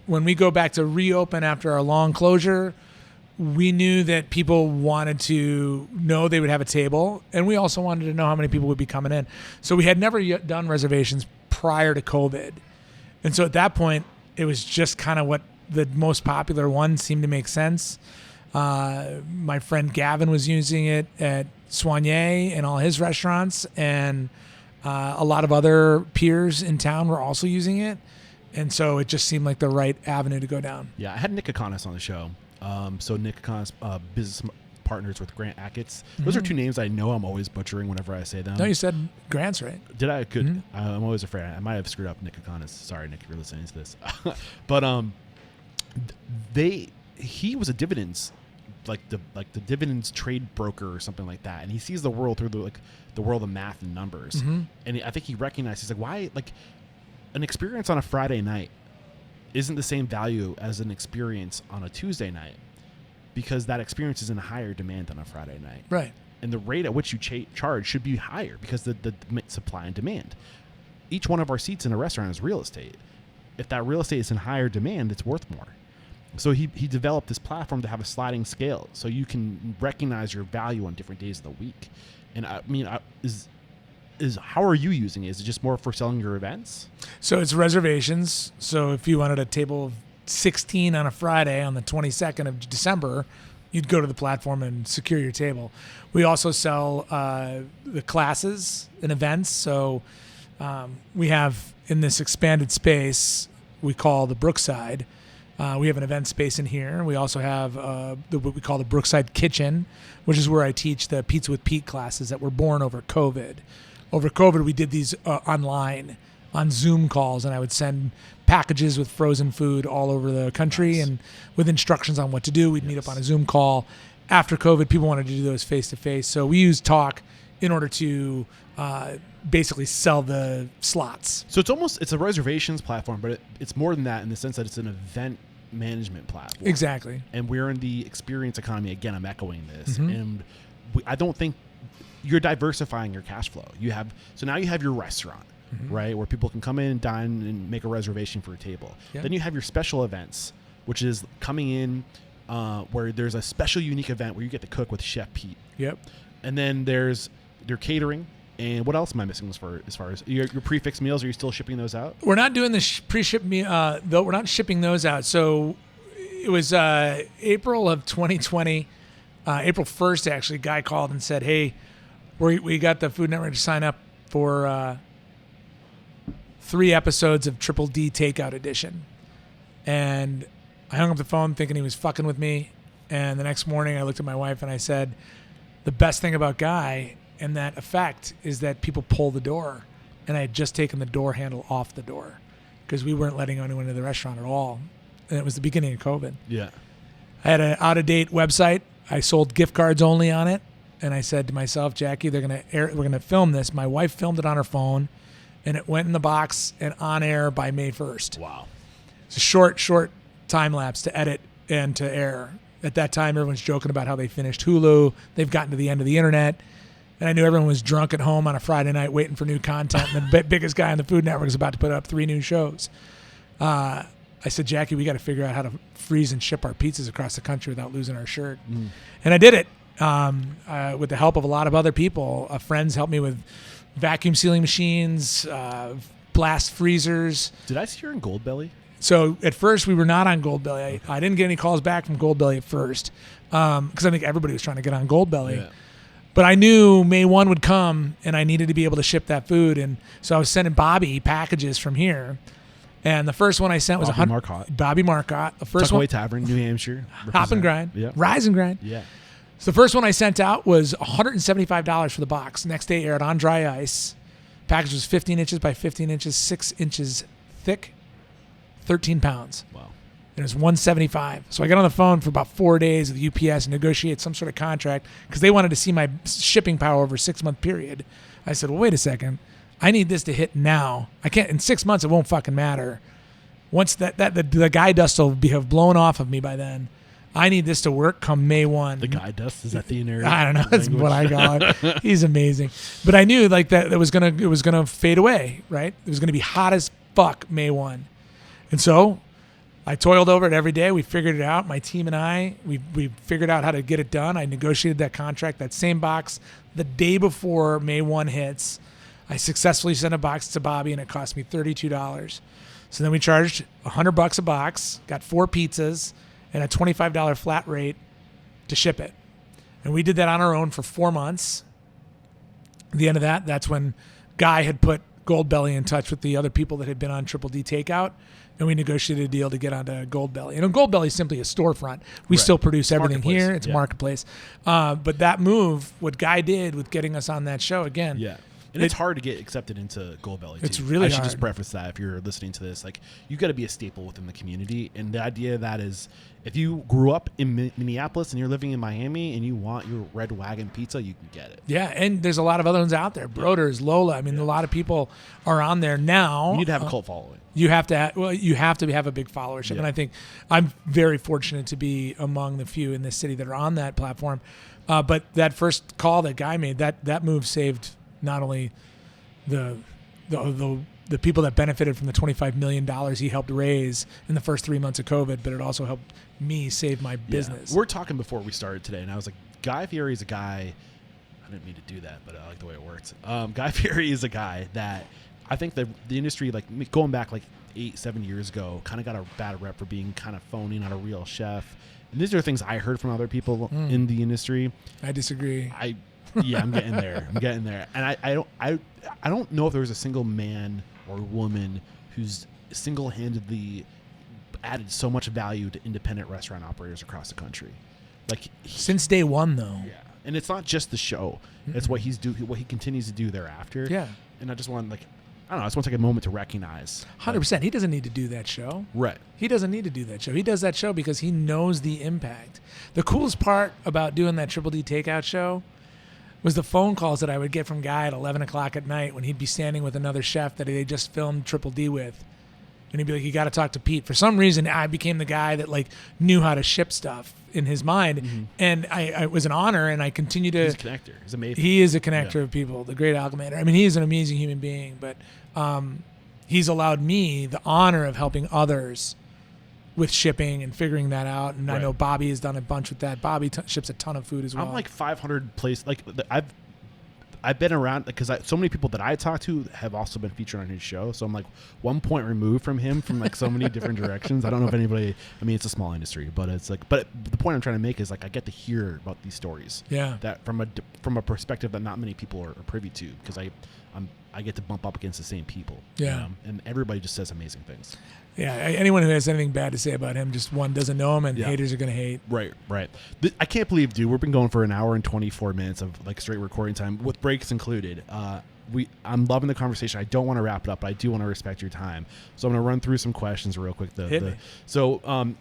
When we go back to reopen after our long closure, we knew that people wanted to know they would have a table, and we also wanted to know how many people would be coming in. So we had never yet done reservations prior to COVID. And so at that point, it was just kind of what the most popular one seemed to make sense. My friend Gavin was using it at Soigné and all his restaurants, and a lot of other peers in town were also using it, and so it just seemed like the right avenue to go down. Yeah, I had Nick Kokonis on the show. So Nick Kokonis, business partners with Grant Achatz. Those are two names I know I'm always butchering whenever I say them. No, you said Grant's right. Did I? Good. I'm always afraid. I might have screwed up Nick Kokonis. Sorry, Nick, if you're listening to this. But he was a dividends. Like the dividends trade broker or something like that, and he sees the world through the world of math and numbers. And I think he recognized, he's like, why, like, an experience on a Friday night isn't the same value as an experience on a Tuesday night, because that experience is in higher demand on a Friday night, right? And the rate at which you charge should be higher because the supply and demand. Each one of our seats in a restaurant is real estate. If that real estate is in higher demand, it's worth more. So he developed this platform to have a sliding scale, so you can recognize your value on different days of the week. And I mean, how are you using it? Is it just more for selling your events? So it's reservations. So if you wanted a table of 16 on a Friday on the 22nd of December, you'd go to the platform and secure your table. We also sell the classes and events. So we have, in this expanded space we call the Brookside, we have an event space in here. We also have what we call the Brookside Kitchen, which is where I teach the Pizza with Pete classes that were born over COVID. Over COVID, we did these online on Zoom calls, and I would send packages with frozen food all over the country and with instructions on what to do. We'd meet up on a Zoom call. After COVID, people wanted to do those face-to-face. So we use Talk in order to basically sell the slots. So it's a reservations platform, but it's more than that in the sense that it's an event management platform. Exactly. And we're in the experience economy. Again, I'm echoing this. And I don't think you're diversifying your cash flow. So now you have your restaurant, right, where people can come in and dine and make a reservation for a table. Yep. Then you have your special events, which is coming in where there's a special unique event where you get to cook with Chef Pete. Yep. And then there's your catering. And what else am I missing as far as your prefix meals? Are you still shipping those out? We're not doing the pre-ship meal, though. We're not shipping those out. So it was April of 2020, April 1st, actually. A guy called and said, hey, we got the Food Network to sign up for 3 episodes of Triple D Takeout Edition. And I hung up the phone thinking he was fucking with me. And the next morning I looked at my wife and I said, the best thing about Guy and that effect is that people pull the door. And I had just taken the door handle off the door because we weren't letting anyone into the restaurant at all. And it was the beginning of COVID. Yeah. I had an out-of-date website. I sold gift cards only on it. And I said to myself, Jackie, we're going to film this. My wife filmed it on her phone, and it went in the box and on air by May 1st. Wow. It's a short time lapse to edit and to air. At that time, everyone's joking about how they finished Hulu. They've gotten to the end of the internet. And I knew everyone was drunk at home on a Friday night waiting for new content. And the biggest guy on the Food Network is about to put up 3 new shows. I said, Jackie, we got to figure out how to freeze and ship our pizzas across the country without losing our shirt. And I did it with the help of a lot of other people. Friends helped me with vacuum sealing machines, blast freezers. Did I see her in Gold Belly? So at first we were not on Goldbelly. I didn't get any calls back from Goldbelly at first because I think everybody was trying to get on Goldbelly. Yeah. But I knew May 1 would come, and I needed to be able to ship that food. And so I was sending Bobby packages from here. And the first one I sent was Bobby Marcotte. The first Tuckaway one, Tavern, New Hampshire. Hop and Grind, Yeah. Rise and Grind. Yeah. So the first one I sent out was $175 for the box. Next day aired on dry ice. Package was 15 inches by 15 inches, 6 inches thick, 13 pounds. Wow. And it was $175. So I got on the phone for about 4 days with UPS and negotiated some sort of contract because they wanted to see my shipping power over a 6-month period. I said, well, wait a second. I need this to hit now. I can't, in 6 months, it won't fucking matter. Once the guy dust will have blown off of me by then. I need this to work come May 1. The guy dust? Is that the inner I don't know. That's language? what I call it. He's amazing. But I knew like that it was gonna fade away, right? It was gonna be hot as fuck May 1. And so I toiled over it every day. We figured it out. My team and I, we figured out how to get it done. I negotiated that contract, that same box, the day before May 1 hits. I successfully sent a box to Bobby, and it cost me $32. So then we charged $100 a box, got 4 pizzas, and a $25 flat rate to ship it. And we did that on our own for 4 months. At the end of that, that's when Guy had put Goldbelly in touch with the other people that had been on Triple D Takeout, and we negotiated a deal to get onto Goldbelly. And Goldbelly is simply a storefront. We still produce everything here. It's a marketplace. But that move, what Guy did with getting us on that show, again, Yeah. And it's hard to get accepted into Goldbelly, too. It's really I should hard. just preface that if you're listening to this. Like, you got to be a staple within the community. And the idea of that is if you grew up in Minneapolis and you're living in Miami and you want your Red Wagon pizza, you can get it. Yeah, and there's a lot of other ones out there. Broders, Lola. I mean, a lot of people are on there now. You need to have a cult following. You have to have a big followership. And I think I'm very fortunate to be among the few in this city that are on that platform. But that first call that Guy made, that move saved not only the people that benefited from the $25 million he helped raise in the first 3 months of COVID, but it also helped me save my business. We're talking before we started today, and I was like, Guy Fieri is a guy. I didn't mean to do that, but I like the way it works. Guy Fieri is a guy that I think that the industry, like going back like 8-7 years ago, kind of got a bad rep for being kind of phony, not a real chef. And these are things I heard from other people in the industry. I disagree. I'm getting there. And I don't know if there was a single man or woman who's single-handedly added so much value to independent restaurant operators across the country. Like since day one, though. Yeah. And it's not just the show. It's what he continues to do thereafter. Yeah. And I just want I just want to take a moment to recognize. 100%. He doesn't need to do that show. Right. He doesn't need to do that show. He does that show because he knows the impact. The coolest part about doing that Triple D Takeout show was the phone calls that I would get from Guy at 11 o'clock at night when he'd be standing with another chef that they just filmed Triple D with. And he'd be like, you got to talk to Pete. For some reason, I became the guy that like knew how to ship stuff in his mind. Mm-hmm. And it was an honor, and I continue to... He's a connector. He's amazing. He is a connector of people, the great amalgamator. I mean, he is an amazing human being, but he's allowed me the honor of helping others with shipping and figuring that out. And I know Bobby has done a bunch with that. Bobby ships a ton of food as well. I'm like 500 places. Like I've been around because so many people that I talk to have also been featured on his show. So I'm like 1 point removed from him from like so many different directions. I don't know if anybody. I mean, it's a small industry, but it's like. But the point I'm trying to make is like I get to hear about these stories. Yeah. That from a perspective that not many people are privy to, because I get to bump up against the same people. Yeah. You know? And everybody just says amazing things. Yeah, anyone who has anything bad to say about him, just one, doesn't know him, and haters are going to hate. Right. I can't believe, dude, we've been going for an hour and 24 minutes of like straight recording time with breaks included. I'm loving the conversation. I don't want to wrap it up, but I do want to respect your time. So I'm going to run through some questions real quick. Hit me. So,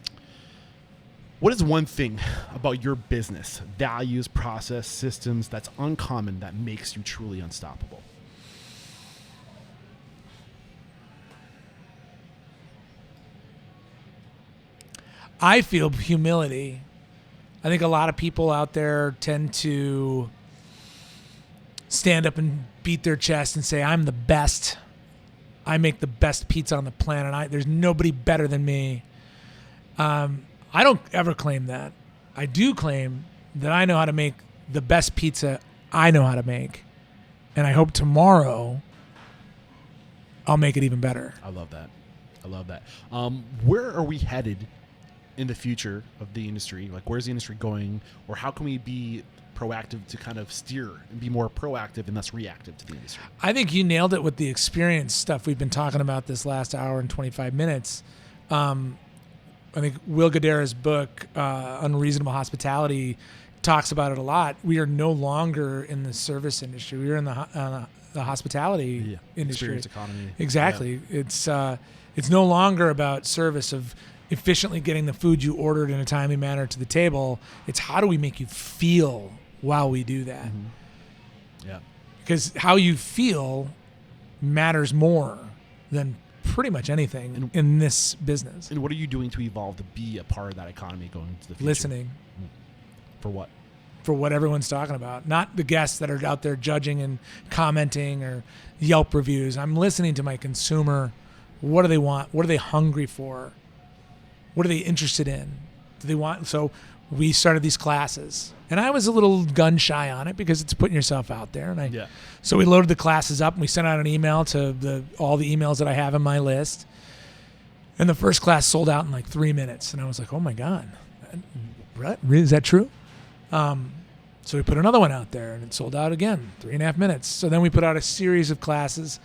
what is one thing about your business, values, process, systems that's uncommon that makes you truly unstoppable? I feel humility. I think a lot of people out there tend to stand up and beat their chest and say, I'm the best. I make the best pizza on the planet. There's nobody better than me. I don't ever claim that. I do claim that I know how to make the best pizza I know how to make. And I hope tomorrow I'll make it even better. I love that. I love that. Where are we headed in the future of the industry? Like, where's the industry going, or how can we be proactive to kind of steer and be more proactive and less reactive to the industry? I think you nailed it with the experience stuff we've been talking about this last hour and 25 minutes. I think Will Guidara's book, Unreasonable Hospitality, talks about it a lot. We are no longer in the service industry. We are in the hospitality industry. Experience economy. Exactly. Yeah. It's no longer about service of efficiently getting the food you ordered in a timely manner to the table. It's how do we make you feel while we do that? Mm-hmm. Yeah. Because how you feel matters more than pretty much anything in this business. And what are you doing to evolve to be a part of that economy going into the future? Listening. For what? For what everyone's talking about. Not the guests that are out there judging and commenting or Yelp reviews. I'm listening to my consumer. What do they want? What are they hungry for? What are they interested in? Do they want? So we started these classes. And I was a little gun shy on it because it's putting yourself out there. And So we loaded the classes up and we sent out an email to all the emails that I have in my list. And the first class sold out in like 3 minutes. And I was like, oh my God, is that true? So we put another one out there and it sold out again, 3.5 minutes. So then we put out a series of classes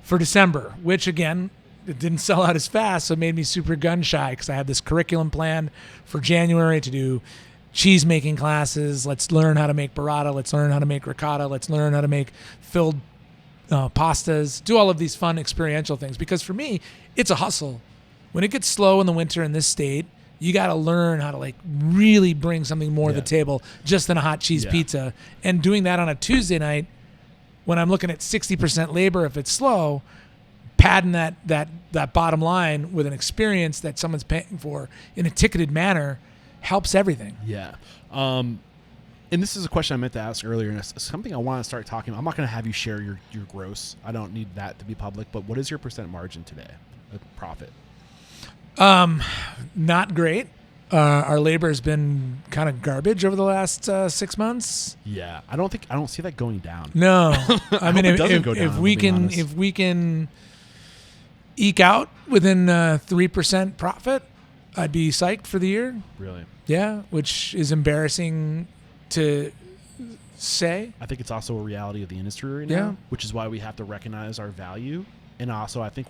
for December, which again, it didn't sell out as fast. So it made me super gun shy because I had this curriculum planned for January to do cheese making classes. Let's learn how to make burrata. Let's learn how to make ricotta. Let's learn how to make filled pastas. Do all of these fun experiential things. Because for me, it's a hustle. When it gets slow in the winter in this state, you got to learn how to like really bring something more to the table just than a hot cheese pizza. And doing that on a Tuesday night when I'm looking at 60% labor if it's slow, padding that bottom line with an experience that someone's paying for in a ticketed manner helps everything. Yeah. And this is a question I meant to ask earlier, and it's something I want to start talking about. I'm not going to have you share your gross. I don't need that to be public, but what is your percent margin today? Profit? Not great. Our labor has been kind of garbage over the last 6 months. Yeah. I don't see that going down. No. I mean, if we can eke out within 3% profit, I'd be psyched for the year. Really? Yeah, which is embarrassing to say. I think it's also a reality of the industry right now, which is why we have to recognize our value. And also, I think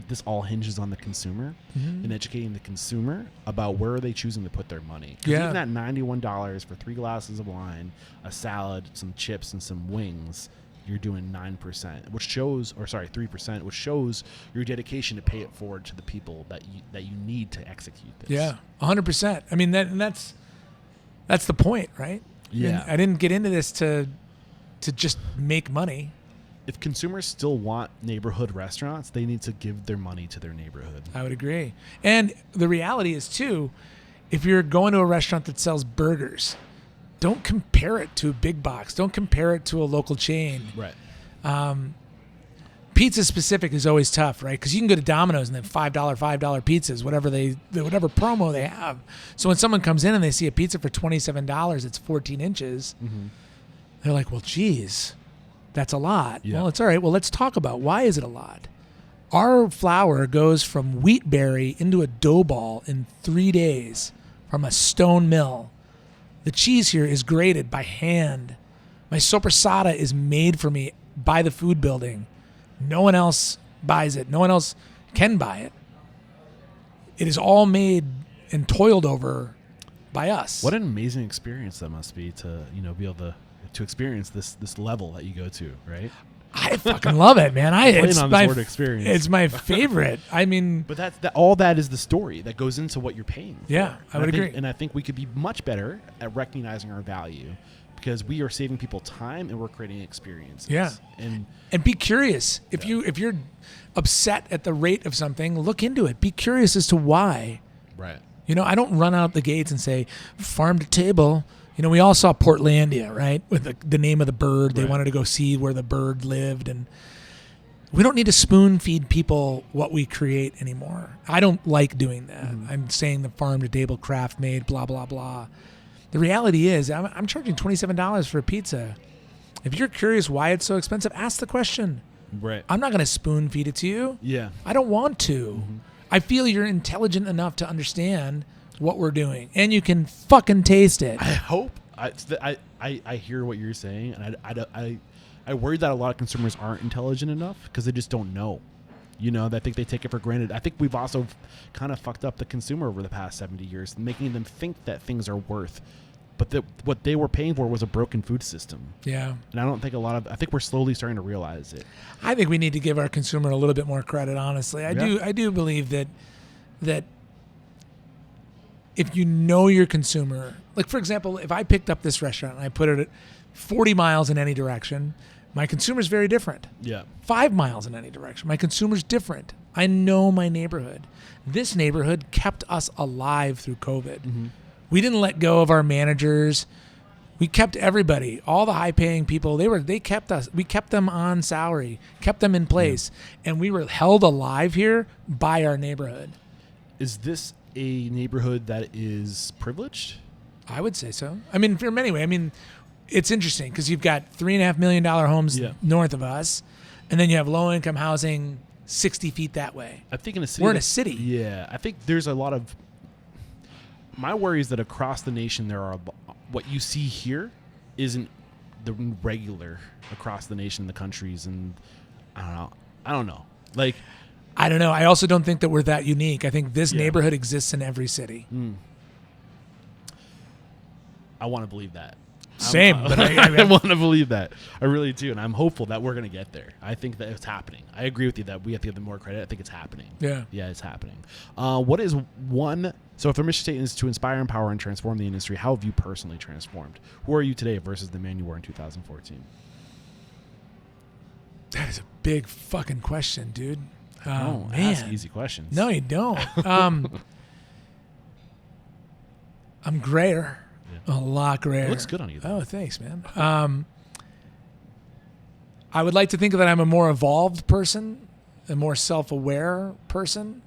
this all hinges on the consumer and educating the consumer about where are they choosing to put their money. Even at $91 for 3 glasses of wine, a salad, some chips, and some wings, you're doing 9%, which shows, 3%, which shows your dedication to pay it forward to the people that you need to execute this. Yeah, 100%. I mean, that's the point, right? Yeah. I mean, I didn't get into this to just make money. If consumers still want neighborhood restaurants, they need to give their money to their neighborhood. I would agree. And the reality is, too, if you're going to a restaurant that sells burgers, don't compare it to a big box. Don't compare it to a local chain. Right. Pizza specific is always tough, right? Because you can go to Domino's and then $5 pizzas, whatever promo they have. So when someone comes in and they see a pizza for $27, it's 14 inches, they're like, well, geez, that's a lot. Yeah. Well, it's all right. Well, let's talk about why is it a lot? Our flour goes from wheat berry into a dough ball in 3 days from a stone mill. The cheese here is grated by hand. My sopressata is made for me by the food building. No one else buys it. No one else can buy it. It is all made and toiled over by us. What an amazing experience that must be to be able to experience this level that you go to, right? I fucking love it, man. Experience. It's my favorite. I mean, but all that is the story that goes into what you're paying for. Yeah, I would agree. And I think we could be much better at recognizing our value because we are saving people time and we're creating experiences. Yeah, and be curious. If you're upset at the rate of something, look into it. Be curious as to why. Right. I don't run out the gates and say farm to table. We all saw Portlandia, right? With the name of the bird. They wanted to go see where the bird lived. And we don't need to spoon feed people what we create anymore. I don't like doing that. I'm saying the farm to table, craft made, blah, blah, blah. The reality is I'm charging $27 for a pizza. If you're curious why it's so expensive, ask the question. Right. I'm not going to spoon feed it to you. Yeah. I don't want to. I feel you're intelligent enough to understand what we're doing, and you can fucking taste it. I hope. I hear what you're saying, and I worry that a lot of consumers aren't intelligent enough because they just don't know. I think they take it for granted. I think we've also kind of fucked up the consumer over the past 70 years, making them think that things are worth, but what they were paying for was a broken food system. Yeah. And I think we're slowly starting to realize it. I think we need to give our consumer a little bit more credit, honestly. I do believe that if you know your consumer, like for example, if I picked up this restaurant and I put it at 40 miles in any direction, my consumer's very different. Yeah. 5 miles in any direction, my consumer's different. I know my neighborhood. This neighborhood kept us alive through COVID. Mm-hmm. We didn't let go of our managers. We kept everybody, all the high-paying people. They kept us. We kept them on salary, kept them in place, and we were held alive here by our neighborhood. Is this a neighborhood that is privileged? I would say so. I mean, for many ways. I mean, it's interesting because you've got $3.5 million homes north of us, and then you have low-income housing 60 feet that way. I think in a city. We're in a city. Yeah, I think there's a lot of. My worry is that across the nation there are what you see here isn't the regular across the nation, the countries, and I don't know. Like, I don't know. I also don't think that we're that unique. I think this neighborhood exists in every city. I want to believe that. Same, but I want to believe that. I really do, and I'm hopeful that we're going to get there. I think that it's happening. I agree with you that we have to give them more credit. I think it's happening. Yeah, it's happening. What is one? So, if their mission statement is to inspire, empower, and transform the industry, how have you personally transformed? Who are you today versus the man you were in 2014? That is a big fucking question, dude. Oh, man, ask easy questions. No, you don't. I'm grayer. A lot grayer. It looks good on you, though. Oh, thanks, man. I would like to think that I'm a more evolved person, a more self-aware person.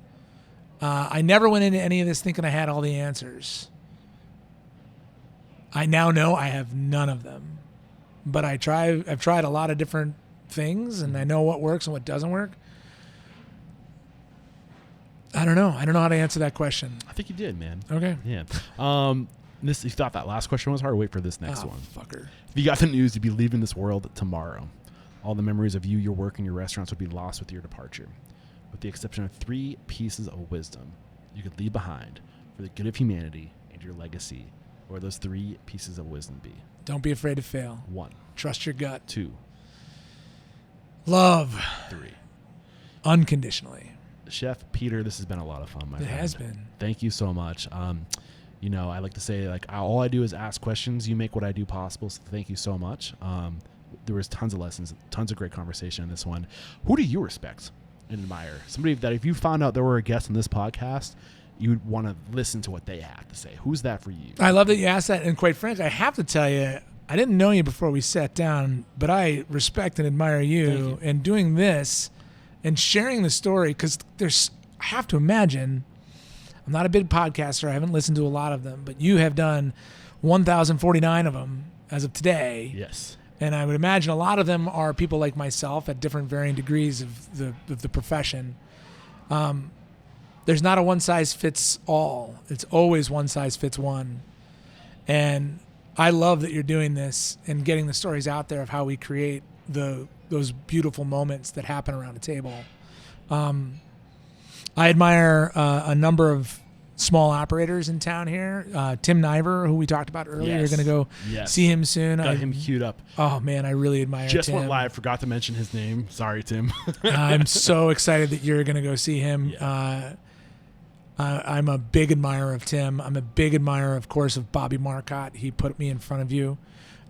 I never went into any of this thinking I had all the answers. I now know I have none of them. But I've tried a lot of different things, and I know what works and what doesn't work. I don't know. I don't know how to answer that question. I think you did, man. Okay. Yeah. You thought that last question was hard? Wait for this next one. Fucker. If you got the news, you'd be leaving this world tomorrow. All the memories of you, your work, and your restaurants would be lost with your departure. With the exception of 3 pieces of wisdom you could leave behind for the good of humanity and your legacy. What would those 3 pieces of wisdom be? Don't be afraid to fail. 1. Trust your gut. 2. Love. 3. Unconditionally. Chef Peter, this has been a lot of fun, my friend. It has been. Thank you so much. I like to say, like, all I do is ask questions. You make what I do possible, so thank you so much. There was tons of lessons, tons of great conversation in this one. Who do you respect and admire? Somebody that if you found out there were a guest on this podcast, you'd want to listen to what they have to say. Who's that for you? I love that you asked that, and quite frankly, I have to tell you, I didn't know you before we sat down, but I respect and admire you and doing this and sharing the story, because I have to imagine, I'm not a big podcaster, I haven't listened to a lot of them, but you have done 1,049 of them as of today. Yes. And I would imagine a lot of them are people like myself at different varying degrees of the profession. There's not a one size fits all. It's always one size fits one. And I love that you're doing this and getting the stories out there of how we create those beautiful moments that happen around a table. I admire a number of small operators in town here. Tim Niver, who we talked about earlier, you're going to go see him soon. Got him queued up. Oh, man, I really admire Just Tim. went live. Forgot to mention his name. Sorry, Tim. I'm so excited that you're going to go see him. Yeah. I'm a big admirer of Tim. I'm a big admirer, of course, of Bobby Marcotte. He put me in front of you.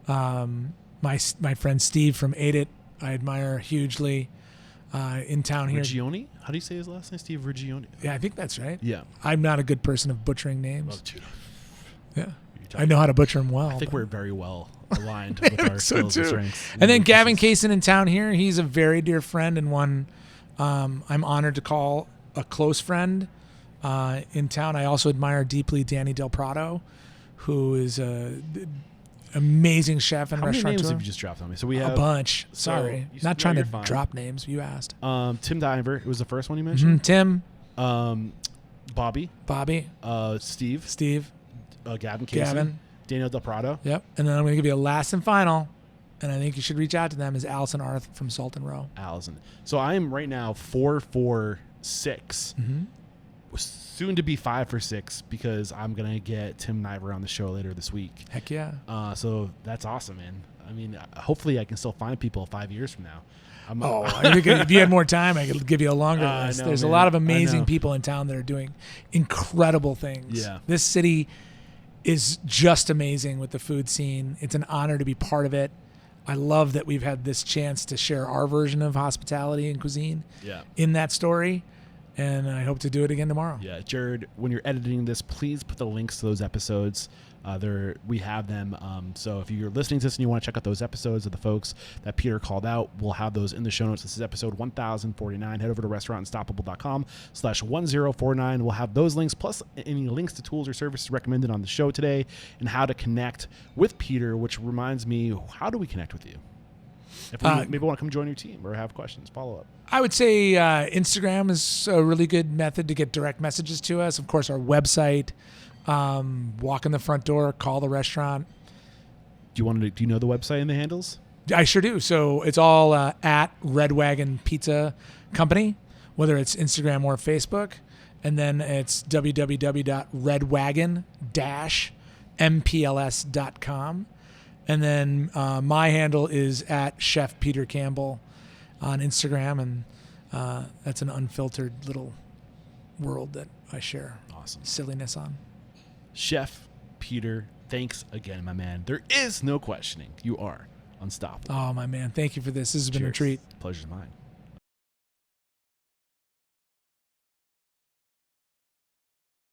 My friend Steve from Ate It, I admire hugely. In town here. Reggioni? How do you say his last name? Steve Reggioni. Yeah, I think that's right. Yeah. I'm not a good person of butchering names. Oh, dude. Yeah. I know how to butcher them well. I think we're very well aligned with our skills and strengths. And then Gavin Kaysen in town here. He's a very dear friend and one I'm honored to call a close friend in town. I also admire deeply Danny Del Prado, who is a amazing chef and restaurateur. How many names have you just dropped on me? So we have a bunch. Sorry, not trying to drop names. You asked. Tim Diver was the first one you mentioned. Tim, Bobby, Steve, Gavin Casey, Daniel Del Prado. Yep. And then I'm going to give you a last and final, and I think you should reach out to them, is Allison Arth from Salt and Row. Allison. So I am right now 4 for 6. Soon to be 5 for 6 because I'm going to get Tim Niver on the show later this week. Heck yeah. So that's awesome, man. I mean, hopefully I can still find people 5 years from now. I think if you had more time, I could give you a longer list. know, There's man. a lot of amazing people in town that are doing incredible things. Yeah. This city is just amazing with the food scene. It's an honor to be part of it. I love that we've had this chance to share our version of hospitality and cuisine in that story. And I hope to do it again tomorrow. Yeah, Jared, when you're editing this, please put the links to those episodes. We have them. So if you're listening to this and you want to check out those episodes of the folks that Peter called out, we'll have those in the show notes. This is episode 1049. Head over to restaurantunstoppable.com/1049. We'll have those links plus any links to tools or services recommended on the show today and how to connect with Peter, which reminds me, how do we connect with you? If we maybe want to come join your team or have questions, follow up. I would say Instagram is a really good method to get direct messages to us. Of course, our website, walk in the front door, call the restaurant. Do you know the website and the handles? I sure do. So it's all at Red Wagon Pizza Company, whether it's Instagram or Facebook. And then it's www.redwagon-mpls.com. And then my handle is at Chef Peter Campbell on Instagram, and that's an unfiltered little world that I share silliness on. Chef Peter, thanks again, my man. There is no questioning. You are unstoppable. Oh, my man. Thank you for this. This has been a treat. Pleasure's mine.